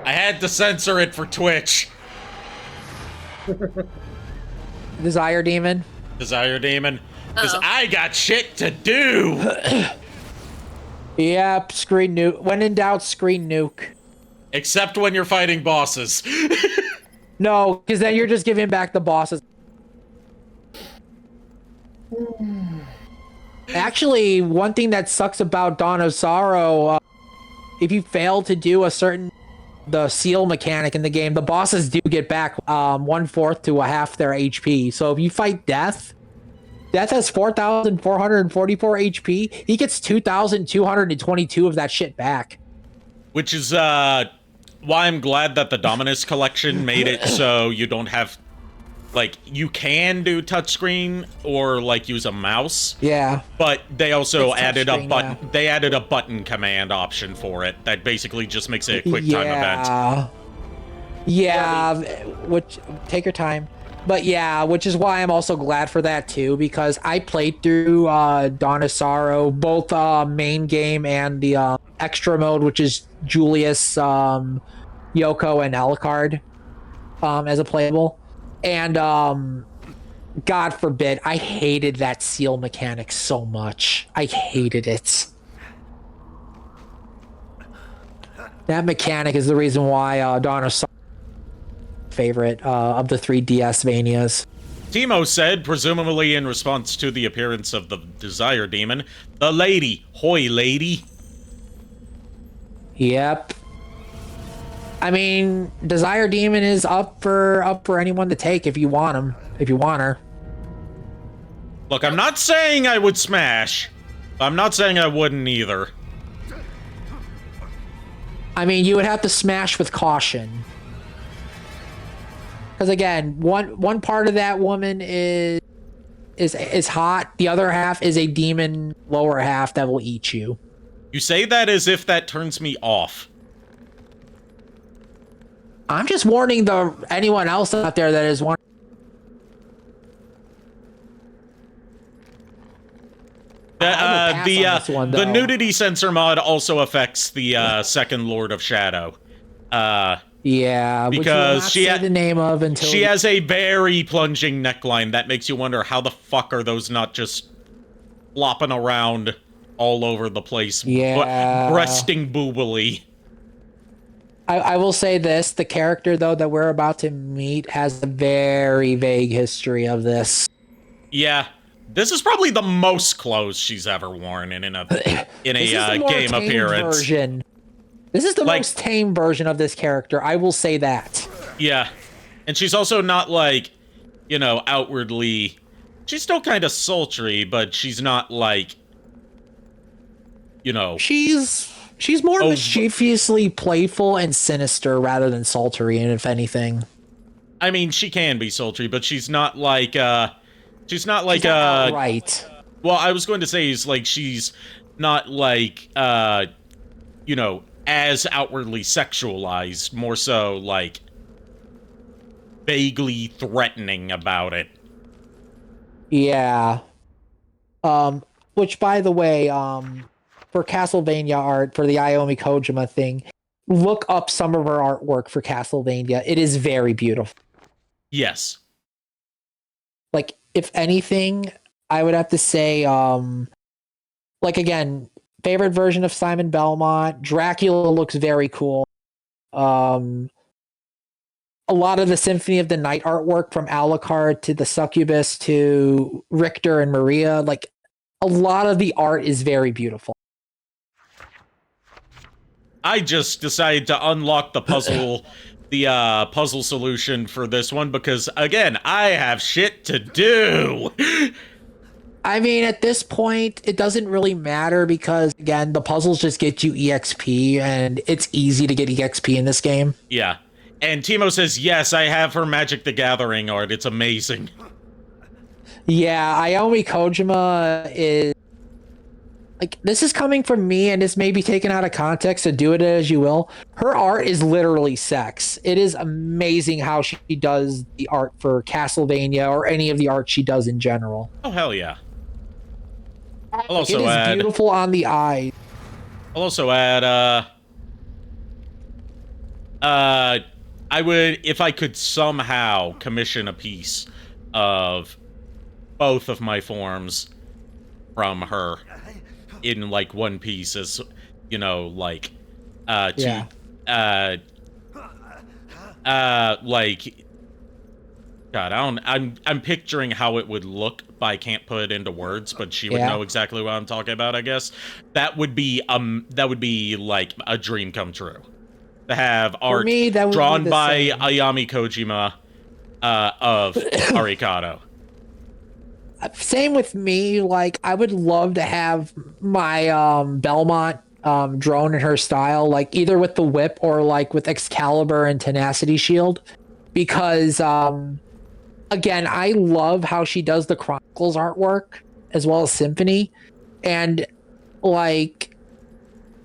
I had to censor it for Twitch. Desire Demon. Desire Demon. Because I got shit to do. Yep, screen nuke. When in doubt, screen nuke. Except when you're fighting bosses. No, because then you're just giving back the bosses. Actually, one thing that sucks about Dawn of Sorrow, if you fail to do the seal mechanic in the game, the bosses do get back 1/4 to a half their HP. So if you fight Death has 4,444 HP. He gets 2,222 of that shit back. Which is why I'm glad that the Dominus collection made it so you don't have, like, you can do touchscreen or like use a mouse. Yeah. But they also It's added a touchscreen, button. yeah. They added a button command option for it that basically just makes it a quick time event. Yeah, which take your time. But yeah, which is why I'm also glad for that too, because I played through Dawn of Sorrow, both main game and the extra mode, which is Julius, Yoko, and Alucard as a playable. And God forbid, I hated that seal mechanic so much. I hated it. That mechanic is the reason why Dawn of Sorrow favorite of the 3 DS-Vanias. Timo said, presumably in response to the appearance of the Desire Demon, the lady. Hoy, lady. Yep. I mean, Desire Demon is up for anyone to take if you want him, if you want her. Look, I'm not saying I would smash. I'm not saying I wouldn't either. I mean, you would have to smash with caution. Because again, one part of that woman is hot. The other half is a demon lower half that will eat you. You say that as if that turns me off. I'm just warning anyone else out there that is one. The nudity censor mod also affects the second Lord of Shadow. Yeah, because she the name of until she has a very plunging neckline that makes you wonder how the fuck are those not just flopping around all over the place, breasting boobily. I will say this: the character though that we're about to meet has a very vague history of this. Yeah, this is probably the most clothes she's ever worn in a game appearance. Version. This is the most tame version of this character, I will say that. Yeah. And she's also not like, you know, outwardly... She's still kind of sultry, but she's not like, you know... She's more mischievously playful and sinister rather than sultry, and if anything. I mean, she can be sultry, but she's not like, She's not right. Well, I was going to say she's not like, you know, as outwardly sexualized, more so like vaguely threatening about it. Yeah. Which by the way, for Castlevania art, for the Iomi Kojima thing, look up some of her artwork for Castlevania. It is very beautiful. Yes. Like, if anything, I would have to say, like, again, favorite version of Simon Belmont. Dracula looks very cool. A lot of the Symphony of the Night artwork from Alucard to the Succubus to Richter and Maria, like, a lot of the art is very beautiful. I just decided to unlock the puzzle, puzzle solution for this one because, again, I have shit to do. I mean, at this point, it doesn't really matter because, again, the puzzles just get you EXP, and it's easy to get EXP in this game. Yeah. And Timo says, yes, I have her Magic the Gathering art. It's amazing. Yeah, Ayami Kojima is... Like, this is coming from me, and this may be taken out of context, so do it as you will. Her art is literally sex. It is amazing how she does the art for Castlevania or any of the art she does in general. Oh, hell yeah. I'll also it is add... beautiful on the eye. I'll also add, I would, if I could somehow commission a piece of both of my forms from her in, like, one piece as, you know, like, like, God, I'm picturing how it would look, but I can't put it into words, but she would know exactly what I'm talking about, I guess. That would be, like, a dream come true. To have art drawn by Ayami Kojima, of Arikado. Same with me. Like, I would love to have my Belmont drawn in her style, like either with the whip or like with Excalibur and Tenacity Shield, because again, I love how she does the Chronicles artwork as well as Symphony, and like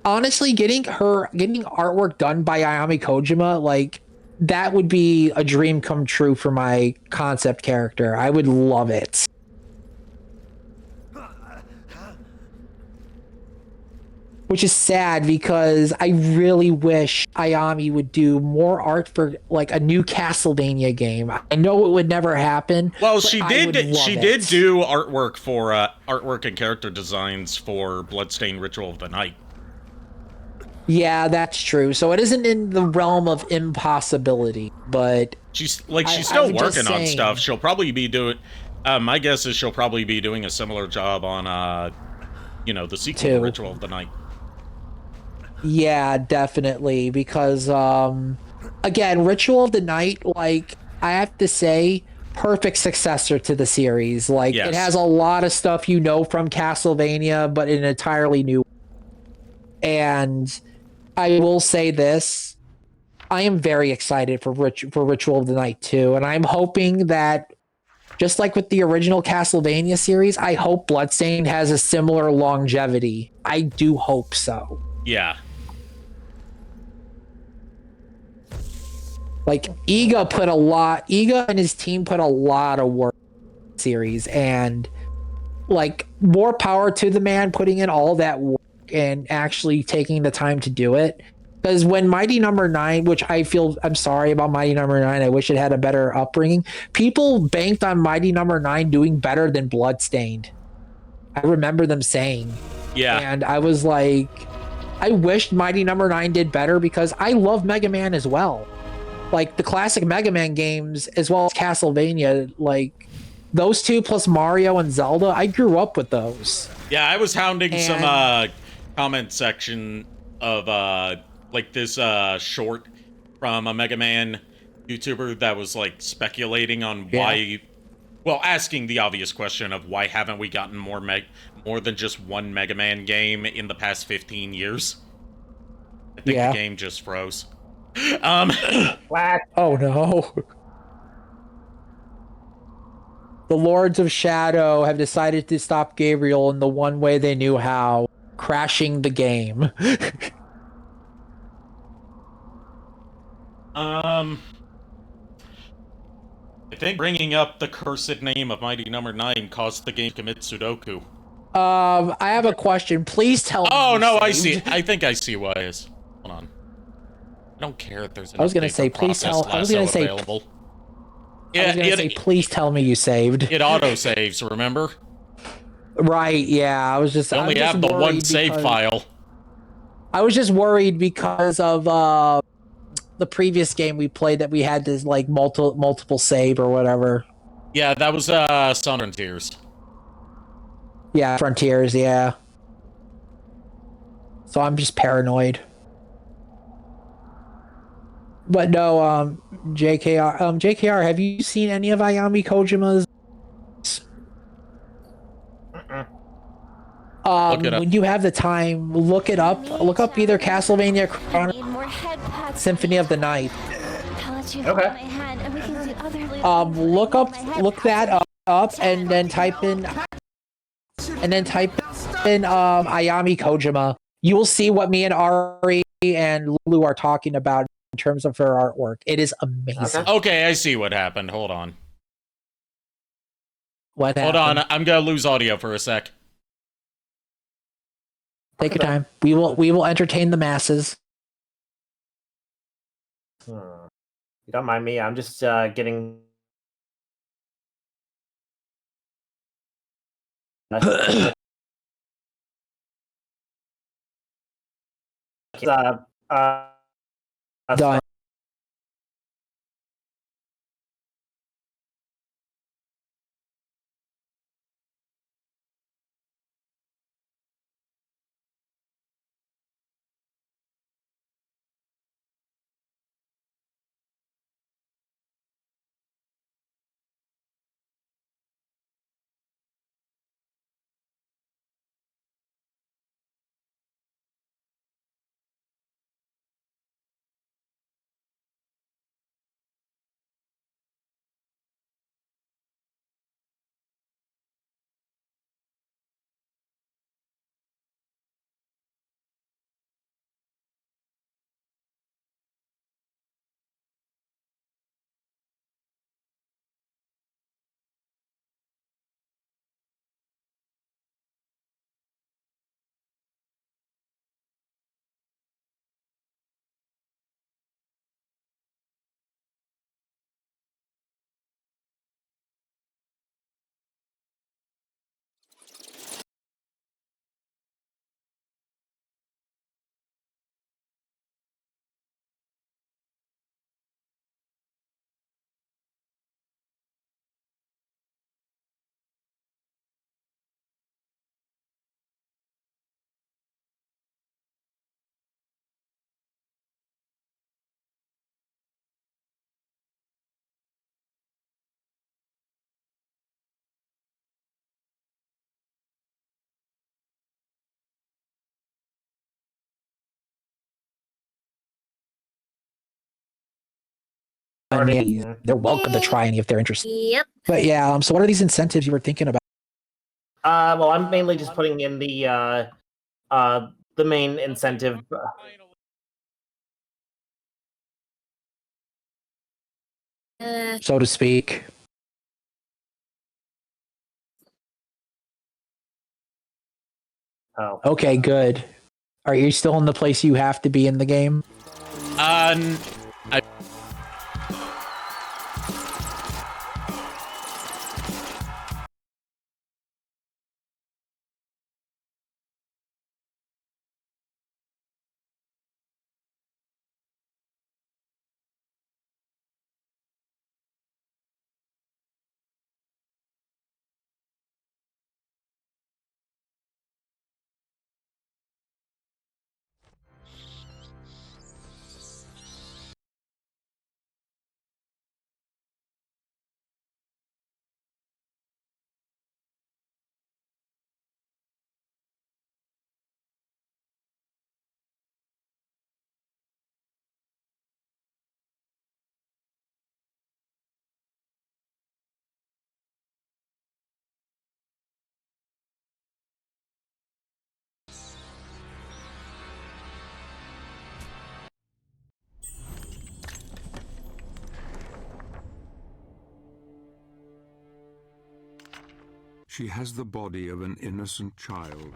honestly, getting artwork done by Ayami Kojima, like that would be a dream come true for my concept character. I would love it. Which is sad because I really wish Ayami would do more art for like a new Castlevania game. I know it would never happen. Well, she did do artwork for artwork and character designs for Bloodstained Ritual of the Night. Yeah, that's true. So it isn't in the realm of impossibility, but she's still working on stuff. She'll probably be doing. My guess is she'll probably be doing a similar job on, you know, the sequel to Ritual of the Night. Yeah, definitely. Because again, Ritual of the Night, like I have to say, perfect successor to the series. Like it has a lot of stuff you know from Castlevania, but in an entirely new. And I will say this, I am very excited for Ritual of the Night 2, and I'm hoping that, just like with the original Castlevania series, I hope Bloodstained has a similar longevity. I do hope so. Yeah. Like, Iga and his team put a lot of work in the series, and, like, more power to the man putting in all that work and actually taking the time to do it. Because when Mighty Number 9, which I'm sorry about Mighty Number 9, I wish it had a better upbringing. People banked on Mighty Number 9 doing better than Bloodstained. I remember them saying. Yeah. And I was like, I wished Mighty Number 9 did better because I love Mega Man as well. Like the classic Mega Man games as well as Castlevania, like those two plus Mario and Zelda, I grew up with those. Yeah, I was hounding some comment section of like this short from a Mega Man YouTuber that was like speculating on why, well, asking the obvious question of why haven't we gotten more than just one Mega Man game in the past 15 years? I think the game just froze. Oh no. The Lords of Shadow have decided to stop Gabriel in the one way they knew how, crashing the game. I think bringing up the cursed name of Mighty Number 9 caused the game to commit Sudoku. I have a question. Please tell me. Oh no, I see. I think I see why it is. Hold on. I don't care if there's an please tell me you saved. It auto saves, remember? Right, yeah. I was just You only have the one save file. I was just worried because of the previous game we played that we had this like multiple save or whatever. Yeah, that was Sun and Tears. Yeah, Frontiers, yeah. So I'm just paranoid. But no, JKR, have you seen any of Ayami Kojima's? Mm-mm. Look it up. When you have the time, look it up. Look up either Castlevania I need more head pats. Symphony of the Night. I'll let you Okay. hold my hand, and we can do other little things Look like up, my head look that up, and then type in Ayami Kojima. You will see what me and Ari and Lulu are talking about in terms of her artwork. It is amazing. Okay. Okay, I see what happened. Hold on. What Hold happened? on. I'm gonna lose audio for a sec. Take your time. We will entertain the masses. You don't mind me. I'm just getting. Done. They're welcome to try any if they're interested. Yep. But yeah, so what are these incentives you were thinking about? Well, I'm mainly just putting in the main incentive. So to speak. Oh, Okay, good. Are you still in the place you have to be in the game? I She has the body of an innocent child.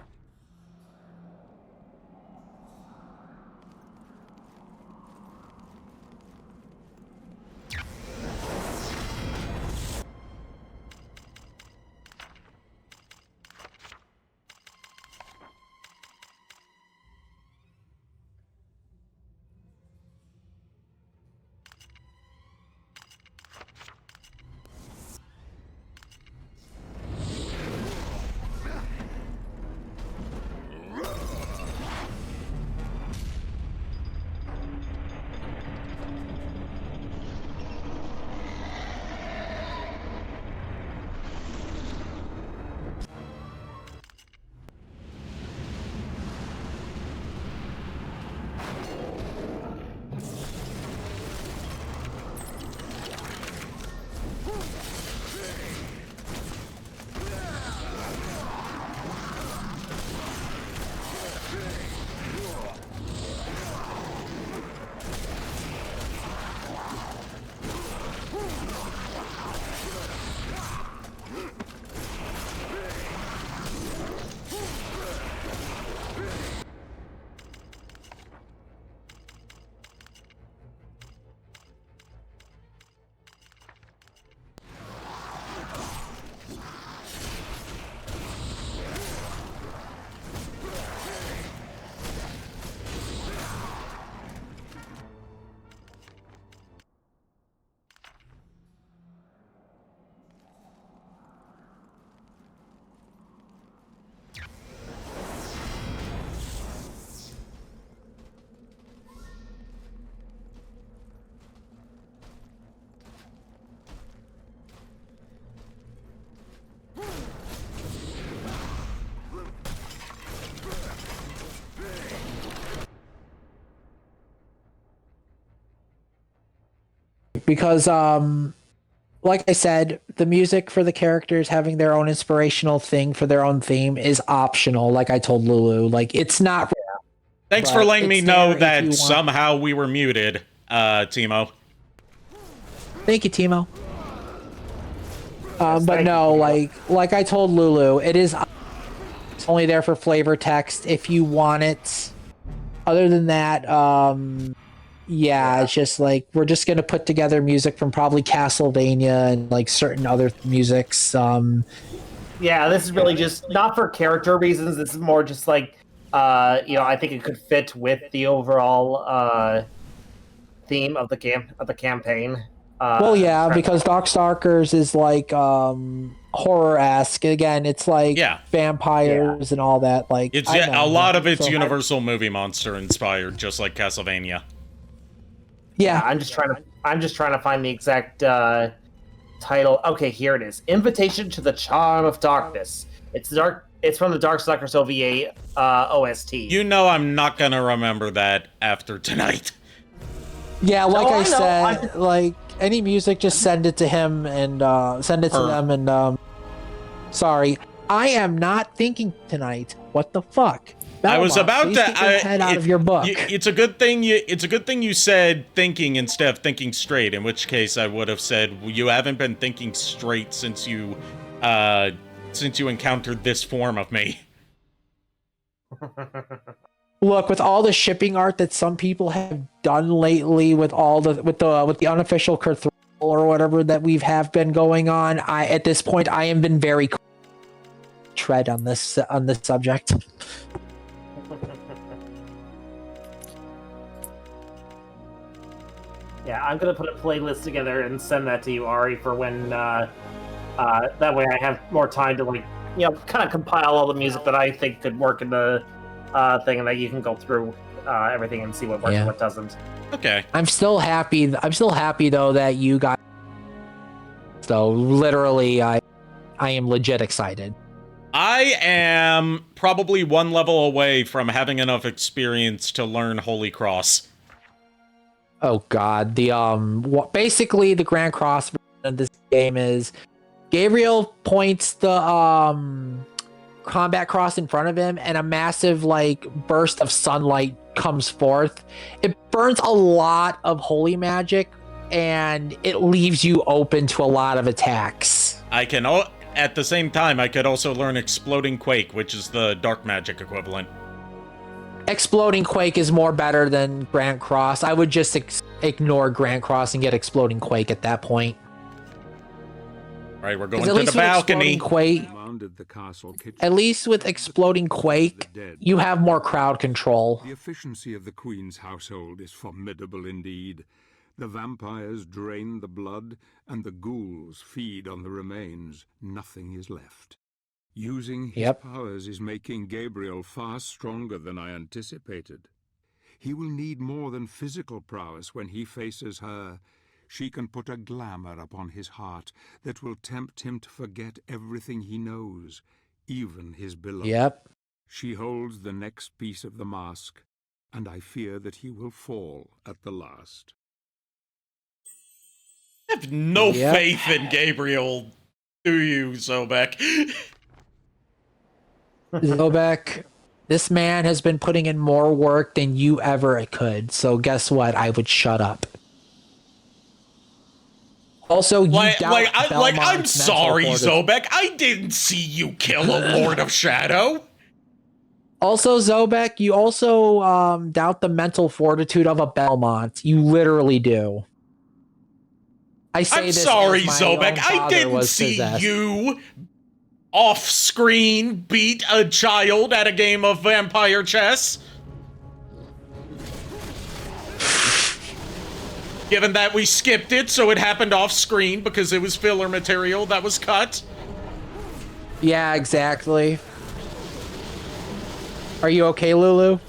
because like I said, the music for the characters having their own inspirational thing for their own theme is optional. Like I told Lulu, like it's not. Thanks But for letting me it's know there if you that want. somehow we were muted, Timo. Thank you, Timo. But thank no, you. like I told Lulu, it's only there for flavor text if you want it. Other than that, yeah, it's just like we're just gonna put together music from probably Castlevania and like certain other musics. Yeah, this is really just not for character reasons. This is more just like, I think it could fit with the overall theme of the campaign. Well, yeah, because Darkstalkers is like horror-esque. Again, it's like vampires and all that. Like It's I know, a lot of it's so Universal movie monster inspired, just like Castlevania. Yeah, I'm just trying to find the exact title. Okay, here it is. Invitation to the Charm of Darkness. It's from the Darkstalkers OVA OST. You know I'm not gonna remember that after tonight. yeah. Like No, I I know. said, like any music, just send it to him and send it to them. And sorry, I am not thinking tonight. What the fuck? I was Belmont, about please to. get your head out of your book. It's a good thing. It's a good thing you said thinking instead of thinking straight. In which case, I would have said you haven't been thinking straight since you encountered this form of me. Look, with all the shipping art that some people have done lately, with the unofficial Cthulhu or whatever that have been going on, at this point I am been very tread on this subject. Yeah, I'm gonna put a playlist together and send that to you, Ari, for when that way I have more time to kind of compile all the music that I think could work in the thing, and that you can go through everything and see what works and what doesn't. Okay. I'm still happy though that you got. So literally, I am legit excited. I am probably one level away from having enough experience to learn Holy Cross. Oh God, basically the Grand Cross version of this game is Gabriel points the combat cross in front of him, and a massive burst of sunlight comes forth. It burns a lot of holy magic, and it leaves you open to a lot of attacks. At the same time, I could also learn Exploding Quake, which is the dark magic equivalent. Exploding Quake is more better than Grand Cross. I would just ignore Grand Cross and get Exploding Quake at that point. All right, we're going to the balcony. At least with Exploding Quake, you have more crowd control. The efficiency of the Queen's household is formidable indeed. The vampires drain the blood, and the ghouls feed on the remains. Nothing is left. Using his powers is making Gabriel far stronger than I anticipated. He will need more than physical prowess when he faces her. She can put a glamour upon his heart that will tempt him to forget everything he knows, even his beloved. Yep. She holds the next piece of the mask, and I fear that he will fall at the last. I have no faith in Gabriel, do you, Zobek? Zobek, this man has been putting in more work than you ever could, so guess what? I would shut up. Also, you I'm sorry, Zobek. I didn't see you kill a Lord of Shadow. Also, Zobek, you also doubt the mental fortitude of a Belmont. You literally do. I'm sorry, Zobek. I didn't see you off-screen beat a child at a game of vampire chess. Given that we skipped it, so it happened off-screen because it was filler material that was cut. Yeah, exactly. Are you okay, Lulu?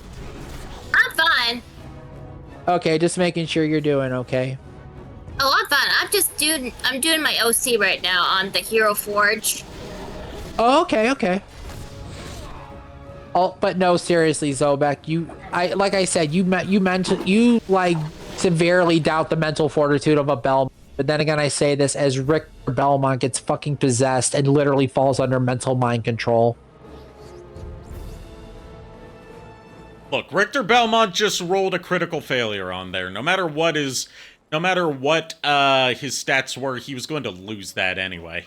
I'm fine. Okay, just making sure you're doing okay. Oh, I'm fine. I'm doing my OC right now on the Hero Forge. Oh, okay. Oh, but no, seriously, Zobek, like I said, you severely doubt the mental fortitude of a Belmont. But then again, I say this as Richter Belmont gets fucking possessed and literally falls under mental mind control. Look, Richter Belmont just rolled a critical failure on there. No matter what his stats were, he was going to lose that anyway.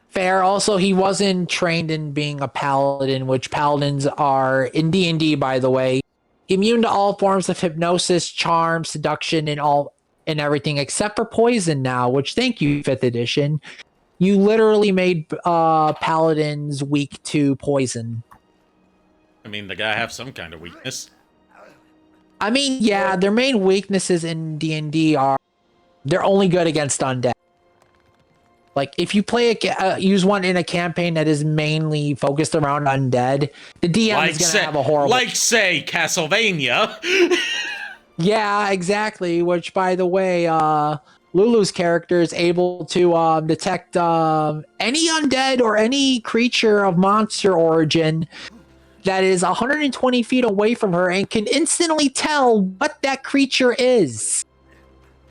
Fair. Also, he wasn't trained in being a paladin, which paladins are in D&D, by the way, immune to all forms of hypnosis, charm, seduction, and everything except for poison now, which, thank you, 5th edition. You literally made paladins weak to poison. I mean, they gotta have some kind of weakness. I mean, yeah, their main weaknesses in D&D are they're only good against undead. Like, if you play use one in a campaign that is mainly focused around undead, the DM is going to have a horrible... Like, say, Castlevania. Yeah, exactly. Which, by the way, Lulu's character is able to detect any undead or any creature of monster origin that is 120 feet away from her and can instantly tell what that creature is.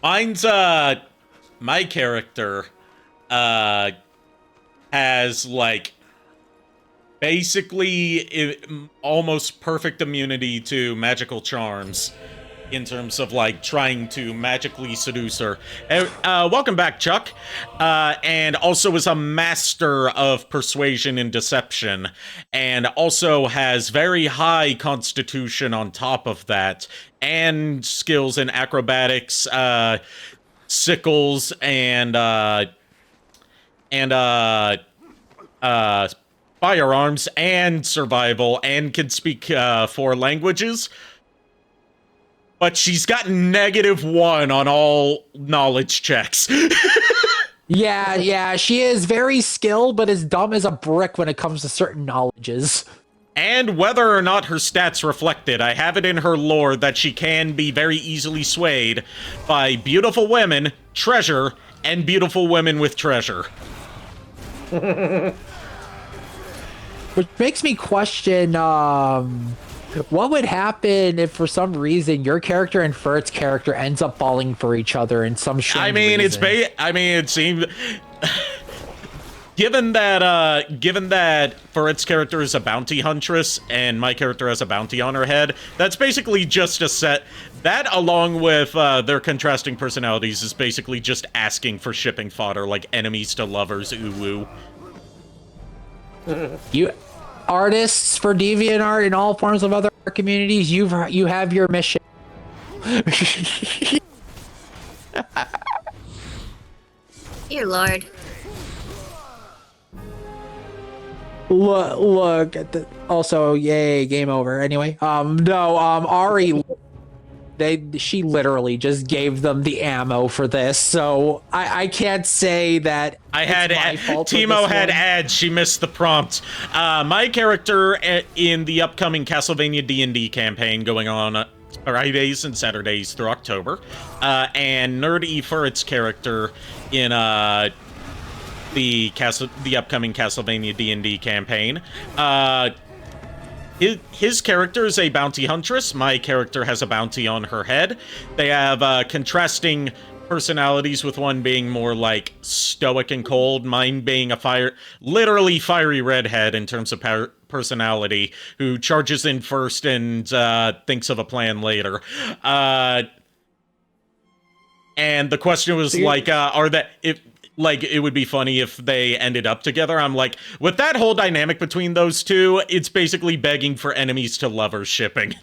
Mine's, my character, has, like, basically almost perfect immunity to magical charms in terms of, like, trying to magically seduce her. Welcome back, Chuck. And also is a master of persuasion and deception, and also has very high constitution on top of that, and skills in acrobatics, sickles, and firearms, and survival, and can speak 4 languages. But she's got -1 on all knowledge checks. Yeah, she is very skilled, but as dumb as a brick when it comes to certain knowledges. And whether or not her stats reflect it, I have it in her lore that she can be very easily swayed by beautiful women, treasure, and beautiful women with treasure. Which makes me question, what would happen if for some reason your character and Furt's character ends up falling for each other in some strange reason? It seems... Given that Furt's character is a bounty huntress and my character has a bounty on her head, that's basically just a set... That, along with their contrasting personalities, is basically just asking for shipping fodder, like enemies to lovers, ooh-woo. You... Artists for DeviantArt and all forms of other communities, you have your mission. Dear Lord. Look at the... Also, yay, game over. Anyway, Ari... She literally just gave them the ammo for this, so I can't say that Timo had ads, she missed the prompt. My character in the upcoming Castlevania D&D campaign going on Fridays and Saturdays through October, and Nerdy Furt's character in the upcoming Castlevania D&D campaign, his character is a bounty huntress. My character has a bounty on her head. They have contrasting personalities, with one being more like stoic and cold, mine being a literally fiery redhead in terms of personality, who charges in first and thinks of a plan later. And the question was it would be funny if they ended up together. I'm like, with that whole dynamic between those two, it's basically begging for enemies to lovers shipping.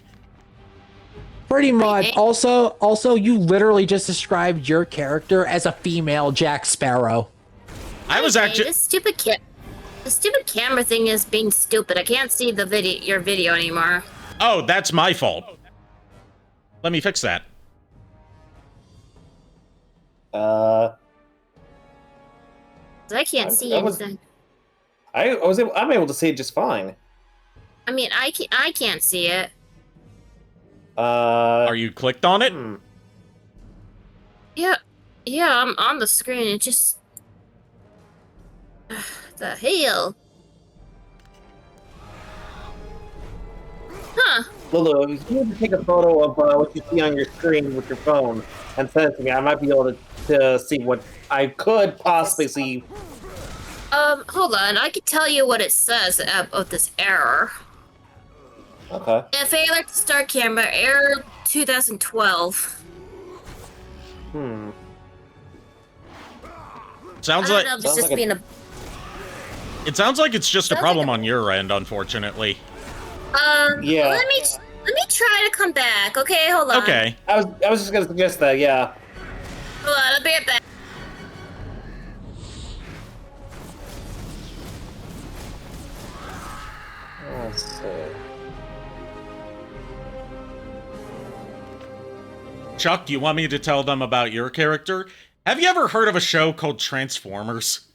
Pretty much. Also, you literally just described your character as a female Jack Sparrow. I was actually... The stupid camera thing is being stupid. I can't see your video anymore. Oh, that's my fault. Let me fix that. I can't see anything. I'm able to see it just fine. I mean, I can't see it. Are you clicked on it? Yeah, I'm on the screen. It just... the hell? Huh. Lulu, if you need to take a photo of what you see on your screen with your phone and send it to me, I might be able to see what I could possibly see. Hold on. I can tell you what it says about this error. Okay. A failure to start camera, error 2012. Sounds I like don't know if it's just being a... it sounds like it's just a Sounds problem like on your end, unfortunately. Yeah. Let me try to come back. Okay, hold on. Okay. I was just gonna suggest that, yeah. Hold on, I'll be right back. Let's see. Chuck, do you want me to tell them about your character? Have you ever heard of a show called Transformers?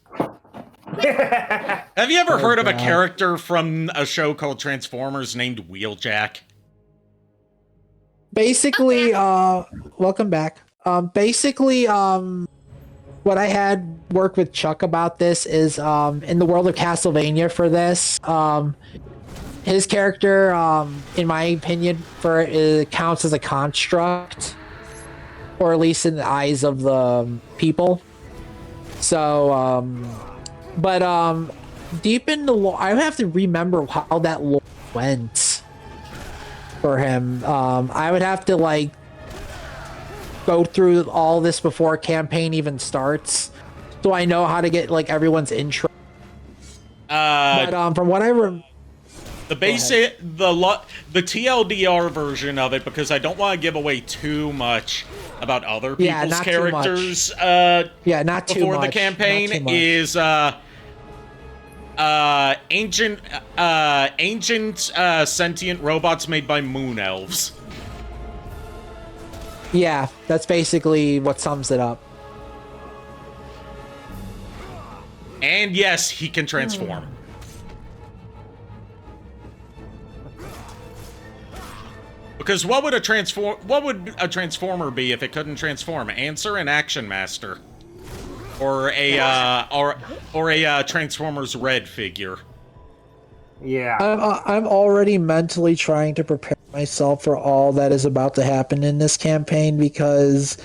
Have you ever heard of a character from a show called Transformers named Wheeljack? Basically, welcome back. Basically, what I had worked with Chuck about this is, in the world of Castlevania for this, his character, in my opinion, counts as a construct, or at least in the eyes of the people. So, but deep in the lore, I have to remember how that lore went for him. I would have to like go through all this before a campaign even starts, so I know how to get like everyone's intro. But from what I the basic, the TLDR version of it, because I don't want to give away too much about other people's not characters. Yeah, not too before much. the campaign Not too much. is ancient sentient robots made by moon elves. Yeah, that's basically what sums it up. And yes, he can transform. Because what would a transformer be if it couldn't transform? Answer: an Action Master, or a Transformers Red figure. Yeah. I'm already mentally trying to prepare myself for all that is about to happen in this campaign, because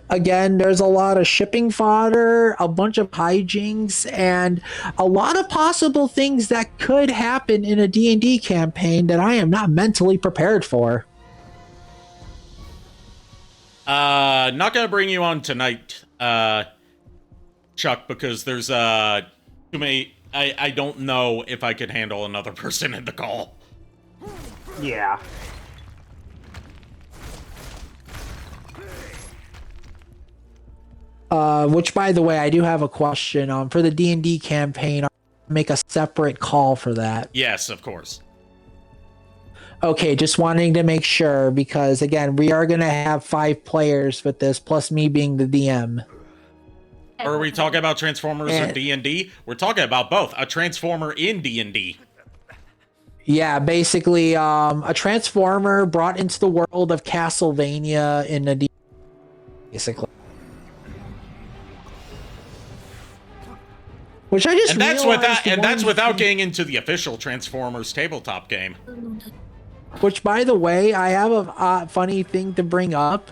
again, there's a lot of shipping fodder, a bunch of hijinks, and a lot of possible things that could happen in a D&D campaign that I am not mentally prepared for. Not gonna bring you on tonight, Chuck, because there's too many. I don't know if I could handle another person in the call. Yeah. Which, by the way, I do have a question. For the D&D campaign, I'll make a separate call for that. Yes, of course. Okay, just wanting to make sure, because again, we are going to have 5 players with this, plus me being the DM. Or are we talking about Transformers or D&D? We're talking about both. A Transformer in D&D. Yeah, basically, a Transformer brought into the world of Castlevania in a D&D, basically. Which I just that's without getting into the official Transformers tabletop game. Which, by the way, I have a funny thing to bring up.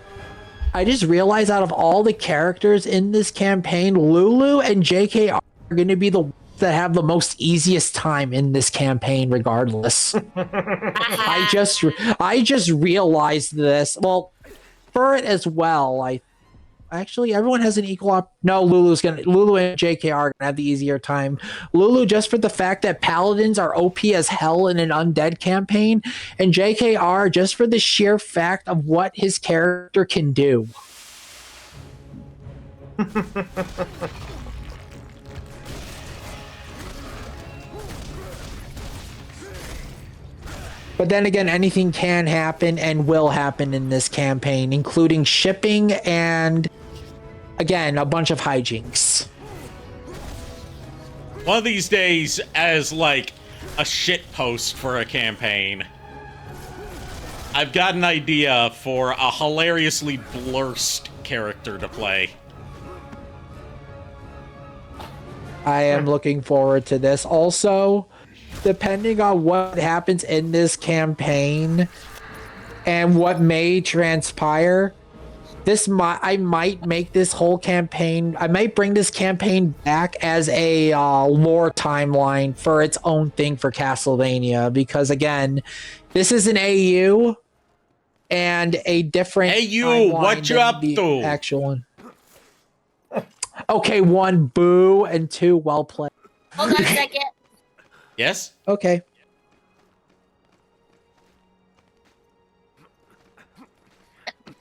I just realized out of all the characters in this campaign, Lulu and JK are going to be the ones that have the most easiest time in this campaign, regardless. I just realized this. Well, for it as well, actually, everyone has an equal no, Lulu and JK are gonna have the easier time. Lulu, just for the fact that paladins are OP as hell in an undead campaign, and JKR just for the sheer fact of what his character can do. But then again, anything can happen and will happen in this campaign, including shipping and, again, a bunch of hijinks. One of these days, as like a shit post for a campaign, I've got an idea for a hilariously blurst character to play. I am looking forward to this. Also, depending on what happens in this campaign and what may transpire, I might make this whole campaign. I might bring this campaign back as a lore timeline for its own thing for Castlevania, because again, this is an AU and a different AU, what you up to? Actual one. Okay, 1, boo, and 2, well played. Hold on a second. Yes? Okay.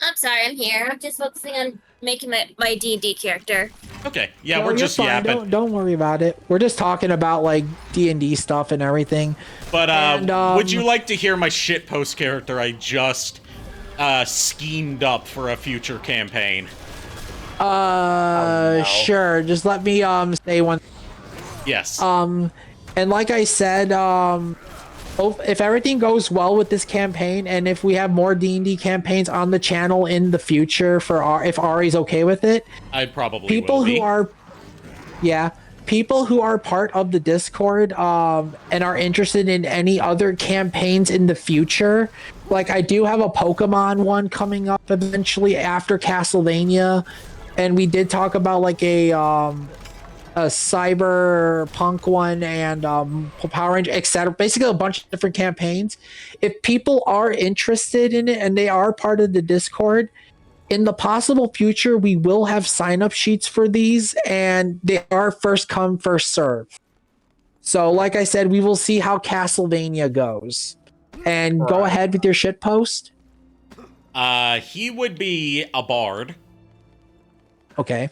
I'm sorry, I'm here. I'm just focusing on making my D&D character. Okay. Yeah, No, we're you're just fine. yapping. Don't worry about it. We're just talking about like D&D stuff and everything. But And, would you like to hear my shitpost character I just schemed up for a future campaign? no. Sure. Just let me say one. Yes. And like I said, if everything goes well with this campaign, and if we have more D&D campaigns on the channel in the future if Ari's okay with it, I probably people will be. who are, people who are part of the Discord and are interested in any other campaigns in the future, like I do have a Pokemon one coming up eventually after Castlevania, and we did talk about like a cyberpunk one and Power Ranger, etc. Basically, a bunch of different campaigns. If people are interested in it and they are part of the Discord, in the possible future, we will have sign-up sheets for these, and they are first come, first serve. So, like I said, we will see how Castlevania goes. And go ahead with your shit post. He would be a bard. Okay.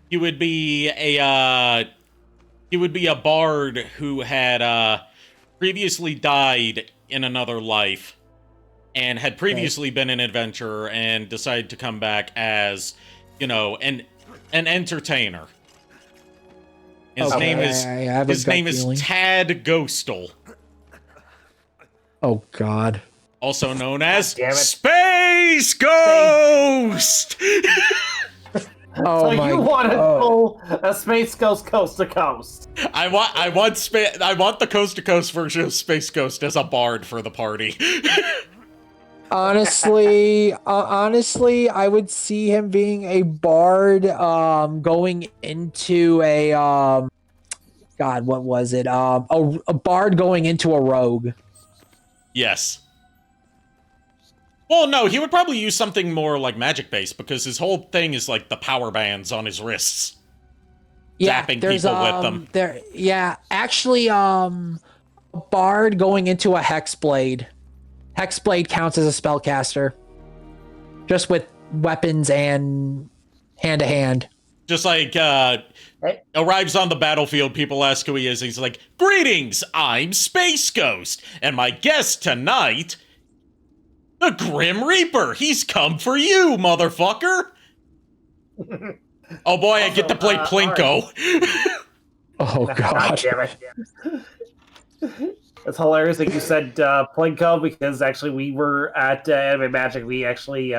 He would be a bard who had previously died in another life and had previously been an adventurer and decided to come back as, an entertainer. His name is Tad Ghostal. Oh God. Also known as damn it. Space Ghost. Oh So my you want to pull a Space Ghost coast to coast? I want the coast to coast version of Space Ghost as a bard for the party. Honestly, I would see him being a bard, going into a God, what was it? A bard going into a rogue. Yes. Well, no, he would probably use something more like magic-based because his whole thing is like the power bands on his wrists. Zapping people with them. Actually, a bard going into a hexblade. Hexblade counts as a spellcaster. Just with weapons and hand-to-hand. Just like, arrives on the battlefield, people ask who he is, he's like, "Greetings, I'm Space Ghost, and my guest tonight, the Grim Reaper. He's come for you, motherfucker." Oh boy, I get to play Plinko. Oh God. Damn it. It's hilarious that you said Plinko, because actually we were at Anime Magic. We actually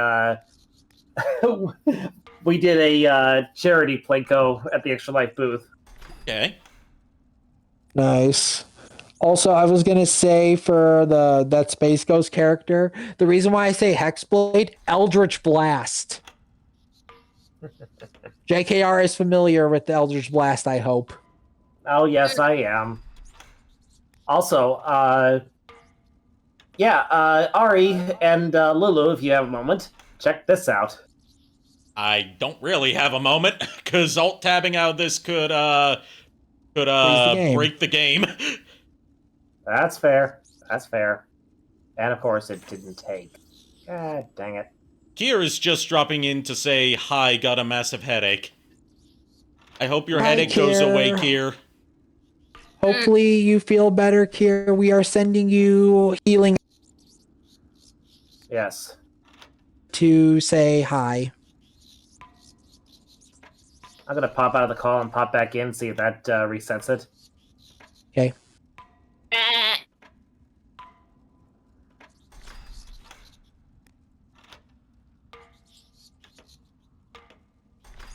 we did a charity Plinko at the Extra Life booth. Okay. Nice. Also, I was gonna say for that Space Ghost character, the reason why I say Hexblade, Eldritch Blast. JKR is familiar with the Eldritch Blast, I hope. Oh yes, I am. Also, Ari and Lulu, if you have a moment, check this out. I don't really have a moment, because alt-tabbing out of this could break the game. That's fair. That's fair. And of course, it didn't take. God dang it. Kier is just dropping in to say, "Hi, got a massive headache." I hope your Hi, headache goes Kier. away, Kier. Hopefully you feel better, Kier. We are sending you healing Yes. to say hi. I'm gonna pop out of the call and pop back in, see if that resets it. Okay.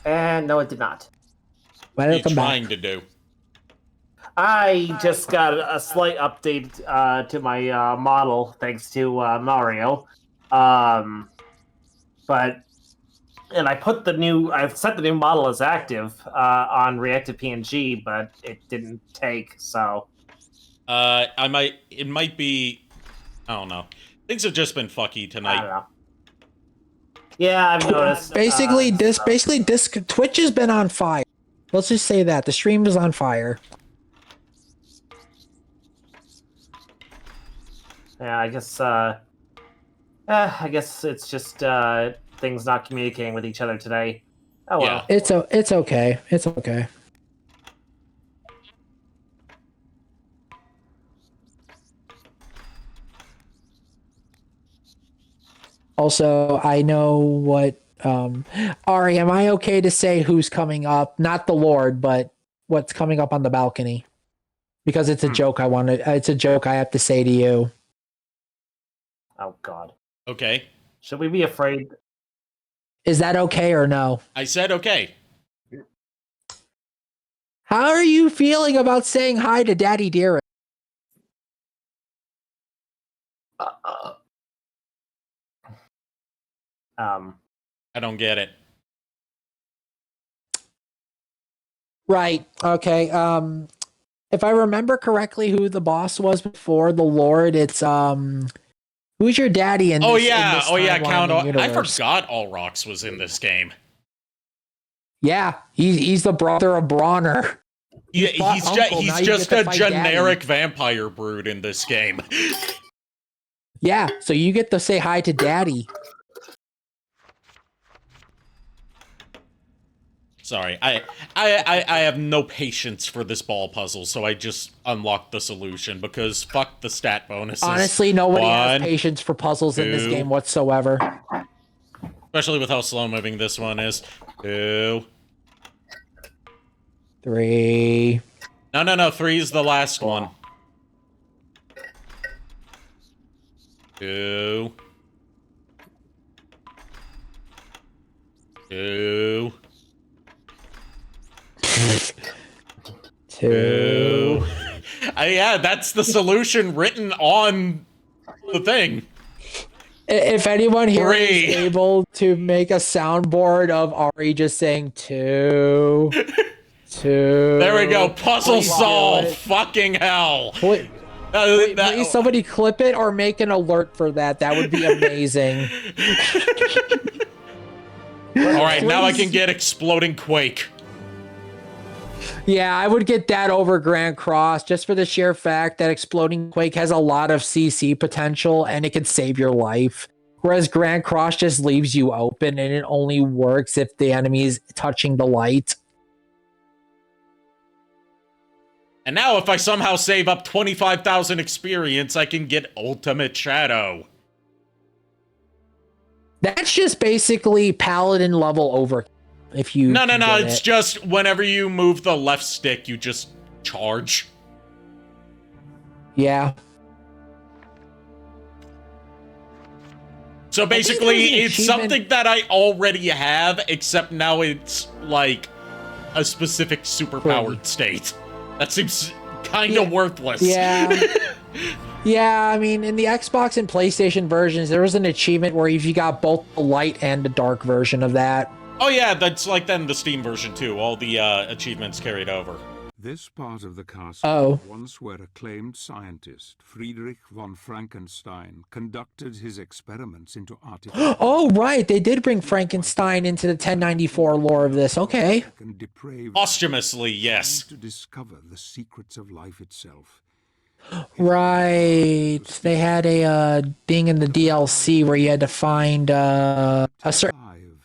And no, it did not. Why What are did you it come trying back? to do? I just got a slight update to my model thanks to Mario. But and I've set the new model as active on reactive PNG, but it didn't take. So it might be, I don't know. Things have just been fucky I tonight. don't know. Yeah, I've noticed. Basically, Twitch has been on fire. Let's just say that the stream is on fire. Yeah, I guess it's just things not communicating with each other today. Oh well. Yeah. It's okay. It's okay. Also, I know what Ari, am I okay to say who's coming up? Not the Lord, but what's coming up on the balcony? Because it's a joke it's a joke I have to say to you. Oh God. Okay. Should we be afraid? Is that okay or no? I said okay. How are you feeling about saying hi to Daddy Dearest? I don't get it. Right. Okay. If I remember correctly, who the boss was before the Lord, it's who's your daddy in this? Oh yeah, timeline and I universe? forgot Allrox was in this game. Yeah, he's the brother of Bronner. Yeah, Uncle, he's now you just get a to fight generic Daddy. vampire brood in this game. Yeah, so you get to say hi to Daddy. Sorry, I have no patience for this ball puzzle, so I just unlocked the solution because fuck the stat bonuses. Honestly, nobody has 1, patience for puzzles in this 2. game whatsoever. Especially with how slow moving this one is. 2. 3. No, 3 is the last one. 2. 2. 2. Yeah, that's the solution written on the thing. If anyone here 3. is able to make a soundboard of Ari just saying 2, 2. There we go. Puzzle Please do solve. it. Fucking hell. Please, please somebody clip it or make an alert for that. That would be amazing. All right, now I can get exploding quake. Yeah, I would get that over Grand Cross just for the sheer fact that Exploding Quake has a lot of CC potential and it can save your life. Whereas Grand Cross just leaves you open and it only works if the enemy is touching the light. And now if I somehow save up 25,000 experience, I can get Ultimate Shadow. That's just basically Paladin level over. If you No, it's just whenever you move the left stick, you just charge. Yeah. So basically, it's achievement- something that I already have, except now it's like a specific superpowered state. That seems kind of worthless. Yeah. Yeah, I mean, in the Xbox and PlayStation versions, there was an achievement where if you got both the light and the dark version of that. Oh yeah, that's like then the Steam version too. All the achievements carried over. This part of the castle, Oh. once where acclaimed scientist Friedrich von Frankenstein conducted his experiments into artificial Oh, right. They did bring Frankenstein into the 1094 lore of this. Okay. and depraved Posthumously, yes. to discover the secrets of life itself. Right. They had a thing in the DLC where you had to find a certain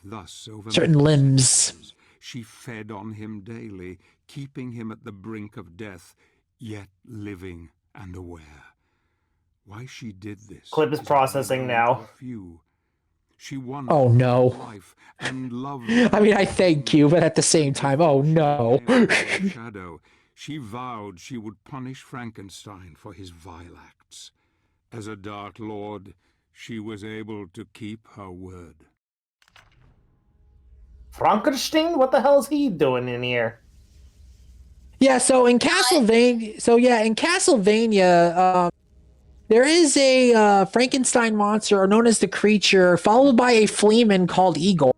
Thus, over certain many limbs. centuries, she fed on him daily, keeping him at the brink of death, yet living and aware. Why she did this? Clip is processing now. Few. She won Oh, no. life and love. I mean, I thank you, but at the same time, oh no. Shadow. She vowed she would punish Frankenstein for his vile acts. As a Dark Lord, she was able to keep her word. Frankenstein? What the hell is he doing in here? Yeah, so in Castlevania, there is a Frankenstein monster known as the Creature, followed by a Fleeman called Igor.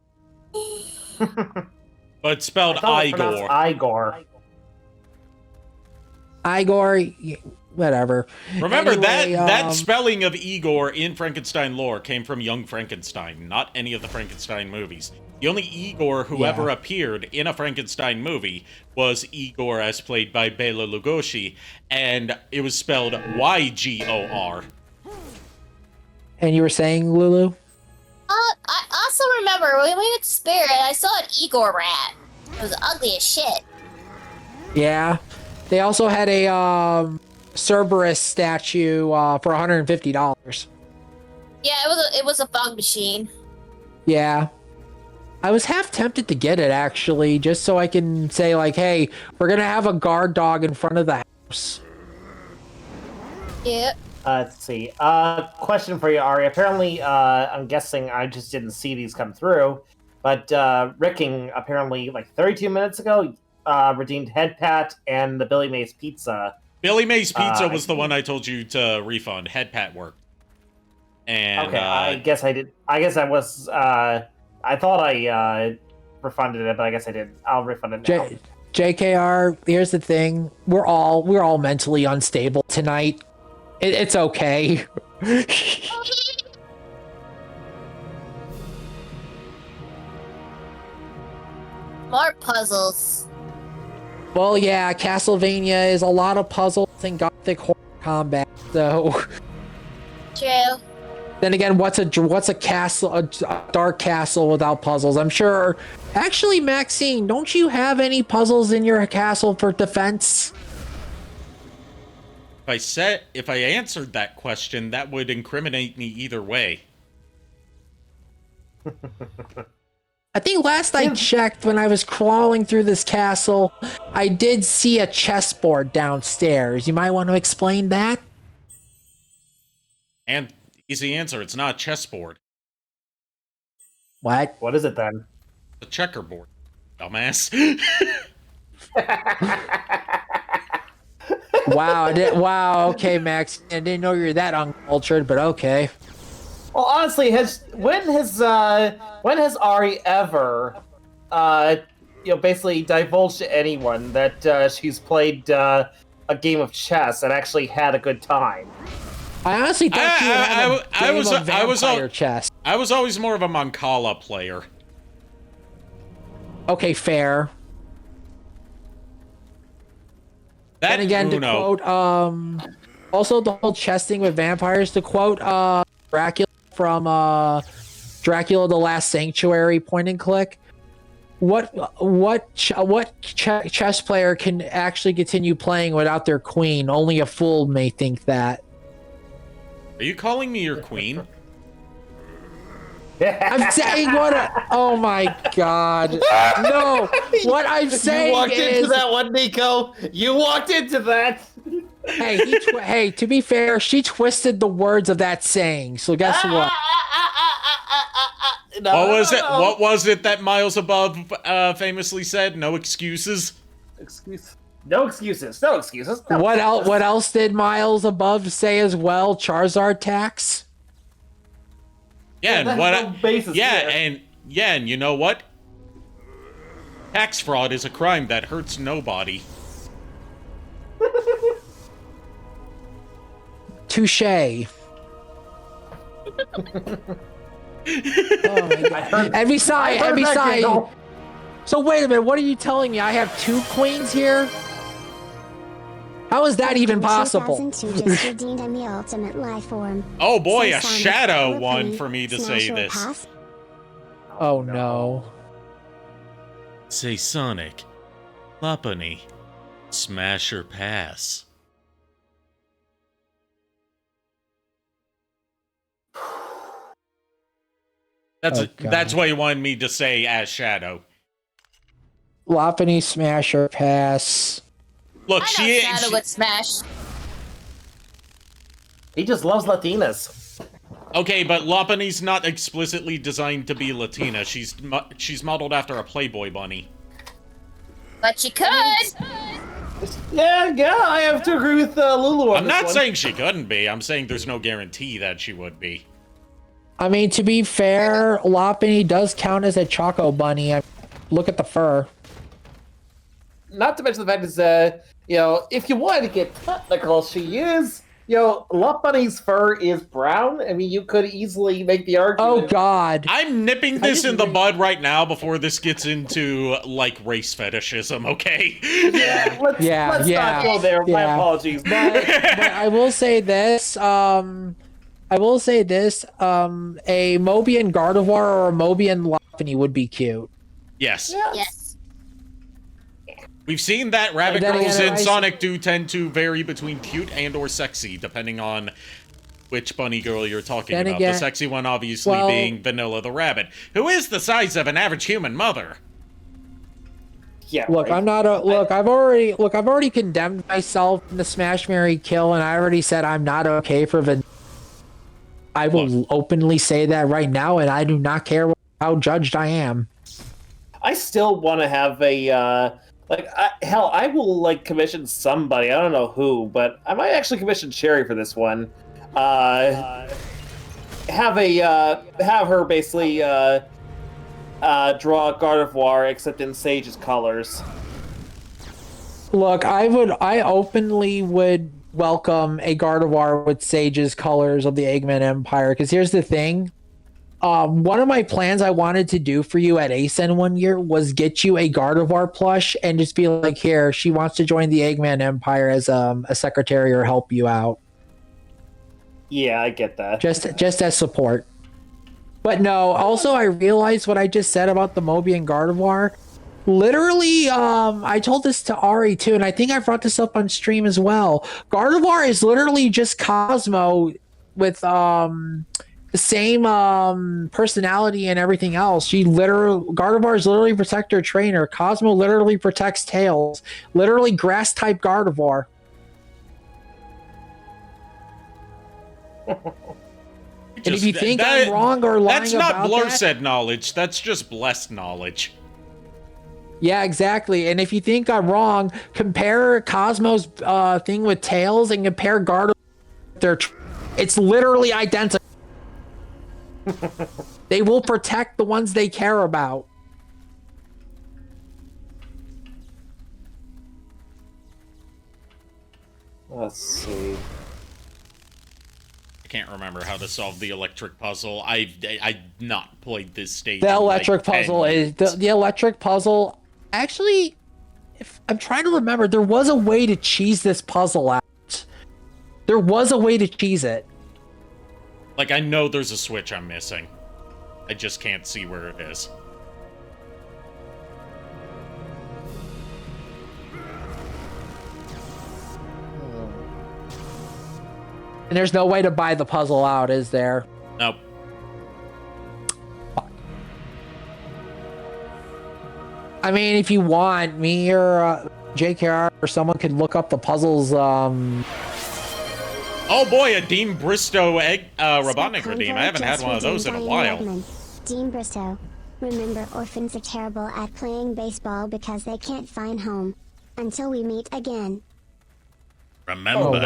But spelled I thought it was Igor. Igor, whatever. Remember Anyway, that spelling of Igor in Frankenstein lore came from Young Frankenstein, not any of the Frankenstein movies. The only Igor who ever appeared in a Frankenstein movie was Igor, as played by Bela Lugosi, and it was spelled Y-G-O-R. And you were saying, Lulu? I also remember when we went to Spirit, I saw an Igor rat. It was ugly as shit. Yeah. They also had a Cerberus statue for $150. Yeah, it was a fog machine. Yeah. I was half tempted to get it, actually, just so I can say, like, hey, we're going to have a guard dog in front of the house. Yep. Let's see. Question for you, Ari. Apparently, I'm guessing I just didn't see these come through, but Ricking, apparently, like 32 minutes ago, redeemed Head Pat and the Billy Mays Pizza. Billy Mays Pizza was the one I told you to refund. Head Pat worked. And, okay, I guess I did. I guess I was... I thought I refunded it, but I guess I didn't. I'll refund it now. JKR, here's the thing. We're all mentally unstable tonight. It's okay. More puzzles. Well, yeah, Castlevania is a lot of puzzles and gothic horror combat, so... True. Then again, what's a castle, a dark castle without puzzles? I'm sure... Actually, Maxine, don't you have any puzzles in your castle for defense? If I answered that question, that would incriminate me either way. I think last I checked, when I was crawling through this castle, I did see a chessboard downstairs. You might want to explain that? And easy answer, it's not a chessboard. What? What is it then? A checkerboard, dumbass. Wow, wow, okay, Max. I didn't know you were that uncultured, but okay. Well, honestly, when has Ari ever, basically divulged to anyone that she's played a game of chess and actually had a good time? I honestly thought you would have a game of vampire chess. I was always more of a Mancala player. Okay, fair. That and again, Uno. to quote, also the whole chess thing with vampires, to quote Dracula from Dracula the Last Sanctuary point and click, what chess player can actually continue playing without their queen? Only a fool may think that. Are you calling me your queen? I'm saying oh my god. No, what I'm saying You walked is... into that one, Nico. You walked into that. Hey, to be fair, she twisted the words of that saying, so guess what? What was it? What was it that Miles Above famously said? No excuses. No excuses. No excuses. No What else? excuses. What else did Miles Above say as well? Charizard tax. Yeah, and That's what? no basis there. And you know what? Tax fraud is a crime that hurts nobody. Touche. Oh my god. And besides, so wait a minute, what are you telling me? I have two queens here? How is that even possible? 2002 just redeemed in the ultimate life form. Oh boy, Say a Sonic, shadow Lopunny, one for me to Smash say or this. Pass? Oh no. Say Sonic, Lopunny, smash or pass. That's what you wanted me to say as Shadow. Lopunny, smash or pass. Look, I know Shadow would smash. He just loves Latinas. Okay, but Lopunny's not explicitly designed to be Latina. She's modeled after a Playboy bunny. But you could. Yeah, I have to agree with Lulu on I'm this not one. saying she couldn't be. I'm saying there's no guarantee that she would be. I mean, to be fair, Lopunny does count as a Choco Bunny. Look at the fur. Not to mention the fact is, if you wanted to get technical, she is, Lopunny's fur is brown. I mean, you could easily make the argument. Oh, God. I'm nipping this in the bud right now before this gets into, like, race fetishism, okay? Yeah, let's not go there. My apologies. But I will say this, a Mobian Gardevoir or a Mobian Lopunny would be cute. Yes. Yes. We've seen that rabbit Then girls again, in Sonic do tend to vary between cute and or sexy, depending on which bunny girl you're talking Then about. again- The sexy one obviously being Vanilla the rabbit, who is the size of an average human mother. Yeah. Look, right. I'm not a look. I've already condemned myself in the Smash Marry Kill, and I already said I'm not okay for I will openly say that right now, and I do not care how judged I am. I still want to have a I will commission somebody. I don't know who, but I might actually commission Cherry for this one. Have her basically draw a Gardevoir except in Sage's colors. Look, I openly would welcome a Gardevoir with Sage's colors of the Eggman Empire, because here's the thing. One of my plans I wanted to do for you at ASEN one year was get you a Gardevoir plush and just be like, here, she wants to join the Eggman Empire as a secretary or help you out. Yeah, I get that. Just as support. But no, also I realized what I just said about the Mobian Gardevoir. Literally, I told this to Ari too, and I think I brought this up on stream as well. Gardevoir is literally just Cosmo with the same personality and everything else. Gardevoir is literally Protector Trainer. Cosmo literally protects Tails. Literally grass type Gardevoir. And if you think I'm wrong or lying that's not about that, said knowledge. That's just blessed knowledge. yeah, exactly. And if you think I'm wrong, compare Cosmo's thing with Tails and compare Gardevoir. It's literally identical. They will protect the ones they care about. Let's see. I can't remember how to solve the electric puzzle. I've not played this stage. The in, electric like, 10 puzzle is years. the electric puzzle. Actually, if I'm trying to remember, there was a way to cheese this puzzle out. There was a way to cheese it. Like, I know there's a switch I'm missing. I just can't see where it is. And there's no way to buy the puzzle out, is there? Nope. I mean, if you want, me or JKR or someone could look up the puzzles. Oh boy, a Dean Bristow Robotnik redeem. I haven't had one of those in a while. Dean Bristow. Remember, orphans are terrible at playing baseball because they can't find home. Until we meet again. Remember.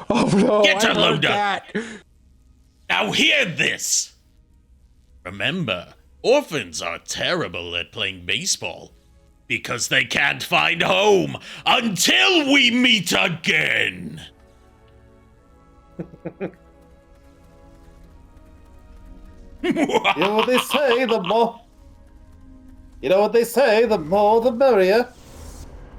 Oh no! Get I a heard load up. that. Now hear this! Remember, orphans are terrible at playing baseball because they can't find home until we meet again! You know what they say, the more... You know what they say, the more the merrier.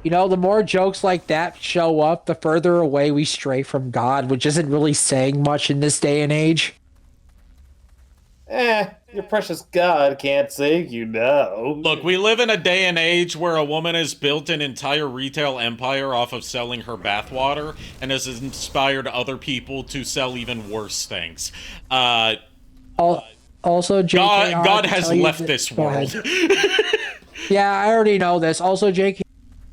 You know, the more jokes like that show up, the further away we stray from God, which isn't really saying much in this day and age. Your precious God can't save you now. Look, we live in a day and age where a woman has built an entire retail empire off of selling her bathwater and has inspired other people to sell even worse things. Also, JK, God has left this Go world. ahead. Yeah, I already know this. Also, JK,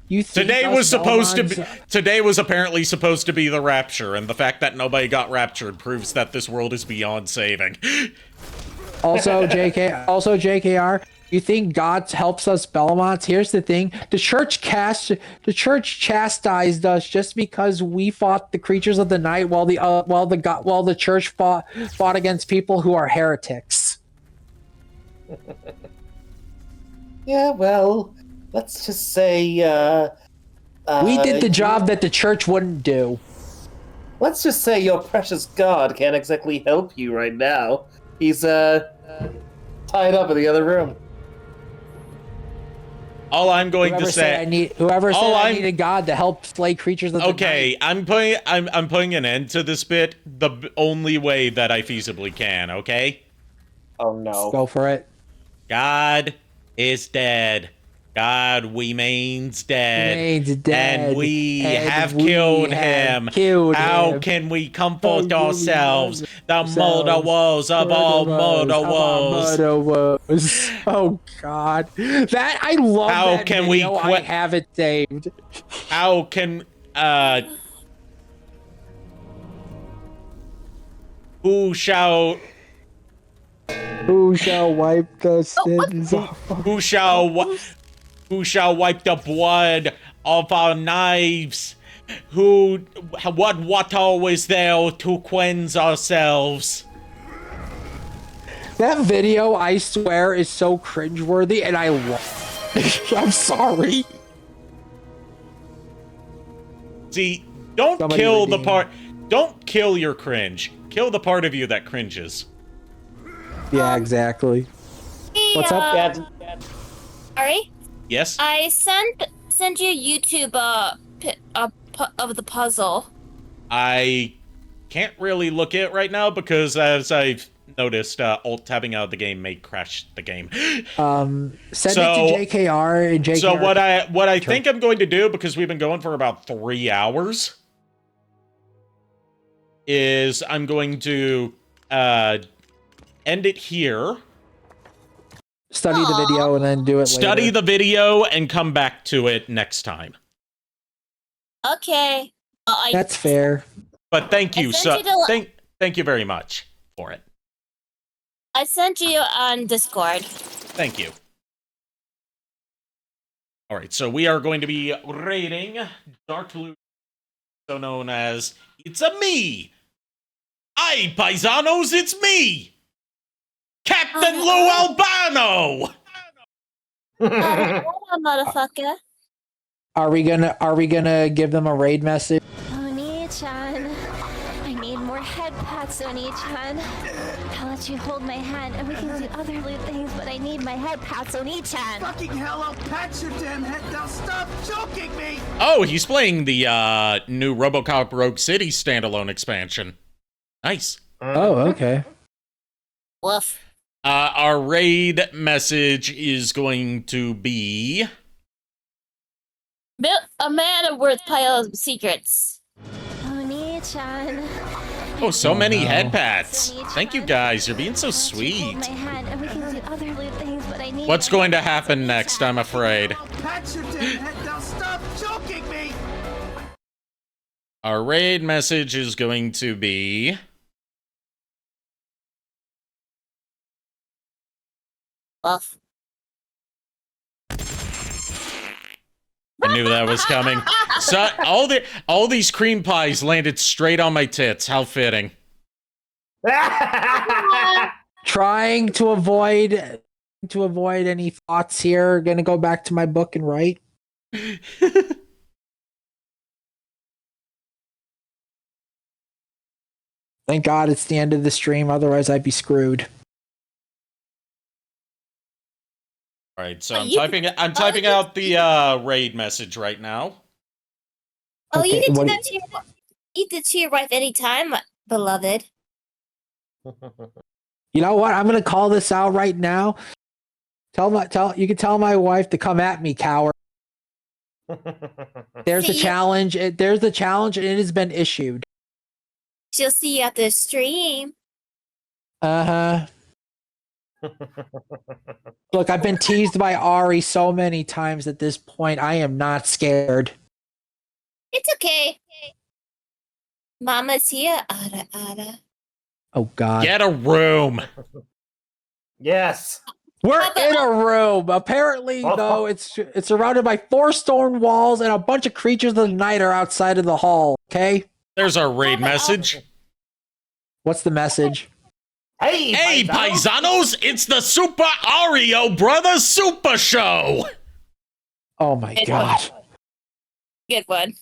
you think Today was Belmonts- today was apparently supposed to be the rapture, and the fact that nobody got raptured proves that this world is beyond saving. Also, JKR, You think God helps us, Belmonts? Here's the thing: the church chastised us just because we fought the creatures of the night, while the church fought against people who are heretics. Yeah, well, let's just say We did the job that the church wouldn't do. let's just say your precious God can't exactly help you right now. He's tied up in the other room. All I'm going to say, I needed God to help slay creatures of the night. I'm putting an end to this bit the only way that I feasibly can. Okay. Oh no! Go for it. God is dead. God remains dead. And we have killed him. How can we comfort ourselves? The murder woes of all murder woes. Oh God, that I love. How that can video. we I have it saved. How can who shall wipe the sins? Who shall wipe the blood of our knives? What water is there to cleanse ourselves? That video, I swear, is so cringeworthy, and I love it. I'm sorry. See, don't kill your cringe. Kill the part of you that cringes. Yeah, exactly. Hey, What's up? Ari? Yes? I sent you YouTube of the puzzle. I can't really look at it right now because, as I've noticed, alt-tabbing out of the game may crash the game. Send it to JKR and JKR. So what I think I'm going to do, because we've been going for about 3 hours, is I'm going to end it here. Study the video and then do it later. Study the video and come back to it next time. Okay. That's fair. But thank you. Thank you very much for it. I sent you on Discord. Thank you. All right, so we are going to be rating Dark Loot, so known as It's a Me. Aye, paisanos, it's me, Captain Lou Albano. Motherfucker. Are we gonna give them a raid message? Oni-chan, I need more head pats, Oni-chan. I'll let you hold my hand and we can do other loot things, but I need my head pats, Oni-chan. Fucking hell, I'll pat your damn head now. Stop choking me! Oh, he's playing the new RoboCop Rogue City standalone expansion. Nice. Oh, okay. Woof. Our raid message is going to be... A man worth pile of secrets. Oni-chan. Oh, so many head pats. Thank you guys, you're being so sweet. What's going to happen next, I'm afraid? Pat your damn head now. Stop choking me! Our raid message is going to be... Buff. I knew that was coming. So all these cream pies landed straight on my tits. How fitting. Trying to avoid any thoughts here. Gonna go back to my book and write. Thank God it's the end of the stream. Otherwise, I'd be screwed. All right, so I'm typing out the raid message right now. Oh, Okay, you can do that to your wife anytime, beloved. You know what? I'm gonna call this out right now. You can tell my wife to come at me, coward. There's a challenge. There's a challenge, and it has been issued. She'll see you at the stream. Uh-huh. Look, I've been teased by Ari so many times at this point. I am not scared. It's okay. Mama's here. Ara. Oh God. Get a room. Yes. We're in a room. Apparently, though, it's surrounded by 4 stone walls and a bunch of creatures of the night are outside of the hall. Okay. There's our raid message. What's the message? Hey, paisanos! It's the Super Ario Brothers Super Show! Oh my god. Good one.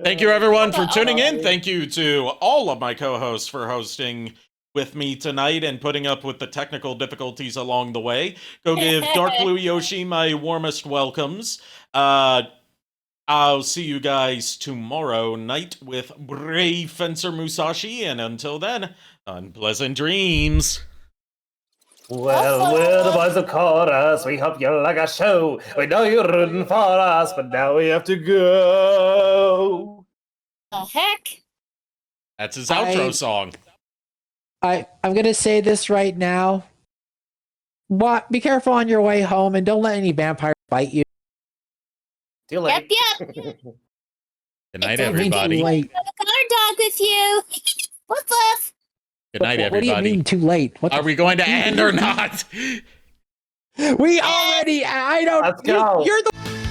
Thank you, everyone, for tuning in. Thank you to all of my co-hosts for hosting with me tonight and putting up with the technical difficulties along the way. Go give Dark Blue Yoshi my warmest welcomes. I'll see you guys tomorrow night with Brave Fencer Musashi, and until then, unpleasant dreams. Well, we're the boys of chorus. We hope you like our show. We know you're rooting for us, but now we have to go. The heck? That's his outro song. I'm gonna say this right now. Be careful on your way home, and don't let any vampires bite you. See you later. Yep. Good night, everybody. Have a guard dog with you. Woof woof. Good night, everybody. What do you mean too late? Are we going to end or not? We already. I don't. Let's go. You're the.